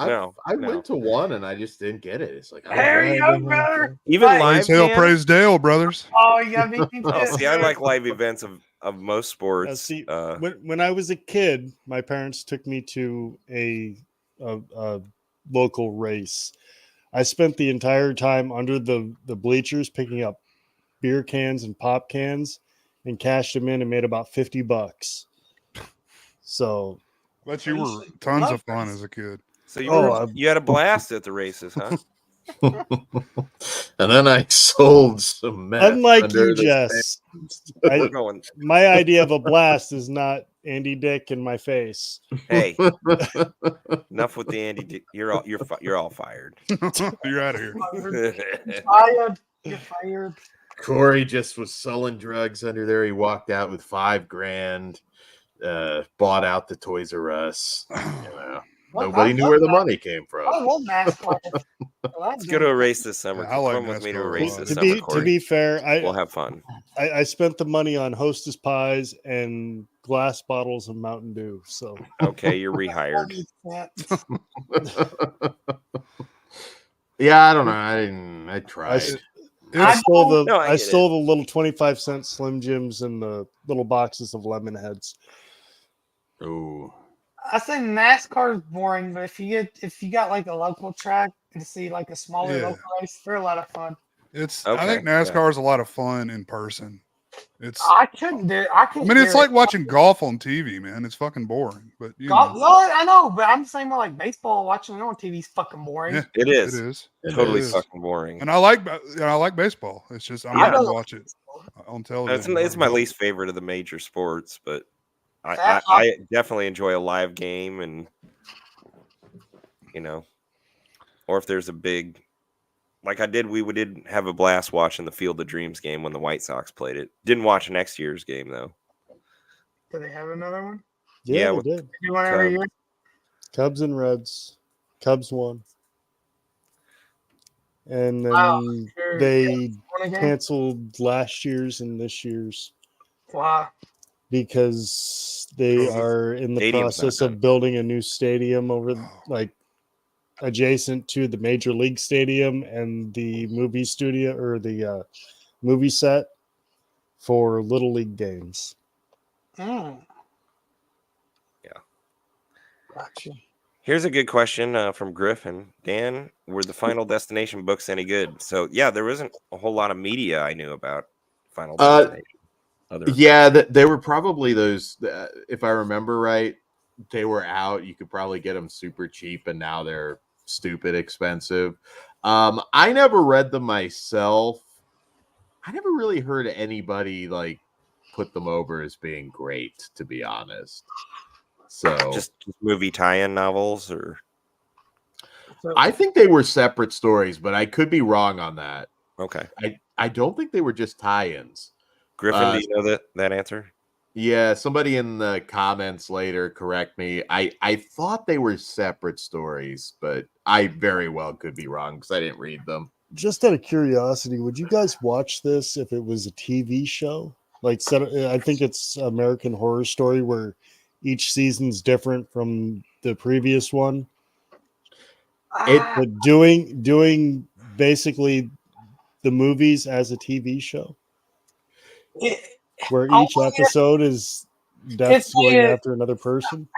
No, I no. went to one and I just didn't get it. It's like I'm There you go, driving in a brother. circle. Even Right. live, Praise Hail, man? praise Dale, brothers. Oh, you got beat me to Oh, it, see, I man. like live events of most Now, sports. see, when I was a kid, my parents took me to a local race. I spent the entire time under the bleachers picking up beer cans and pop cans and cashed them in and made about $50. So, But you were tons of fun as a kid. So Oh, you had a blast at the races, huh? And then I sold some meth. unlike under you, the Jess, We're going. my idea of a blast is not Andy Dick in my face. Hey, enough with the Andy. You're all fired. You're out of here. Fired. You're fired. Kory just was selling drugs under there. He walked out with $5,000, bought out the Toys R Us. You know, nobody knew where the money came from. I love NASCAR. Let's go to a race this summer. Yeah, I like Come with me to a NASCAR a race lot. this To summer, be Kory. fair, We'll have fun. I spent the money on Hostess pies and glass bottles of Mountain Dew. So Okay, you're rehired. Yeah, I don't know. I tried. I stole the No, I I get stole the little 25-cent Slim Jims and the little boxes of lemon heads. Ooh. I say NASCAR is boring, but if you got like a local track to see like a smaller Yeah. local race, they're a lot of fun. It's. Okay, I think NASCAR is a lot of fun in person. It's. I couldn't do it. I mean, it's like watching golf on TV, man. It's fucking boring. But you golf. know, Well, I know, but I'm saying more like baseball. Watching it on TV is fucking boring. yeah, It it is is. totally It is. fucking boring. And I like baseball. It's just I'm Yeah. not gonna watch it on television. It's my least favorite of the major sports, but I That- I definitely enjoy a live game, and you know, or if there's a big, like I did, we did have a blast watching the Field of Dreams game when the White Sox played it. Didn't watch next year's game though. Do they have another one? Yeah, they with- did. They do one every year. Cubs and Reds. Cubs won. And then Wow. Sure. they One again? canceled last year's and this year's Wow. because they are in the Stadium's not process done. of building a new stadium over like adjacent to the Major League Stadium and the movie studio or the movie set for Little League games. Mm. Yeah. Gotcha. Here's a good question from Griffin. Dan, were the Final Destination books any good? So yeah, there wasn't a whole lot of media I knew about Final Destination. Yeah, they were probably those. If I remember right, they were out. You could probably get them super cheap, and now they're stupid expensive. I never read them myself. I never really heard anybody like put them over as being great, to be honest. So just movie tie-in novels, or I think they were separate stories, but I could be wrong on that. okay. I don't think they were just tie-ins. Griffin, do you know that answer? Yeah, somebody in the comments later correct me. I thought they were separate stories, but I very well could be wrong because I didn't read them. Just out of curiosity, would you guys watch this if it was a TV show? Like, I think it's American Horror Story, where each season's different from the previous one. But doing basically the movies as a TV show, where each episode is death going after another person.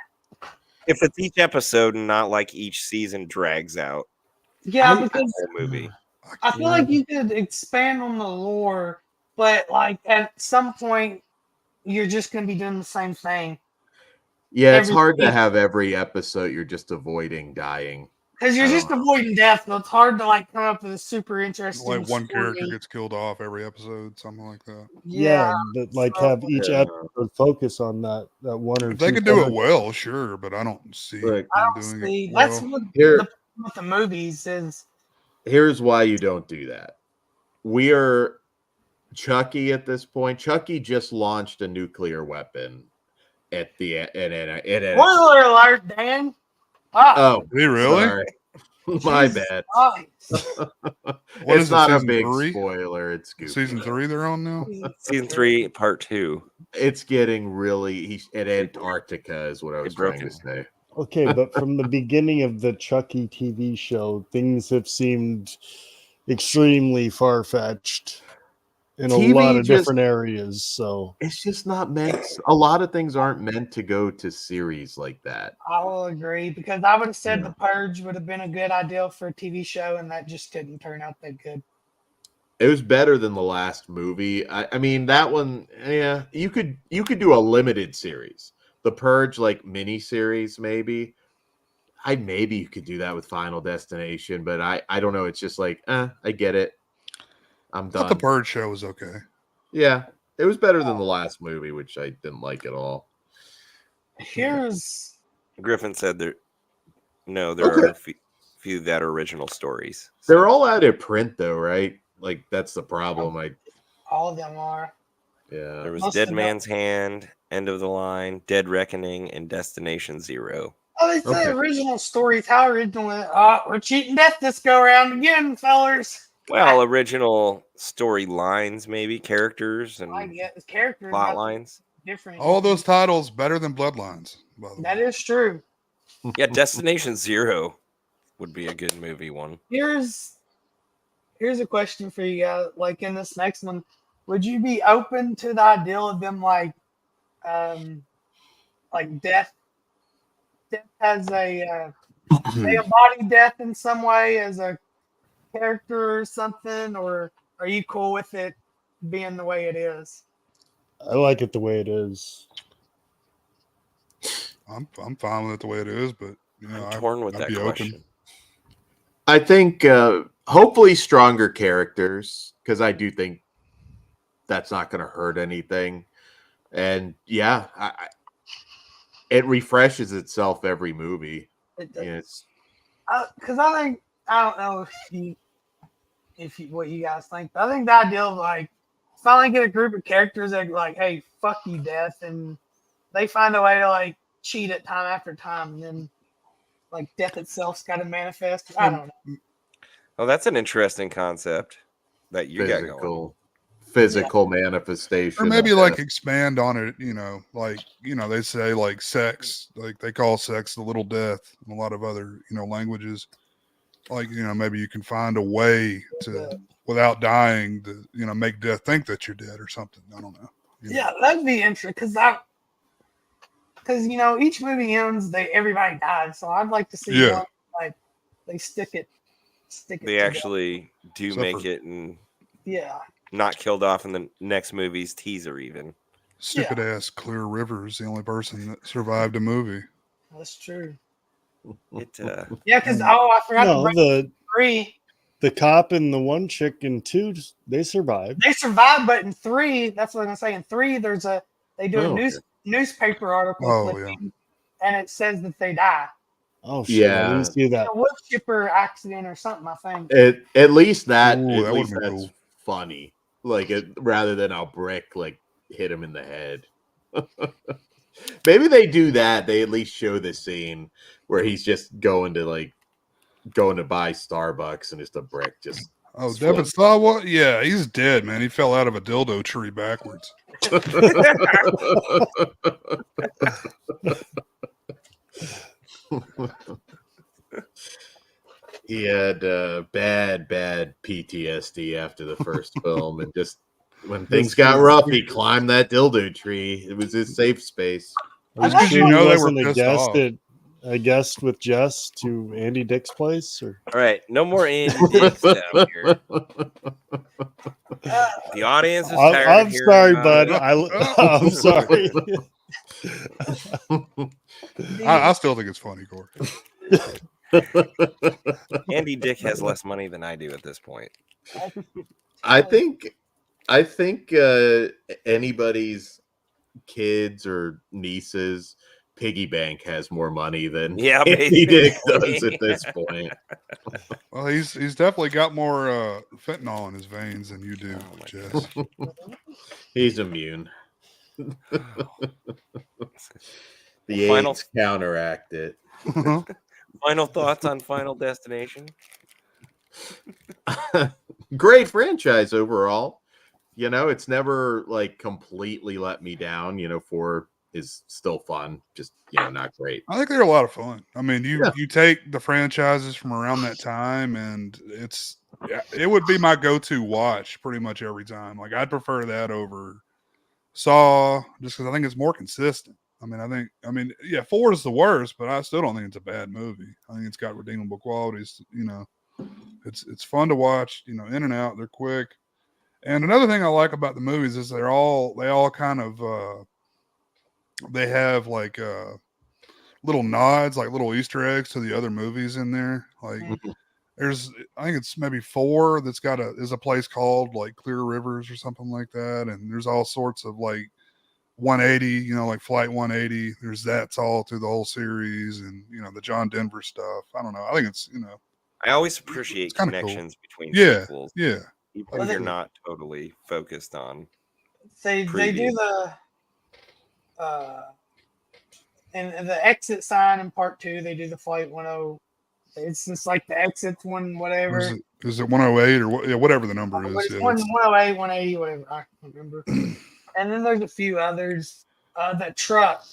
If it's each episode and not like each season drags out Yeah, the because whole movie. I feel like you could expand on the lore, but like at some point, you're just going to be doing the same thing. Yeah, it's Every hard to week. have every episode you're just avoiding dying. Because you're just avoiding death, so it's hard to like come up with a super interesting. Like one character story. gets killed off every episode, something like that. Yeah, but like have each Yeah. episode focus on that one or If they two can do it characters. well, sure, but I don't see Look, I them don't doing see. it That's well. what Here- the problem with the movies is. Here's why you don't do that. We are Chucky at this point. Chucky just launched a nuclear weapon at the Spoiler alert, Dan. Wow. Oh, Did he really? sorry. My Jesus bad. Christ. What It's is it, not a season big 3? spoiler. It's goofy. Season 3 they're on now? Season 3, part 2. It's getting really at Antarctica is what I was It broke trying to say. Okay, but from the beginning of the Chucky TV show, things have seemed extremely far-fetched. in a TV lot of just- different areas. So It's just not meant. A lot of things aren't meant to go to series like that. I will agree because I would have said Yeah. The Purge would have been a good idea for a TV show, and that just didn't turn out that good. It was better than the last movie. I mean, that one, yeah, you could do a limited series. The Purge, like mini series, maybe. Maybe you could do that with Final Destination, but I don't know. It's just like, I get it. I'm I thought the done. Purge show was okay. Yeah, it was better than the last movie, which I didn't like at all. Here's Griffin said there Okay. are a few that are original stories. They're all out of print, though, right? Like that's the problem. all of them are. There Yeah. was Most Dead of them- Man's Hand, End of the Line, Dead Reckoning, and Destination Zero. Oh, they say Okay. original stories. How original? We're cheating death this go around again, fellers. Well, original storylines, maybe characters I and get characters plot not lines. different. All those titles better than Bloodlines. By the That way. is true. Yeah, Destination Zero would be a good movie one. Here's a question for you guys. Like in this next one, would you be open to the idea of them like death? Death has a they embody death in some way as a character or something, or are you cool with it being the way it is? I like it the way it is. I'm fine with it the way it is, but you know, I'm torn with I'd that be question. I think hopefully stronger characters, because I do think that's not going to hurt anything. And yeah, it refreshes itself every movie. It does. It's Because I think I don't know if you what you guys think, but I think the idea of like finally get a group of characters that like, hey, fuck you, death, and they find a way to like cheat it time after time, and then like death itself's got to manifest. I don't know. Oh, that's an interesting concept that you got going. physical manifestation. Or maybe of like death. expand on it, they say like sex, like they call sex the little death in a lot of other, languages. Like, maybe you can find a way to, without dying, to, make death think that you're dead or something. I don't know. Yeah, that'd be interesting because each movie ends, everybody dies, so I'd like to see Yeah. one like they stick it. They together. actually do Except make for- it and Yeah. not killed off in the next movie's teaser even. Stupid ass Clear River's the only person that survived a movie. That's true. It Yeah, because I forgot to No, bring 3. the cop and the one chick in 2, they survived. They survived, but in 3, that's what I'm gonna say. In 3, they do a Oh, newspaper article, Oh, clipping, and it says that they die. Oh shit! I didn't see that. A wood chipper accident or something, I think. At least that, Ooh, at that least would've been that's cool. funny. Like rather than a brick like hit him in the head. Maybe they do that. They at least show the scene where he's just going to buy Starbucks and just a brick just. Oh, It's Devin fun. saw what? Yeah, he's dead, man. He fell out of a dildo tree backwards. He had bad PTSD after the first film, and just when things got rough, he climbed that dildo tree. It was his safe space. I Because think you know they were Wasn't a pissed guest off. a guest with Jess to Andy Dick's place, or all right, no more Andy Dick stuff here. The audience is tired. I'm of hearing sorry, about bud. it. I'm sorry. I still think it's funny, Kory. Andy Dick has less money than I do at this point. I think anybody's kids or nieces piggy bank has more money than Yeah, Andy Dick basically. does at this point. Well, he's definitely got more fentanyl in his veins than you do, Oh my Jess. He's immune. The Final- AIDS counteract it. Final thoughts on Final Destination? Great franchise overall. It's never completely let me down. 4 is still fun, just not great. I think they're a lot of fun. I mean, Yeah. you take the franchises from around that time, and it's Yeah, it would be my go-to watch pretty much every time. Like I'd prefer that over Saw, just because I think it's more consistent. I mean, yeah, 4 is the worst, but I still don't think it's a bad movie. I think it's got redeemable qualities. You know, it's fun to watch. You know, in and out, they're quick. And another thing I like about the movies is they all kind of they have like little nods, like little Easter eggs to the other movies in there. Like there's, I think it's maybe 4 that's got is a place called like Clear Rivers or something like that, and there's all sorts of like 180, you know, like Flight 180. There's that's all through the whole series, and you know the John Denver stuff. I don't know. I think it's, you know, I always appreciate kinda cool. connections between Yeah, sequels, yeah. even I if do you're too. not totally focused on. They do Preview. the and the exit sign in part 2. They do the Flight 10. It's just like the exits one, whatever. Is it 108 or what, yeah, whatever the number But is? it's Yeah, 108, 180, whatever. I can't remember. And then there's a few others. That truck.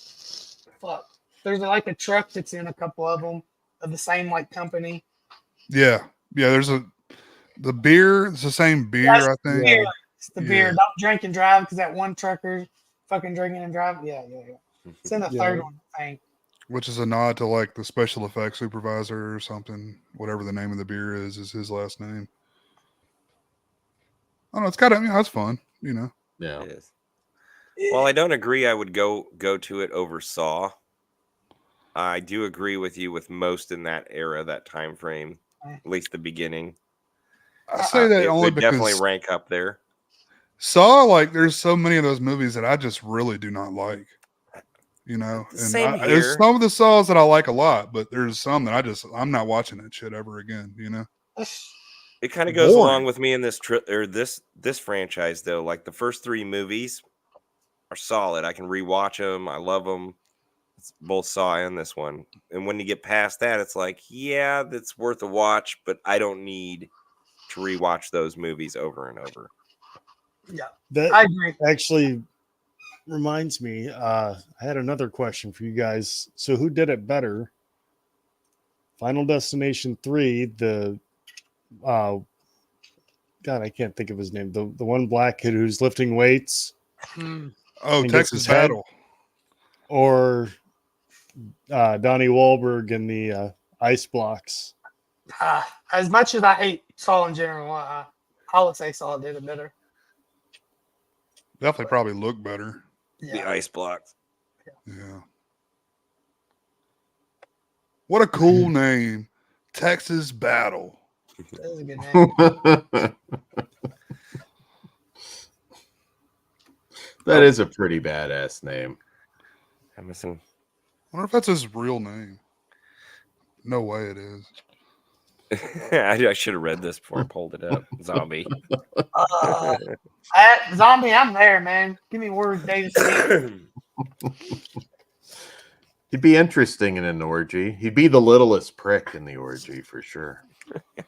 Fuck. There's like a truck that's in a couple of them of the same like company. yeah. There's the beer. It's the same beer, That's I think. beer. It's the beer. Yeah. Don't drink and drive because that one trucker fucking drinking and driving. Yeah. It's in the third one, I think. Which is a nod to like the special effects supervisor or something. Whatever the name of the beer is his last name. I don't know. It's got, I mean, that's fun, you know. Yeah. It is. Well, I don't agree. I would go to it over Saw. I do agree with you with most in that era, that time frame, at least the beginning. I say that it only would definitely because rank up there. Saw, like, there's so many of those movies that I just really do not like. You know, and Same here. there's some of the Saws that I like a lot, but there's some that I'm not watching that shit ever again. You know, It kind of goes Boring. along with me in this this franchise though. Like the first 3 movies are solid. I can rewatch them. I love them. It's both Saw and this one. And when you get past that, it's like, yeah, that's worth a watch, but I don't need to rewatch those movies over and over. Yeah, That I agree. actually reminds me, I had another question for you guys. So who did it better? Final Destination 3, the God, I can't think of his name. The one black kid who's lifting weights. Hmm. oh, And gets Texas his head- Battle. Or Donnie Wahlberg in the ice blocks. As much as I hate Saw in general, I would say Saw did it better. Definitely probably look better. The Yeah. ice blocks. Yeah. What a cool name, Texas Battle. That is a good name. That is a pretty badass name. I'm missing. I wonder if that's his real name. No way it is. I should have read this before I pulled it up. Zombie. Zombie, I'm there, man. Give me word, Davis. He'd be interesting in an orgy. He'd be the littlest prick in the orgy for sure.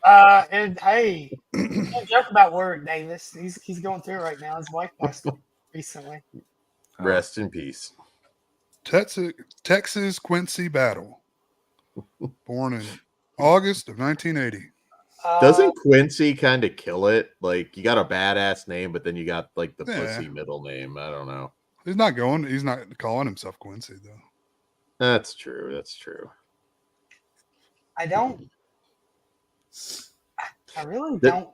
And hey, don't joke about word, Davis. He's going through it right now. His wife passed recently. Rest in peace. Texas Quincy Battle. Born in August of 1980. Doesn't Quincy kind of kill it? Like, you got a badass name, but then you got like the Yeah. pussy middle name. I don't know. He's not calling himself Quincy though. That's true. That's true. I really That- don't.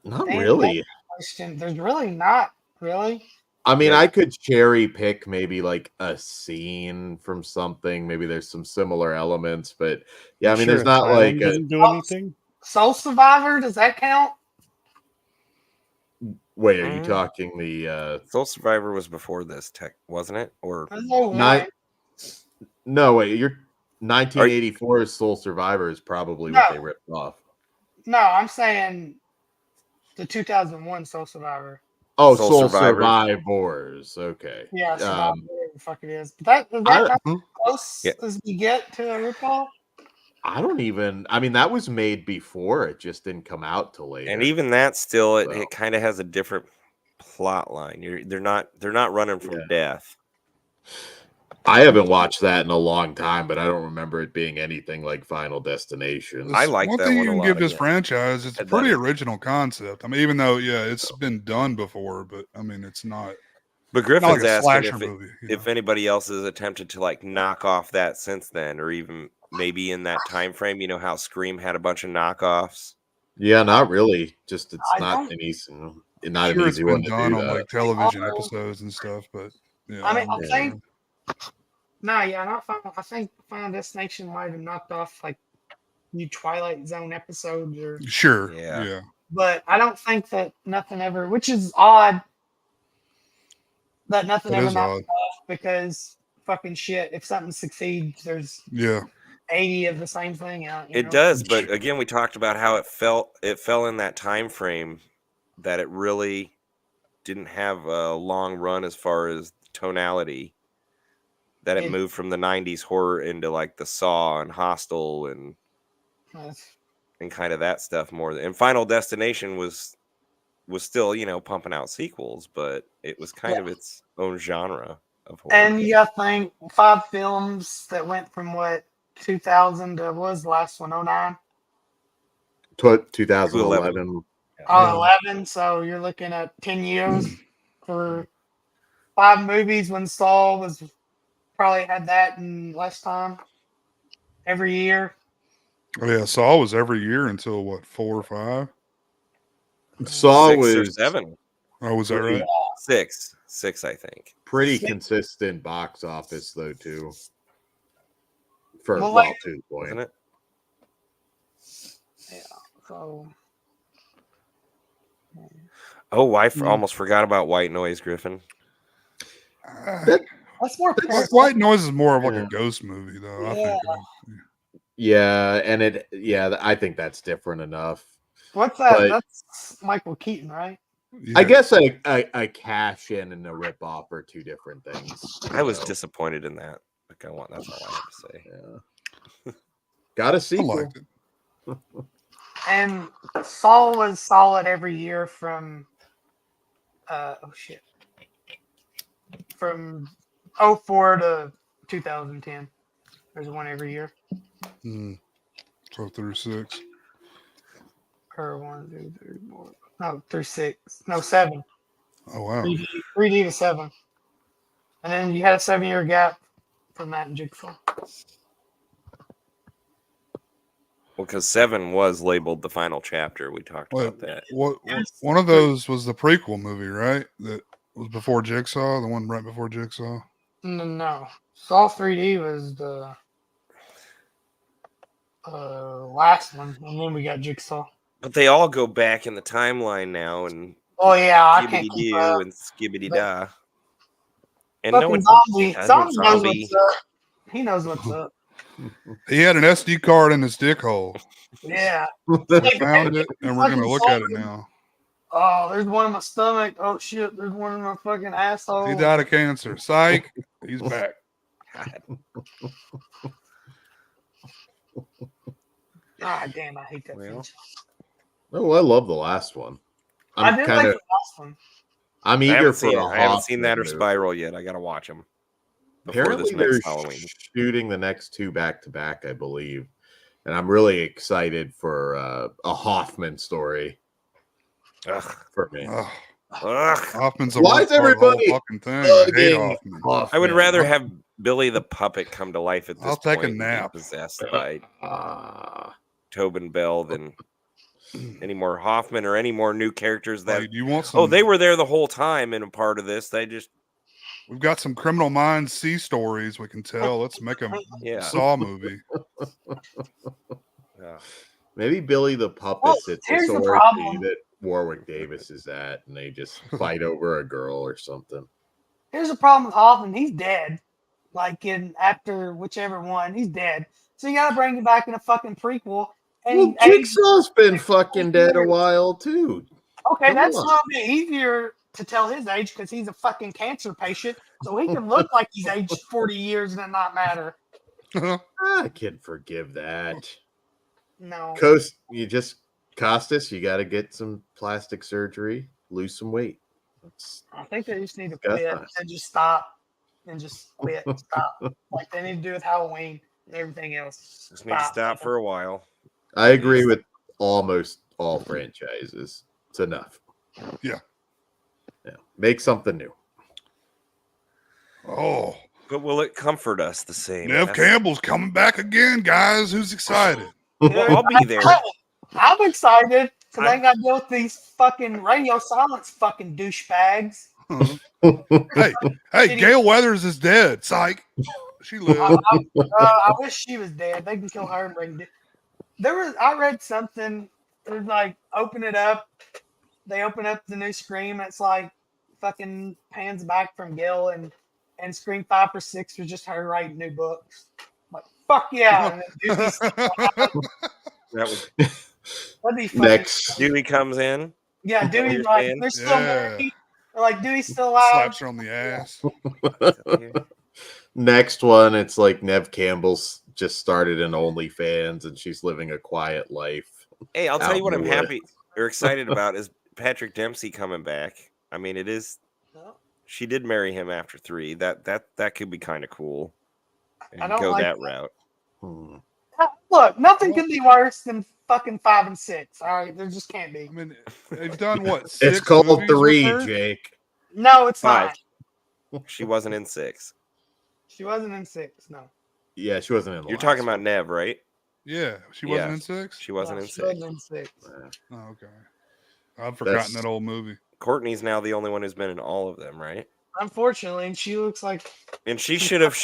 Not Damn, really. Question. There's really not really. I mean, Yeah. I could cherry pick maybe like a scene from something. Maybe there's some similar elements, but yeah, I mean, Sure, there's not Asylum like doesn't do anything. Soul Survivor, does that count? wait, are you talking the Soul Survivor was before this tech, wasn't it? Or There's no Nine- one. no, wait, you're 1984's Soul Survivor is probably what No. they ripped off. No, I'm saying the 2001 Soul Survivor. Oh, Soul Soul Survivors. Survivors. Okay. Yeah, Survivor, Um, whatever the fuck it is. But is that I- not as close Yeah. as we get to a ripoff? I don't even. I mean, that was made before. It just didn't come out till later. and even that still it, Well. it kind of has a different plot line. They're not running from Yeah. death. I haven't watched that in a long time, but I don't remember it being anything like Final Destination. I like one that thing one you a can lot give this again. franchise. It's a Said pretty that. original concept. I mean, even though it's been done before, but I mean, it's not But not Griffin's like a asking slasher if movie. if anybody else has attempted to like knock off that since then, or even maybe in that time frame. You know how Scream had a bunch of knockoffs. Yeah, not really. Just it's I not don't- an easy, not I'm an sure it's easy been one to done do on that. like television Although- episodes and stuff, but yeah. I mean, I I'm think sure. not Final. I think Final Destination might have knocked off like new Twilight Zone episodes, Sure. Yeah. Yeah. but I don't think that nothing ever, which is odd that nothing That ever is knocked odd. off because fucking shit. If something succeeds, there's Yeah. 80 of the same thing out. It does, but again, we talked about how it fell in that time frame that it really didn't have a long run as far as tonality. That it It- moved from the 90s horror into like the Saw and Hostel and kind of that stuff more. And Final Destination was still, pumping out sequels, but it was kind of its own genre of horror. And you got to think 5 films that went from what 2000 to what was the last one 09? 2011. Oh, 11. So you're looking at 10 years for 5 movies when Saw was probably had that in less time every year. Oh yeah. Saw was every year until what 4 or 5? Saw 6 was or 7. Oh, was that Pretty- right? 6, I think. pretty 6. consistent box office though too. For Well, well, like- to the point. Isn't it? So Oh, I almost forgot about White Noise, Griffin. that's more. White Noise is more of like Yeah. a ghost movie, though. I Yeah. think. Yeah, and I think that's different enough. What's that? But- That's Michael Keaton, right? Yeah. I guess a cash in and a rip off are two different things. I was So, disappointed in that. That's all I have to say. yeah. Got a I sequel. liked it. And Saul was solid every year from from 04 to 2010. There's one every year. So through 6. Or 1, 2, 3, 4. No, through 6. No, 7. Oh wow. 3D to 7. And then you had a 7-year gap from that in Jigsaw. Well, because 7 was labeled the final chapter. We talked Wait, about that. what one of those was the prequel movie, right? That was before Jigsaw, the one right before Jigsaw. No. Saw 3D was the last one, and then we got Jigsaw. But they all go back in the timeline now, and Oh yeah, I can't skibbity keep doo up. and skibbity da. And Fucking no, it's zombie. a Zombie knows zombie. what's up. He knows what's up. He had an SD card in his dick hole. Yeah. We found it, and we're gonna look at it now. Oh, there's one in my stomach. Oh shit, there's one in my fucking asshole. He died of cancer. Psych. He's back. God damn, I hate that. Well, franchise. Oh, I love the last one. I I'm did kind like of the last one. I'm I eager haven't for seen it. a I haven't seen that or Hoffman movie. Spiral yet. I gotta watch them before Apparently, this they're next Halloween. shooting the next 2 back to back, I believe, and I'm really excited for a Hoffman story Ugh. for me. Ugh. Ugh. Hoffman's a Why worst is part of the whole everybody fucking thing. I hate Fucking Hoffman. I would Hoffman. rather have Billy the Puppet come to life at this I'll take a point and be nap. possessed by Ah. Tobin Bell than any more Hoffman or any more new characters that. Like, do you want some? Oh, they were there the whole time and a part of this. They just We've got some Criminal Minds C stories we can tell. Let's make a Yeah. Saw movie. Maybe Billy the Puppet's Well, at here's this the orgy problem. that Warwick Davis is at, and they just fight over a girl or something. Here's the problem with Hoffman. He's dead. Like in after whichever one, he's dead. So you gotta bring him back in a fucking prequel. And Well, he aged- Jigsaw's been fucking dead a while too. okay, come that's on. a little bit easier to tell his age because he's a fucking cancer patient. So he can look like he's aged 40 years and it not matter. I can forgive that. No. Costas, you got to get some plastic surgery, lose some weight. I think they just need to That's quit nice. and just stop. and just quit. Stop. Like they need to do with Halloween and everything else. Just need to stop for a while. I agree with almost all franchises. It's enough. Yeah. Make something new. Oh, But will it comfort us the same? Nev That's- Campbell's coming back again, guys. Who's excited? Well, I'll be there. I'm excited because I ain't got to deal with these fucking radio silence fucking douchebags. Hey, Gail Weathers is dead. Psych. She lived. I wish she was dead. They can kill her and bring. I read something. It was like open it up. They open up the new Scream. And it's like fucking pans back from Gail and Scream 5 or 6 was just her writing new books. Like fuck yeah. And then That was Next. Dewey comes in. yeah, Dewey's You're like saying? they're still Yeah. married. They're like Dewey's still alive. Slaps her on the ass. Next one, it's like Nev Campbell's just started an OnlyFans and she's living a quiet life. Hey, I'll tell Out you what in I'm the happy or excited about is Patrick Dempsey coming back. I mean, it is. No. She did marry him after 3. That could be kind of cool. I And don't go like that that. route. Hmm. Look, nothing can be worse than fucking 5 and 6. All right, there just can't be. I mean, they've done what? It's 6 called movies with 3, her? Jake. No, it's 5. not. She wasn't in 6. She wasn't in 6. No, Yeah, she wasn't in the You're last talking about one. Nev, right? Yeah, she wasn't Yeah. in 6. She wasn't No, in she 6. wasn't in 6. Oh, okay. I've forgotten That's- that old movie. Courtney's now the only one who's been in all of them, right? Unfortunately, and she looks like And she should have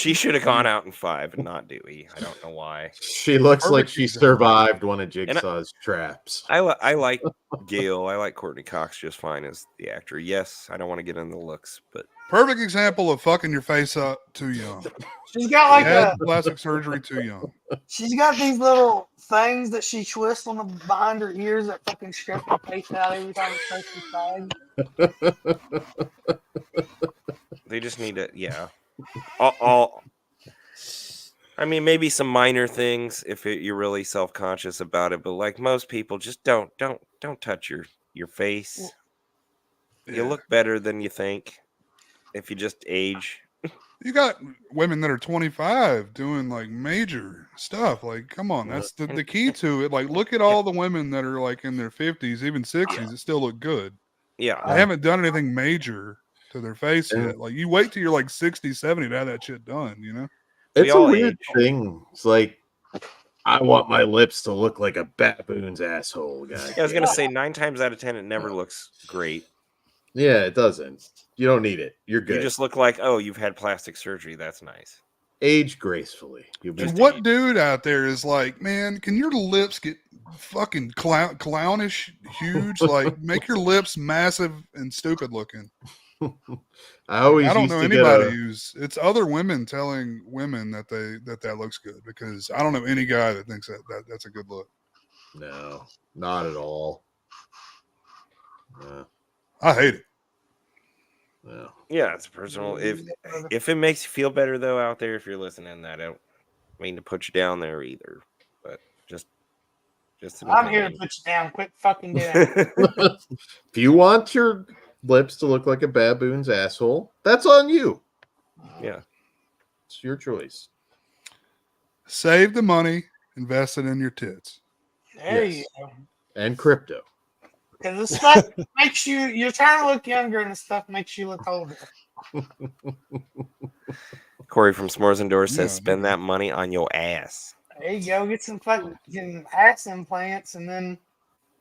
gone out in 5 and not Dewey. I don't know why. She looks like Perfect she example. survived one of Jigsaw's traps. I like Gail. I like Courtney Cox just fine as the actor. Yes, I don't want to get into the looks, but Perfect example of fucking your face up too young. she's got like Had plastic surgery too young. she's got these little things that she twists on the behind her ears that fucking strip her face out every time it takes her side. they just need to, yeah. All I mean, maybe some minor things if you're really self-conscious about it, but like most people, just don't touch your face. You Yeah. look better than you think if you just age. You got women that are 25 doing like major stuff. Like, come on, that's the key to it. Like, look at all the women that are like in their 50s, even 60s, that still look good. Yeah, They haven't done anything major to their face yet. Like, you wait till you're like 60, 70 to have that shit done, you know? We It's a all weird age. thing. It's like, I want my lips to look like a baboon's asshole, guys. I was gonna say 9 times out of 10 it never looks great. Yeah, it doesn't. You don't need it. You're good. You just look like, oh, you've had plastic surgery. That's nice. age gracefully. You'll be And what dude out there is like, man, can your lips get fucking clownish huge? Like, make your lips massive and stupid looking. I always I don't used know to get anybody who's, it's other women telling women that that looks good, because I don't know any guy that thinks that's a good look. No, not at all. No, I hate it. no. Yeah, it's personal. If it makes you feel better though out there, if you're listening, I don't mean to put you down there either, but just an I'm here to opinion. put you down. Quit fucking doing it. If you want your lips to look like a baboon's asshole, that's on you. Yeah. It's your choice. Save the money, invest it in your tits. There Yes. you go. And crypto. Because the stuff makes you're trying to look younger, and the stuff makes you look older. Corey from S'mores Indoors says, Yeah. spend that money on your ass. There you go. Get some fucking ass implants, and then,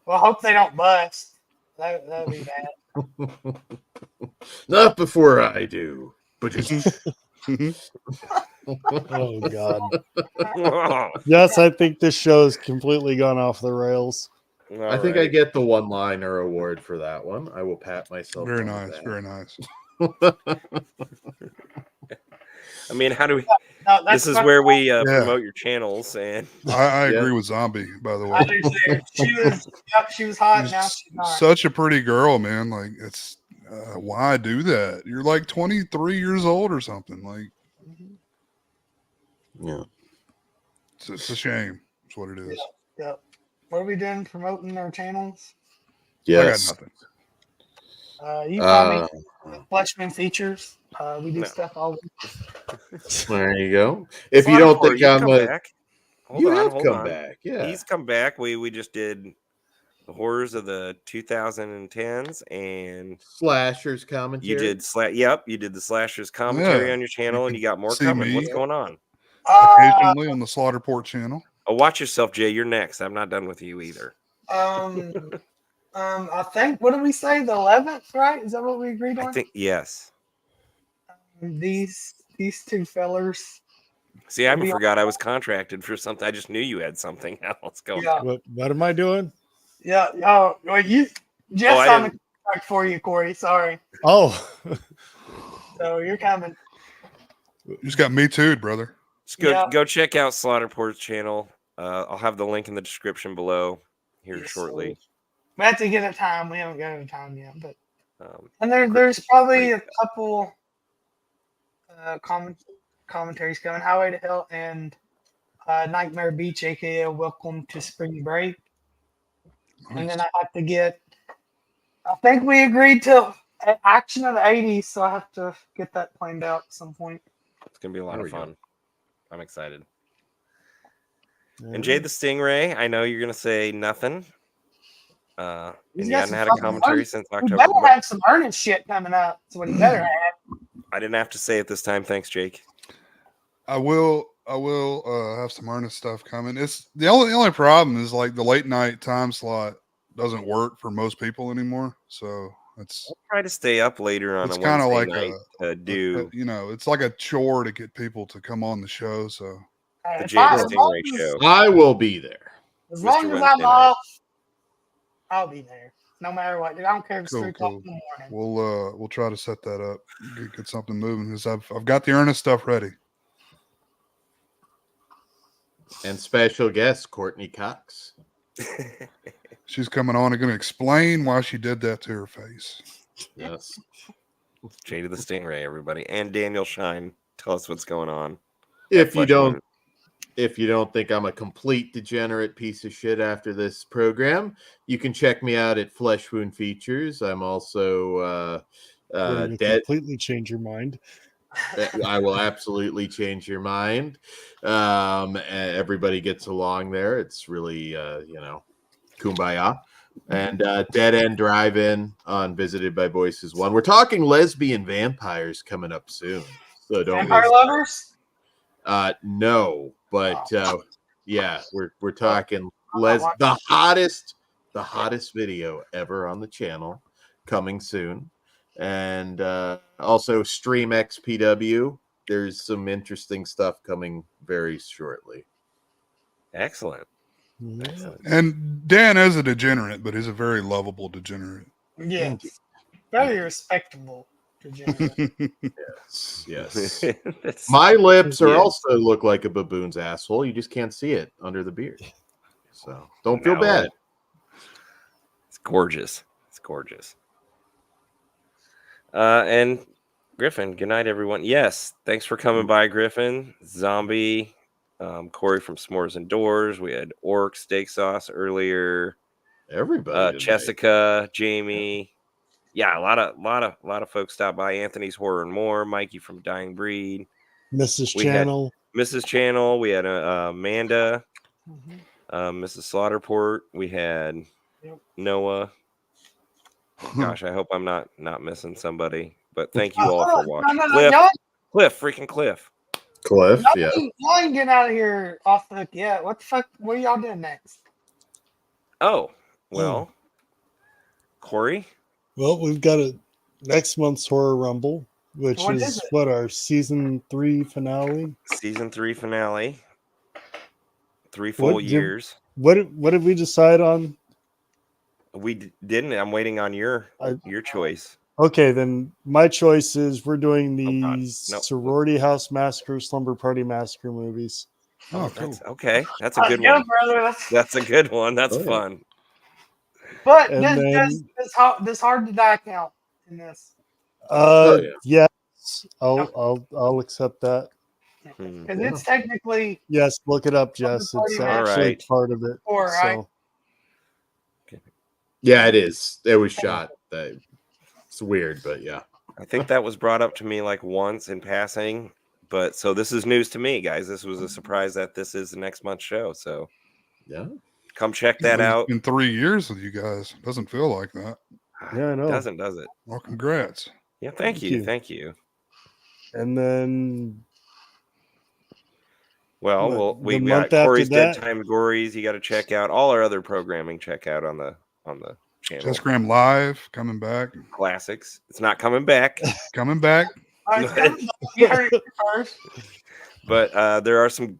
well, hope they don't bust. That'd be bad. Not before I do. But just Oh God. Yes, I think this show has completely gone off the rails. I think I get the one-liner award for that one. I will pat myself. Very on the nice, back. very nice. I mean, how do we? No, that's This is fucking where we Yeah. promote your channels, and I Yeah. agree with Zombie, by the I way. do too. She was hot. Now she's not. Such a pretty girl, man. Like, it's why do that? You're like 23 years old or something. Like, Yeah. it's a shame. That's what it is. Yep. What are we doing promoting our channels? Yes. I got nothing. You call me Fleshman Features. We do No. stuff all. There you go. If you don't Slaughterport, think you've I'm come a, back. Hold you on, have hold come on. back. Yeah. He's come back. We just did the horrors of the 2010s, and Slashers you commentary. did you did the slashers commentary Yeah. on your channel, and you got more see coming. me. What's going on? Occasionally on the Slaughterport channel. Oh, watch yourself, Jay. You're next. I'm not done with you either. I think, what did we say? The 11th, right? Is that what we agreed I on? think yes. These two fellers. See, I even forgot I was contracted for something. I just knew you had something else going. Yeah, What am I doing? yeah. Oh, well, Jess I on the didn't- contract for you, Kory. Sorry. Oh, So you're coming. You just got me too, brother. Just go Yeah. go check out Slaughterport's channel. I'll have the link in the description below here Yes, shortly. sir. We have to get a time. We haven't got a time yet, but and Great- there's probably great a couple commentaries coming. Highway to Hell and Nightmare Beach, aka Welcome to Spring Break. And then I have to get. I think we agreed to Action of the '80s, so I have to get that planned out at some point. It's gonna be a lot There of we go. fun. I'm excited. And Jay the Stingray, I know you're gonna say nothing. And He's you got hadn't some had a fucking commentary earnings. since We October. better but have some earnest shit coming up. So what he better have. I didn't have to say it this time. Thanks, Jake. I will have some earnest stuff coming. It's the only problem is like the late night time slot doesn't work for most people anymore. So it's I'll try to stay up later on it's a kind of Wednesday like night to do it's like a chore to get people to come on the show. So the If Jay I- the as long Stingray as- show. I will be there. As Mr. long as Wednesday I'm night. off, I'll be there. No matter what. Dude, I don't care if it's Cool, 3 o'clock cool. in the morning. we'll try to set that up, get something moving because I've got the earnest stuff ready. And special guest Courtney Cox. She's coming on and going to explain why she did that to her face. Yes. Jay the Stingray, everybody, and Daniel Shine. Tell us what's going on. If you Flesh don't Wound. if you don't think I'm a complete degenerate piece of shit after this program, you can check me out at Flesh Wound Features. I'm also Will you dead. completely change your mind? I will absolutely change your mind. Everybody gets along there. It's really, kumbaya. And Dead End Drive-In on Visited by Voices 1. We're talking lesbian vampires coming up soon. So don't Vampire miss lovers? no, but yeah, we're talking the hottest video ever on the channel coming soon. And also Stream XPW. There's some interesting stuff coming very shortly. Excellent. Yeah. And Dan is a degenerate, but he's a very lovable degenerate. Yes. Very respectable. degenerate. Yes. That's- My lips are Yeah. also look like a baboon's asshole. You just can't see it under the beard. So don't feel No. bad. It's gorgeous. It's gorgeous. And Griffin, good night, everyone. Yes, thanks for coming by, Griffin. Zombie, Kory from S'mores and Doors. We had Orc Steak Sauce earlier. Everybody. tonight. Jessica, Jamie. Yeah, a lot of folks stopped by. Anthony's Horror and More. Mikey from Dying Breed. Mrs. We had- Channel. Mrs. Channel. We had Amanda. Mhm. Mrs. Slaughterport. We had Yep. Noah. Gosh, I hope I'm not missing somebody. But thank you all for watching. No, Cliff, y'all, freaking Cliff. Cliff. y'all, Yeah. y'all ain't getting out of here off the hook yet. What the fuck? What are y'all doing next? Oh, well, Kory. Well, we've got a next month's Horror Rumble, which What is is it? what our season 3 finale. Season 3 finale. 3 full What did- years. What did we decide on? We didn't. I'm waiting on your choice. Okay, then my choice is we're doing God. these Nope. Sorority House Massacre, Slumber Party Massacre movies. Oh, cool. That's okay. That's a Let's good go, one. brother. That's a good one. That's Oh, yeah. fun. But And this hard to die count in this. yeah. Yes, I'll accept that. Hmm. Because it's technically Yes, look it up, Jess. Slumber It's Party actually Massacre. part of it. All right. So Yeah, it is. It was shot. It's weird, but yeah. I think that was brought up to me like once in passing, but so this is news to me, guys. This was a surprise that this is the next month's show. So Yeah. come check that out. It's been 3 years with you guys. Doesn't feel like that. Yeah, I know. Doesn't, does it? Well, congrats. Yeah, thank you. Thank you. And then Well, the we month got Kory's after Dead that- Time Gories. You got to check out all our other programming. Check out on the channel. Jess Graham Live coming back. Classics. It's not coming back, Coming back. All right, you heard it first. but there are some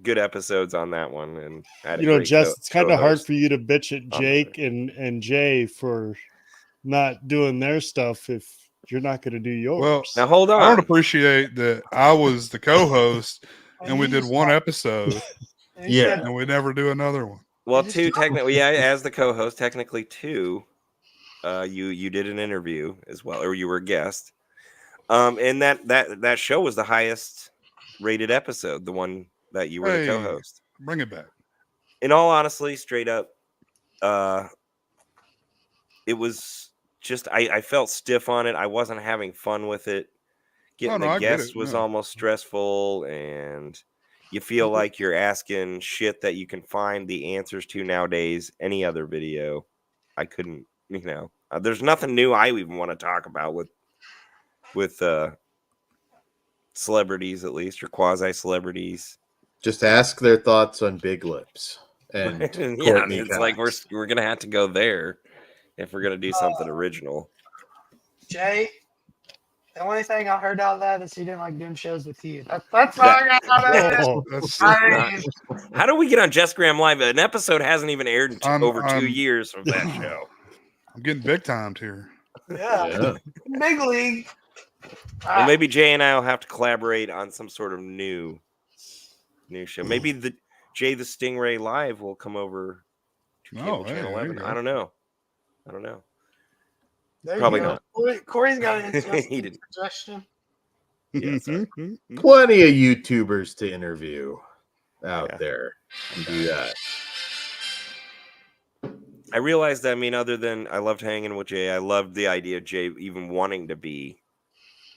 good episodes on that one. And I had a you know, great Jess, it's kind of hard co-host. for you to bitch at Jake and Jay for not doing their stuff if you're not going to do yours. Well, Now hold I don't on. appreciate that I was the co-host and we did one episode Yeah. and we never do another one. Well, just two don't. technically, yeah, as the co-host, technically two. You did an interview as well, or you were a guest. And that show was the highest rated episode, the one that you were the Hey. co-host. Bring it back. In all honesty, straight up, it was just I felt stiff on it. I wasn't having fun with it. Getting no, I the get guest it, was no. almost stressful, and you feel like you're asking shit that you can find the answers to nowadays. Any other video, I couldn't. There's nothing new I even want to talk about with celebrities, at least, or quasi celebrities. Just ask their thoughts on Big Lips and Yeah, Courtney it's like Cox. we're gonna have to go there if we're gonna do something original. Jay, the only thing I heard out of that is he didn't like doing shows with you. That's all I got out of it. Oh, That's I mean, How do we get on Jess Graham Live? An episode hasn't even aired in over 2 I'm- years of that show. I'm getting big timed here. yeah, Yeah. big league. Well, maybe Jay and I will have to collaborate on some sort of new show. Maybe the Jay the Stingray Live will come over to Oh, cable hey, channel there you 11. go. I don't know. There you probably go. not. Corey's got an He interesting didn't. suggestion. Yeah, sorry. Plenty of YouTubers to interview out Yeah. there. And do that. I realized that, other than I loved hanging with Jay, I loved the idea of Jay even wanting to be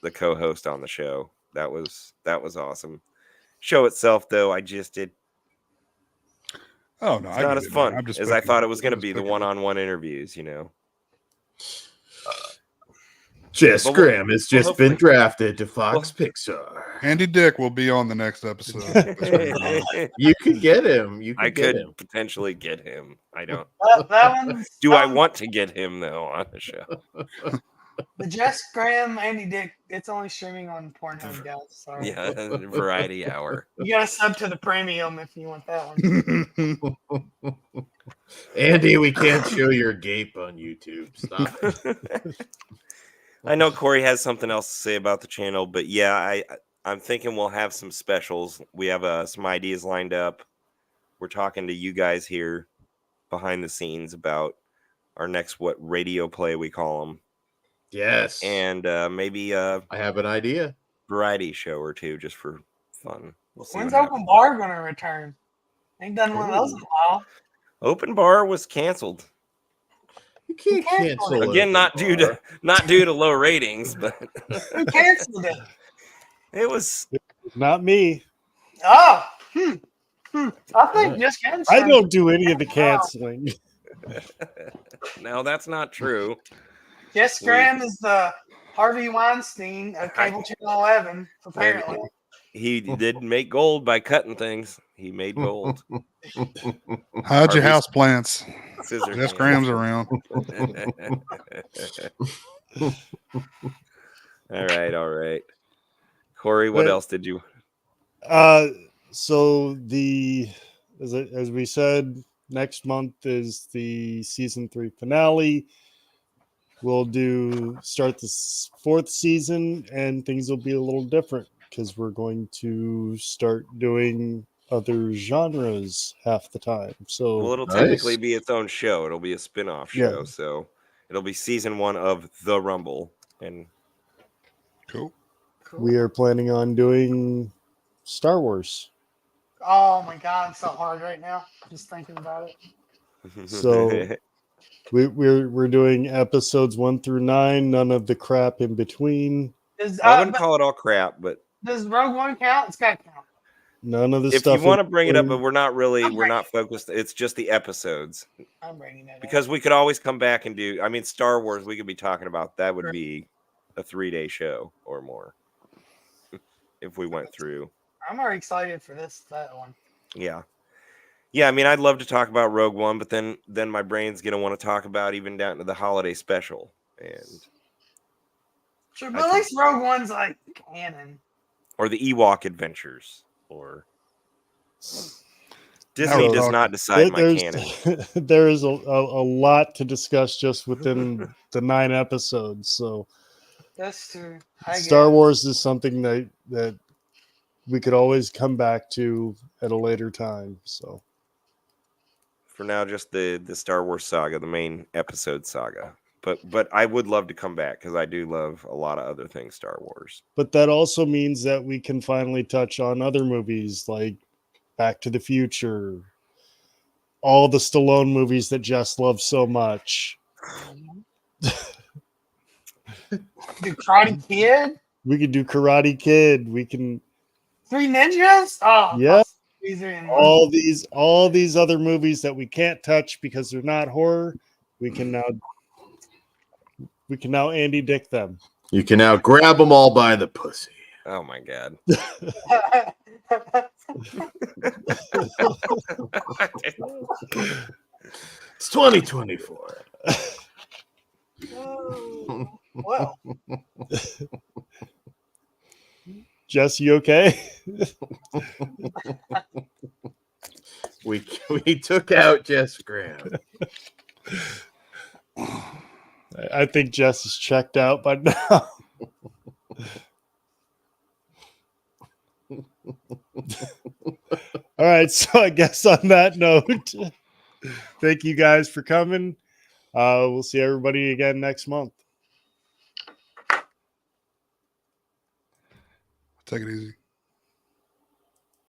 the co-host on the show. That was awesome. Show itself, though, I just did. Oh no, It's not as fun I'm just as I picking- thought it was going to I'm be. just The picking- one-on-one interviews, Jess But we'll- Graham has just hopefully- been drafted to Fox Pixar. Andy Dick will be on the next episode. You could get him. You could I get could him. potentially get him. I don't. That one's Do I want to get him though on the show? the Jess Graham, Andy Dick? It's only streaming on Pornhub, guys. Sorry. Yeah, variety hour. You got to sub to the premium if you want that one. Andy, we can't show your gape on YouTube. Stop it. I know Kory has something else to say about the channel, but yeah, I'm thinking we'll have some specials. We have some ideas lined up. We're talking to you guys here behind the scenes about our next radio play we call them, Yes. and maybe I have an idea. variety show or two just for fun. We'll see. When's what Open happens. Bar going to return? Ain't done one of those in a while. Open Bar was canceled You can't can't cancel again, Open not Bar. due to low ratings, but Who canceled it? it was. not me. Oh, I think just canceled. I don't do any of the canceling. No, that's not true. Jess Graham is the Harvey Weinstein of Cable Channel 11, apparently. He did make gold by cutting things. He made gold. Hide your Harvey's- house plants. Scissor Jess hands. Graham's around. All right. Kory, what But- else did you? So as we said, next month is the season 3 finale. We'll start the 4th season, and things will be a little different because we're going to start doing other genres half the time. So Well, it'll Nice. technically be its own show. It'll be a spin-off Yeah. show. So it'll be season 1 of The Rumble. And Cool. we are planning on doing Star Wars. Oh my God, it's so hard right now. Just thinking about it. So We're doing episodes 1 through 9, none of the crap in between. I wouldn't call it all crap, but Does Rogue One count? It's got to count. None of the if stuff. you want to bring it up, but between. we're not really, we're not focused. It's just the episodes. I'm bringing it Because we could always come back and do, I mean, Star Wars, we could be talking about, that would Sure. be a 3-day show or more if we went through. I'm already excited for that one. Yeah. Yeah, I mean, I'd love to talk about Rogue One, but then my brain's going to want to talk about even down to the holiday special. And Sure, but at least Rogue One's like canon. or the Ewok Adventures, or Disney does not decide my canon. There is a lot to discuss just within the 9 episodes. So That's true. Star Wars is something that we could always come back to at a later time. So For now, just the Star Wars saga, the main episode saga. But I would love to come back because I do love a lot of other things Star Wars. But that also means that we can finally touch on other movies like Back to the Future, all the Stallone movies that Jess loves so much. Do Karate Kid? We could do Karate Kid. We can Three Ninjas? Oh, yeah. These are in All these other movies that we can't touch because they're not horror. We can now Andy Dick them. You can now grab them all by the pussy. Oh my god. It's 2024. Well, Jess, you okay? We took out Jess Graham. I think Jess is checked out by now. All right, so I guess on that note, thank you guys for coming. We'll see everybody again next month. Take it easy.